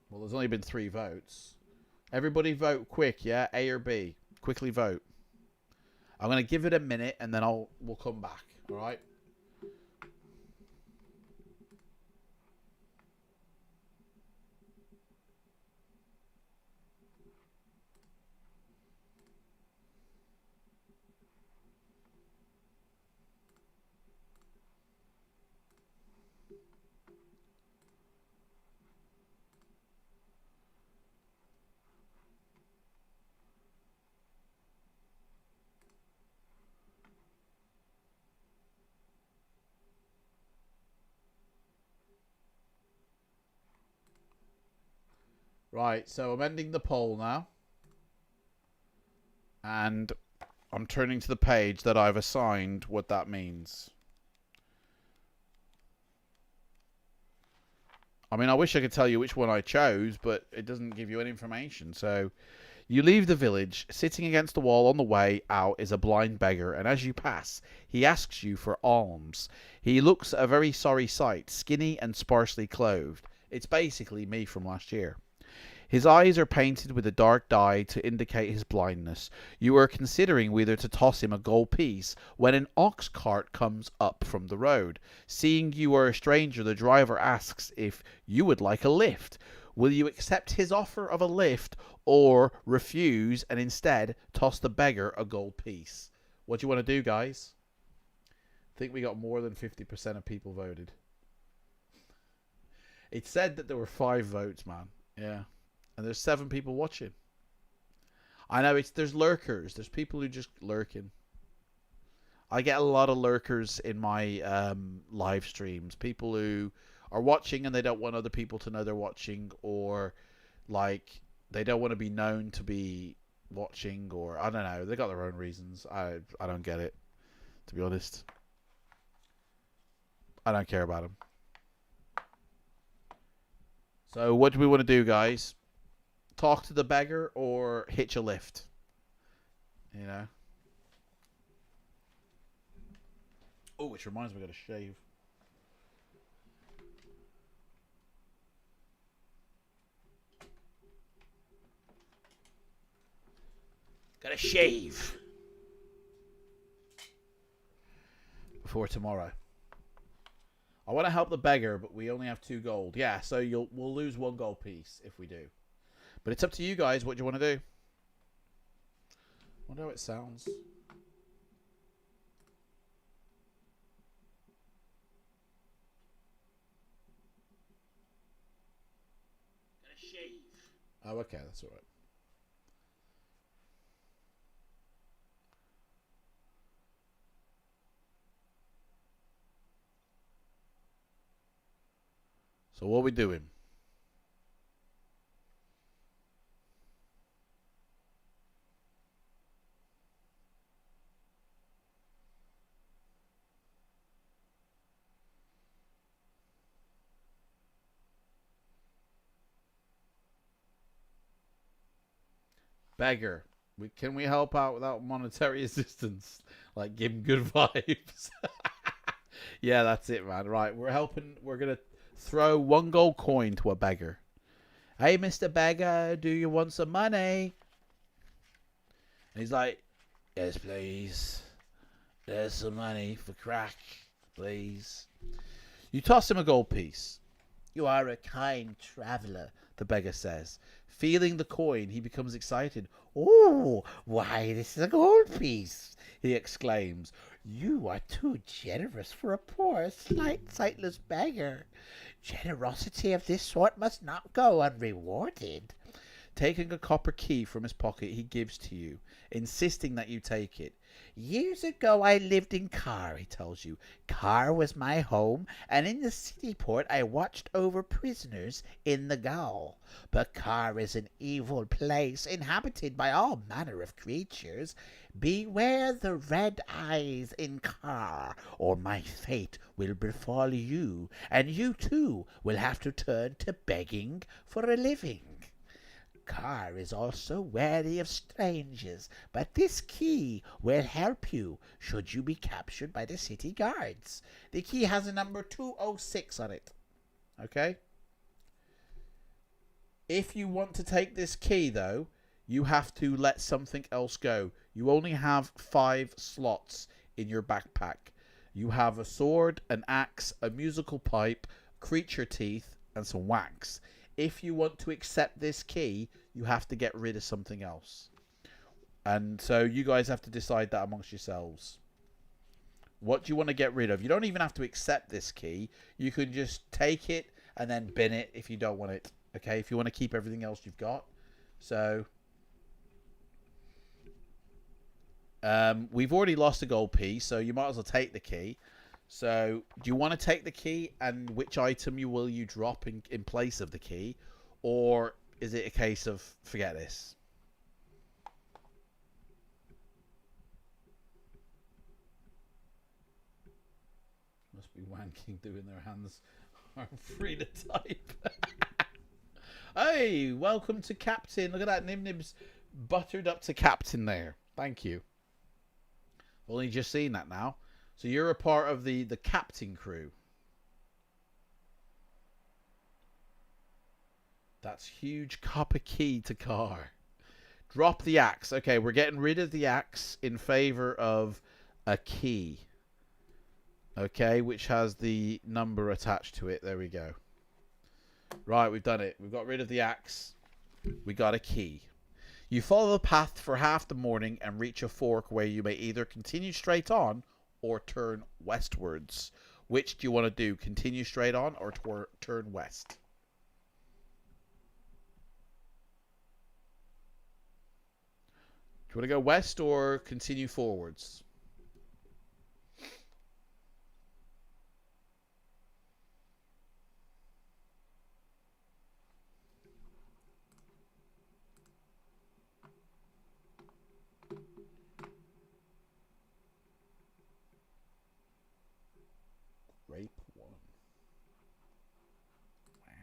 Well, there's only been 3 votes. Everybody vote quick, yeah? A or B. Quickly vote. I'm going to give it a minute and then we'll come back, all right? Right, so I'm ending the poll now. And I'm turning to the page that I've assigned what that means. I mean, I wish I could tell you which one I chose, but it doesn't give you any information. So, you leave the village. Sitting against the wall on the way out is a blind beggar, and as you pass, he asks you for alms. He looks a very sorry sight, skinny and sparsely clothed. It's basically me from last year. His eyes are painted with a dark dye to indicate his blindness. You are considering whether to toss him a gold piece when an ox cart comes up from the road. Seeing you are a stranger, the driver asks if you would like a lift. Will you accept his offer of a lift or refuse and instead toss the beggar a gold piece? What do you want to do, guys? I think we got more than 50% of people voted. It said that there were 5 votes, man. Yeah. And there's 7 people watching. I know there's lurkers. There's people who just lurking. I get a lot of lurkers in my live streams. People who are watching and they don't want other people to know they're watching, or like they don't want to be known to be watching, or I don't know. They got their own reasons. I don't get it, to be honest. I don't care about them. So what do we want to do, guys? Talk to the beggar or hitch a lift? You know? Oh, which reminds me, I got to shave. Gotta shave before tomorrow. I want to help the beggar, but we only have 2 gold. Yeah, so we'll lose 1 gold piece if we do. But it's up to you guys. What do you want to do? I wonder how it sounds. Gotta shave. Oh, okay, that's all right. So what are we doing? Beggar. Can we help out without monetary assistance? Like, give him good vibes. Yeah, that's it, man. Right, we're helping. We're going to throw 1 gold coin to a beggar. Hey, Mr. Beggar, do you want some money? And he's like, yes, please. There's some money for crack, please. You toss him a gold piece. You are a kind traveller, the beggar says. Feeling the coin, he becomes excited. Oh, why, this is a gold piece, he exclaims. You are too generous for a poor, sightless beggar. Generosity of this sort must not go unrewarded. Taking a copper key from his pocket, he gives to you, insisting that you take it. Years ago I lived in Kar, he tells you. Kar was my home, and in the city port I watched over prisoners in the gaol. But Kar is an evil place, inhabited by all manner of creatures. Beware the red eyes in Kar, or my fate will befall you, and you too will have to turn to begging for a living. Kar is also wary of strangers, but this key will help you should you be captured by the city guards. The key has a number 206 on it. Okay? If you want to take this key, though, you have to let something else go. You only have 5 slots in your backpack. You have a sword, an axe, a musical pipe, creature teeth, and some wax. If you want to accept this key, you have to get rid of something else. And so you guys have to decide that amongst yourselves. What do you want to get rid of? You don't even have to accept this key. You can just take it and then bin it if you don't want it. Okay, if you want to keep everything else you've got. So we've already lost a gold piece, so you might as well take the key. So, do you want to take the key, and which item will you drop in place of the key? Or is it a case of, forget this? Must be wanking doing their hands aren't free to type. Hey, welcome to Captain. Look at that, Nibnib's buttered up to Captain there. Thank you. Only just seen that now. So you're a part of the captain crew. That's huge copper key to car. Drop the axe. Okay, we're getting rid of the axe in favor of a key. Okay, which has the number attached to it. There we go. Right, we've done it. We've got rid of the axe. We got a key. You follow the path for half the morning and reach a fork where you may either continue straight on or turn westwards. Which do you want to do? Continue straight on or turn west? Do you want to go west or continue forwards? Rape 1. Wow.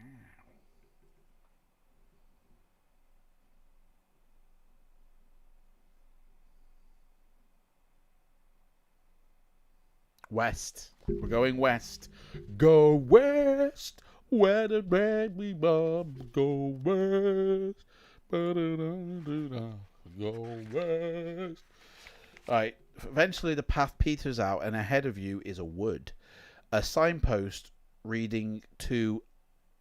West. We're going west. Go west, where the baby bombs go west. Ba-da-da-da-da. go west. Alright, eventually the path peters out, and ahead of you is a wood. A signpost reading to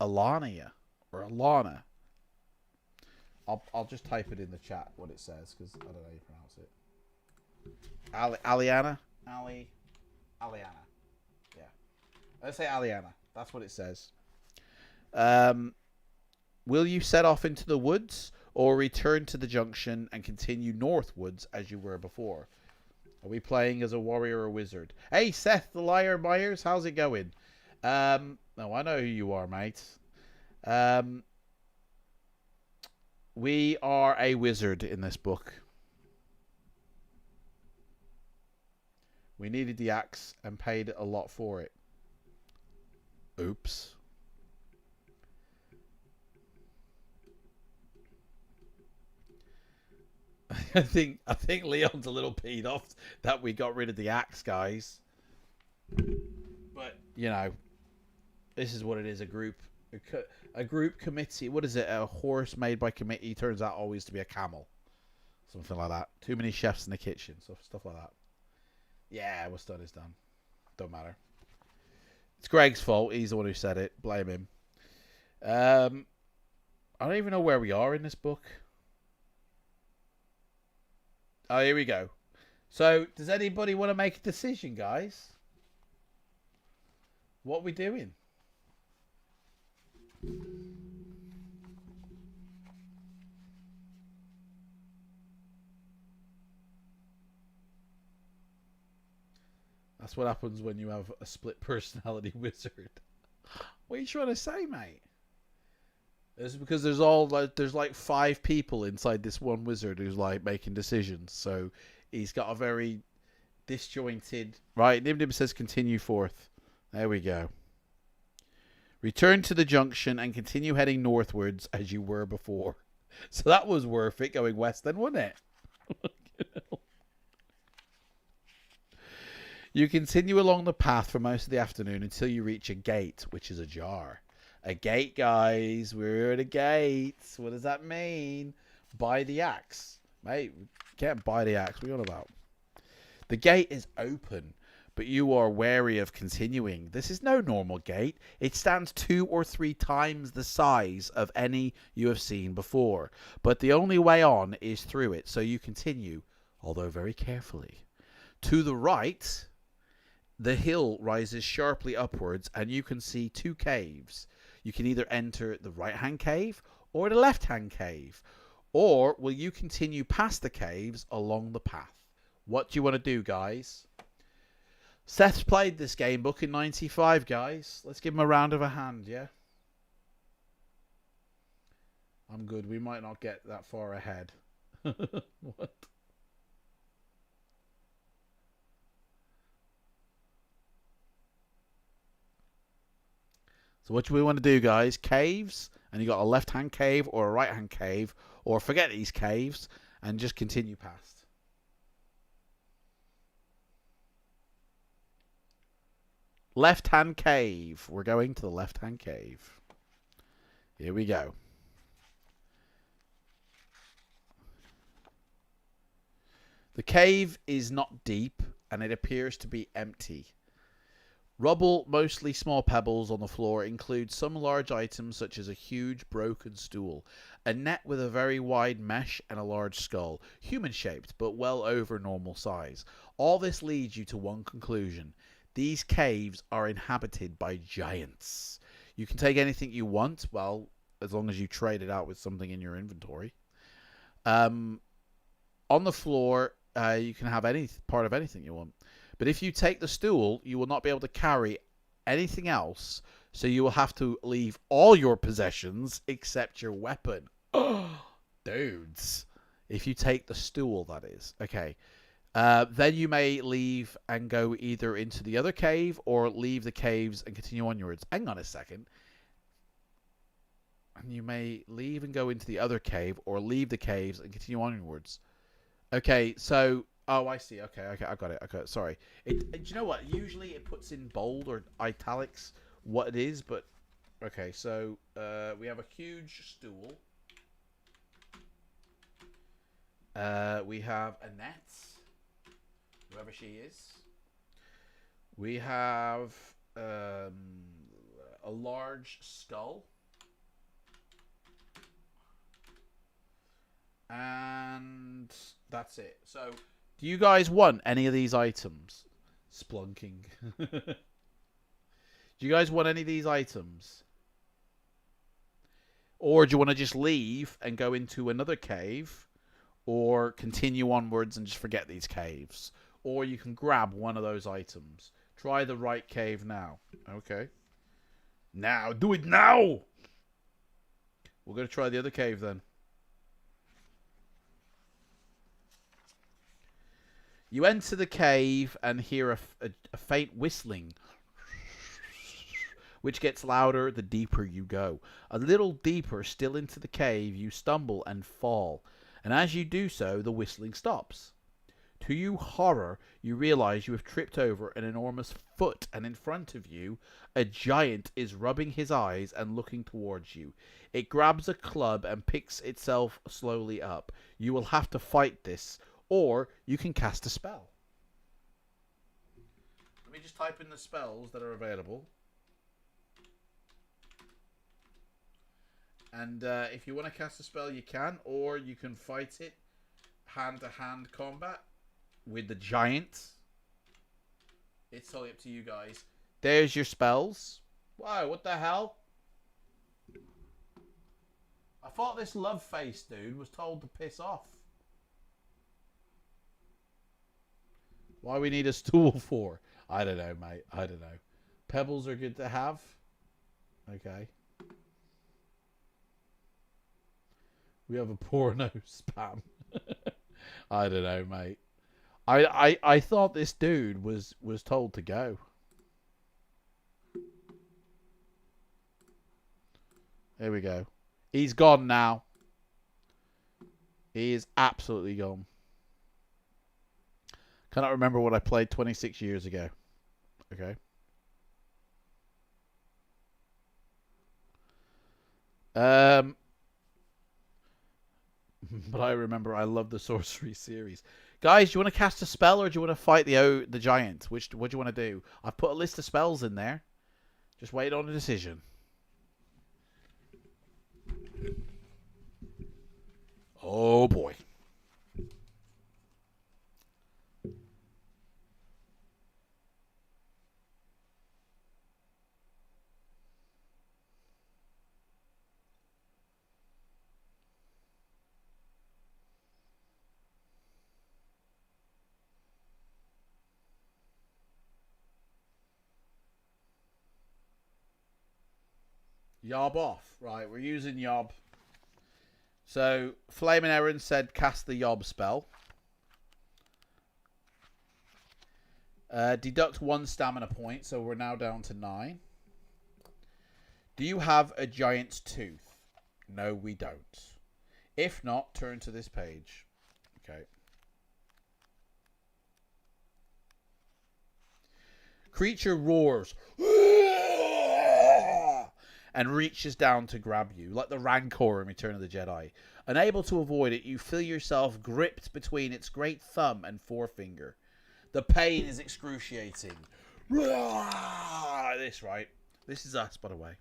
Alania, or Alana. I'll just type it in the chat what it says, because I don't know how you pronounce it. Aliana? Aliana. Yeah. Let's say Aliana. That's what it says. Will you set off into the woods, or return to the junction and continue northwards as you were before? Are we playing as a warrior or wizard? Hey, Seth the Liar Myers, how's it going? No, I know who you are, mate. We are a wizard in this book. We needed the axe and paid a lot for it. Oops. I think Leon's a little peed off that we got rid of the axe, guys. But you know, this is what it is. A group committee. What is it? A horse made by committee turns out always to be a camel. Something like that. Too many chefs in the kitchen. Stuff like that. Yeah, what's done is done. Don't matter. It's Greg's fault. He's the one who said it. Blame him. I don't even know where we are in this book. Oh, here we go. So, does anybody want to make a decision, guys? What are we doing? That's what happens when you have a split personality wizard. What are you trying to say, mate? It's because there's like 5 people inside this one wizard who's like making decisions. So he's got a very disjointed. Right, Nimdim says continue forth. There we go. Return to the junction and continue heading northwards as you were before. So that was worth it going west then, wasn't it? You continue along the path for most of the afternoon until you reach a gate, which is ajar. A gate, guys. We're at a gate. What does that mean? Buy the axe. Mate, can't buy the axe. What are you on about? The gate is open, but you are wary of continuing. This is no normal gate. It stands 2 or 3 times the size of any you have seen before. But the only way on is through it, so you continue, although very carefully. To the right, the hill rises sharply upwards, and you can see 2 caves. You can either enter the right-hand cave or the left-hand cave. Or will you continue past the caves along the path? What do you want to do, guys? Seth's played this game book in 95, guys. Let's give him a round of a hand, yeah? I'm good. We might not get that far ahead. What? So what do we want to do, guys? Caves, and you got a left-hand cave or a right-hand cave, or forget these caves and just continue past. Left-hand cave. We're going to the left-hand cave. Here we go. The cave is not deep, and it appears to be empty. Rubble, mostly small pebbles on the floor, include some large items such as a huge broken stool, a net with a very wide mesh, and a large skull, human-shaped but well over normal size. All this leads you to one conclusion. These caves are inhabited by giants. You can take anything you want, well, as long as you trade it out with something in your inventory. On the floor, you can have any part of anything you want. But if you take the stool, you will not be able to carry anything else, so you will have to leave all your possessions except your weapon. Dudes. If you take the stool, that is. Okay. Then you may leave and go either into the other cave or leave the caves and continue onwards. Hang on a second. And you may leave and go into the other cave or leave the caves and continue onwards. Okay, so... Oh, I see. Okay, I got it. Okay, sorry. Do you know what? Usually it puts in bold or italics what it is, but... Okay, so we have a huge stool. We have Annette, whoever she is. We have a large skull. And that's it. So, do you guys want any of these items? Splunking. Do you guys want any of these items? Or do you want to just leave and go into another cave? Or continue onwards and just forget these caves? Or you can grab one of those items. Try the right cave now. Okay. Now. Do it now! We're going to try the other cave then. You enter the cave and hear a faint whistling, which gets louder the deeper you go. A little deeper still into the cave, you stumble and fall. And as you do so, the whistling stops. To your horror, you realize you have tripped over an enormous foot, and in front of you, a giant is rubbing his eyes and looking towards you. It grabs a club and picks itself slowly up. You will have to fight this, or you can cast a spell. Let me just type in the spells that are available. And if you want to cast a spell, you can, or you can fight it hand-to-hand combat with the giant. It's totally up to you guys. There's your spells. Wow, what the hell? I thought this love face dude was told to piss off. Why we need a stool for? I don't know, mate. I don't know. Pebbles are good to have. Okay. We have a porno spam. I don't know, mate. I thought this dude was told to go. There we go. He's gone now. He is absolutely gone. Cannot remember what I played 26 years ago. Okay. But I remember I love the Sorcery series. Guys, do you want to cast a spell or do you want to fight the giant? What do you want to do? I've put a list of spells in there. Just wait on a decision. Oh boy. Yob off. Right, we're using Yob. So, Flaming Aaron said cast the Yob spell. Deduct 1 stamina point, so we're now down to 9. Do you have a giant's tooth? No, we don't. If not, turn to this page. Okay. Creature roars and reaches down to grab you, like the Rancor in Return of the Jedi. Unable to avoid it, you feel yourself gripped between its great thumb and forefinger. The pain is excruciating. This, right? This is us, by the way.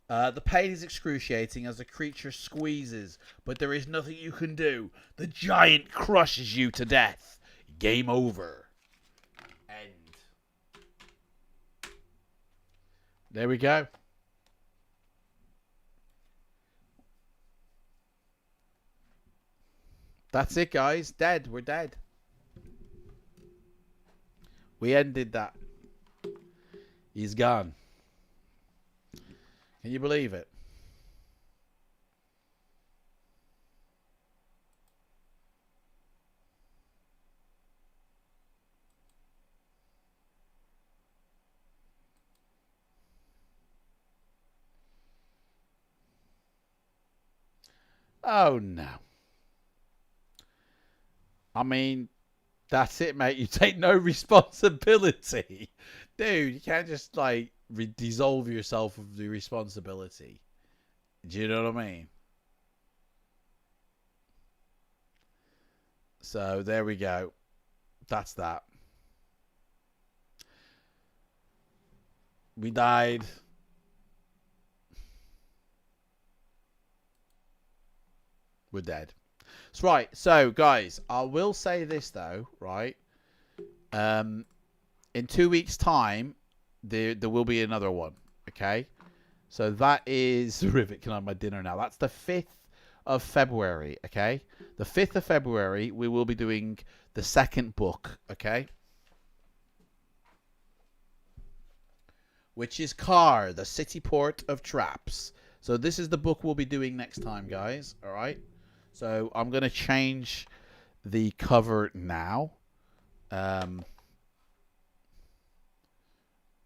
The pain is excruciating as the creature squeezes, but there is nothing you can do. The giant crushes you to death. Game over. End. There we go. That's it, guys. Dead. We're dead. We ended that. He's gone. Can you believe it? Oh, no. I mean, that's it, mate. You take no responsibility. Dude, you can't just, like, dissolve yourself of the responsibility. Do you know what I mean? So there we go. That's that. We died. We're dead. That's right. So, guys, I will say this, though, right? In 2 weeks' time, there will be another one, okay? So that is... Rivet, can I have my dinner now? That's the 5th of February, okay? The 5th of February, we will be doing the second book, okay? Which is Car, the City Port of Traps. So this is the book we'll be doing next time, guys, all right? So I'm going to change the cover now.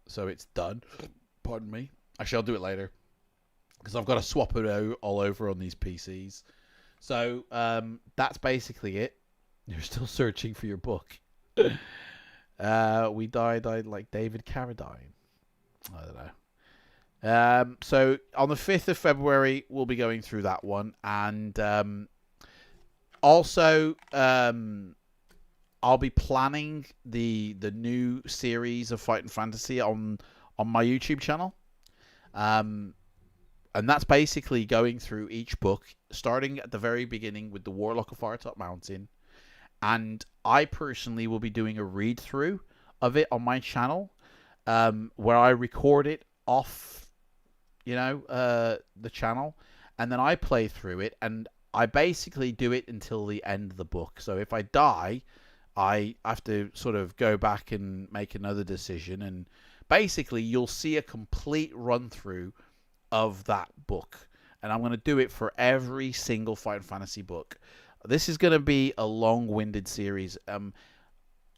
So it's done. Pardon me. Actually, I'll do it later, because I've got to swap it out all over on these PCs. So that's basically it. You're still searching for your book. We died like David Carradine. I don't know. So on the 5th of February, we'll be going through that one. And also, I'll be planning the new series of Fighting Fantasy on my YouTube channel. And that's basically going through each book, starting at the very beginning with the Warlock of Firetop Mountain. And I personally will be doing a read-through of it on my channel, where I record it off, the channel, and then I play through it, and I basically do it until the end of the book. So if I die, I have to sort of go back and make another decision, and basically you'll see a complete run-through of that book, and I'm going to do it for every single Fighting Fantasy book. This is going to be a long-winded series.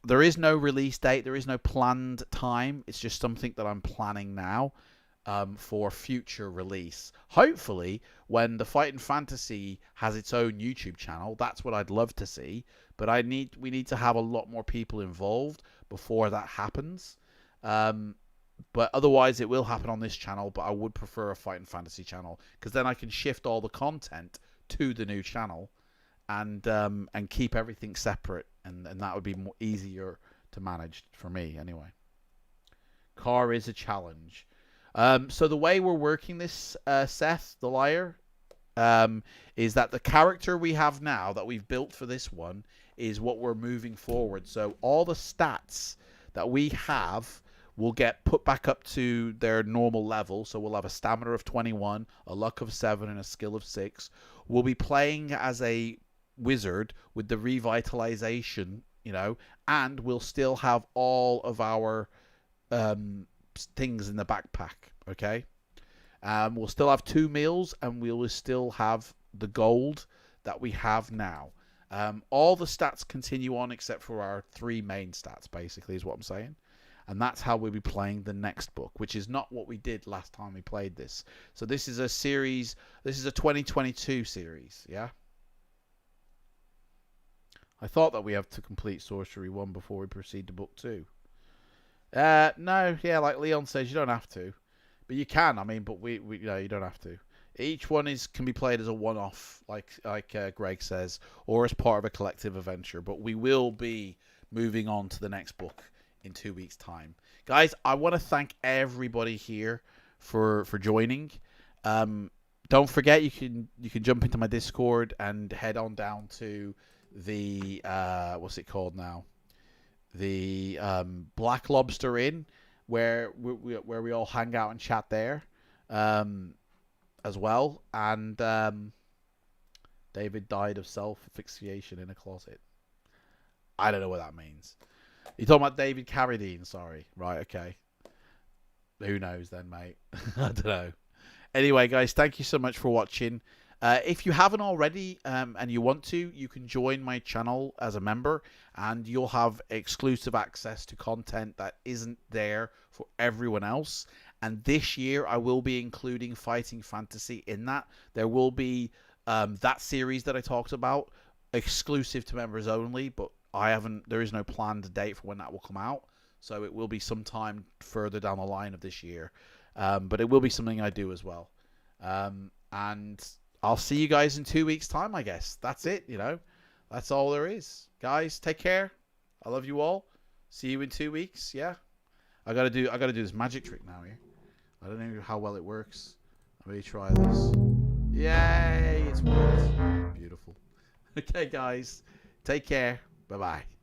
There is no release date. There is no planned time. It's just something that I'm planning now for future release. Hopefully, when the Fighting Fantasy has its own YouTube channel, that's what I'd love to see. But we need to have a lot more people involved before that happens. But otherwise, it will happen on this channel. But I would prefer a Fighting Fantasy channel, because then I can shift all the content to the new channel, and keep everything separate, and that would be easier to manage for me anyway. Car is a challenge. So the way we're working this, Seth the Liar, is that the character we have now that we've built for this one is what we're moving forward. So all the stats that we have will get put back up to their normal level. So we'll have a stamina of 21, a luck of 7, and a skill of 6. We'll be playing as a wizard with the revitalization, and we'll still have all of our things in the backpack, okay? We'll still have 2 meals, and we will still have the gold that we have now. All the stats continue on except for our 3 main stats, basically, is what I'm saying. And that's how we'll be playing the next book, which is not what we did last time we played this. So this is a series, this is a 2022 series, yeah? I thought that we have to complete Sorcery 1 before we proceed to Book 2. No, yeah, like Leon says, you don't have to. But you can, but we you don't have to. Each one can be played as a one-off, like Greg says, or as part of a collective adventure. But we will be moving on to the next book in 2 weeks' time. Guys, I want to thank everybody here for joining. Don't forget, you can jump into my Discord and head on down to the what's it called now? The Black Lobster Inn, where we all hang out and chat there, as well. And David died of self-asphyxiation in a closet. I don't know what that means. You're talking about David Carradine, sorry. Right, okay. Who knows then, mate? I don't know. Anyway, guys, thank you so much for watching. If you haven't already, and you want to, you can join my channel as a member, and you'll have exclusive access to content that isn't there for everyone else. And this year, I will be including Fighting Fantasy in that. There will be that series that I talked about, exclusive to members only, but there is no planned date for when that will come out. So it will be sometime further down the line of this year. But it will be something I do as well. And I'll see you guys in 2 weeks' time, I guess. That's it, That's all there is. Guys, take care. I love you all. See you in 2 weeks. Yeah. I gotta do this magic trick now here. I don't know how well it works. Let me try this. Yay! It's worked. Beautiful. Okay, guys. Take care. Bye-bye.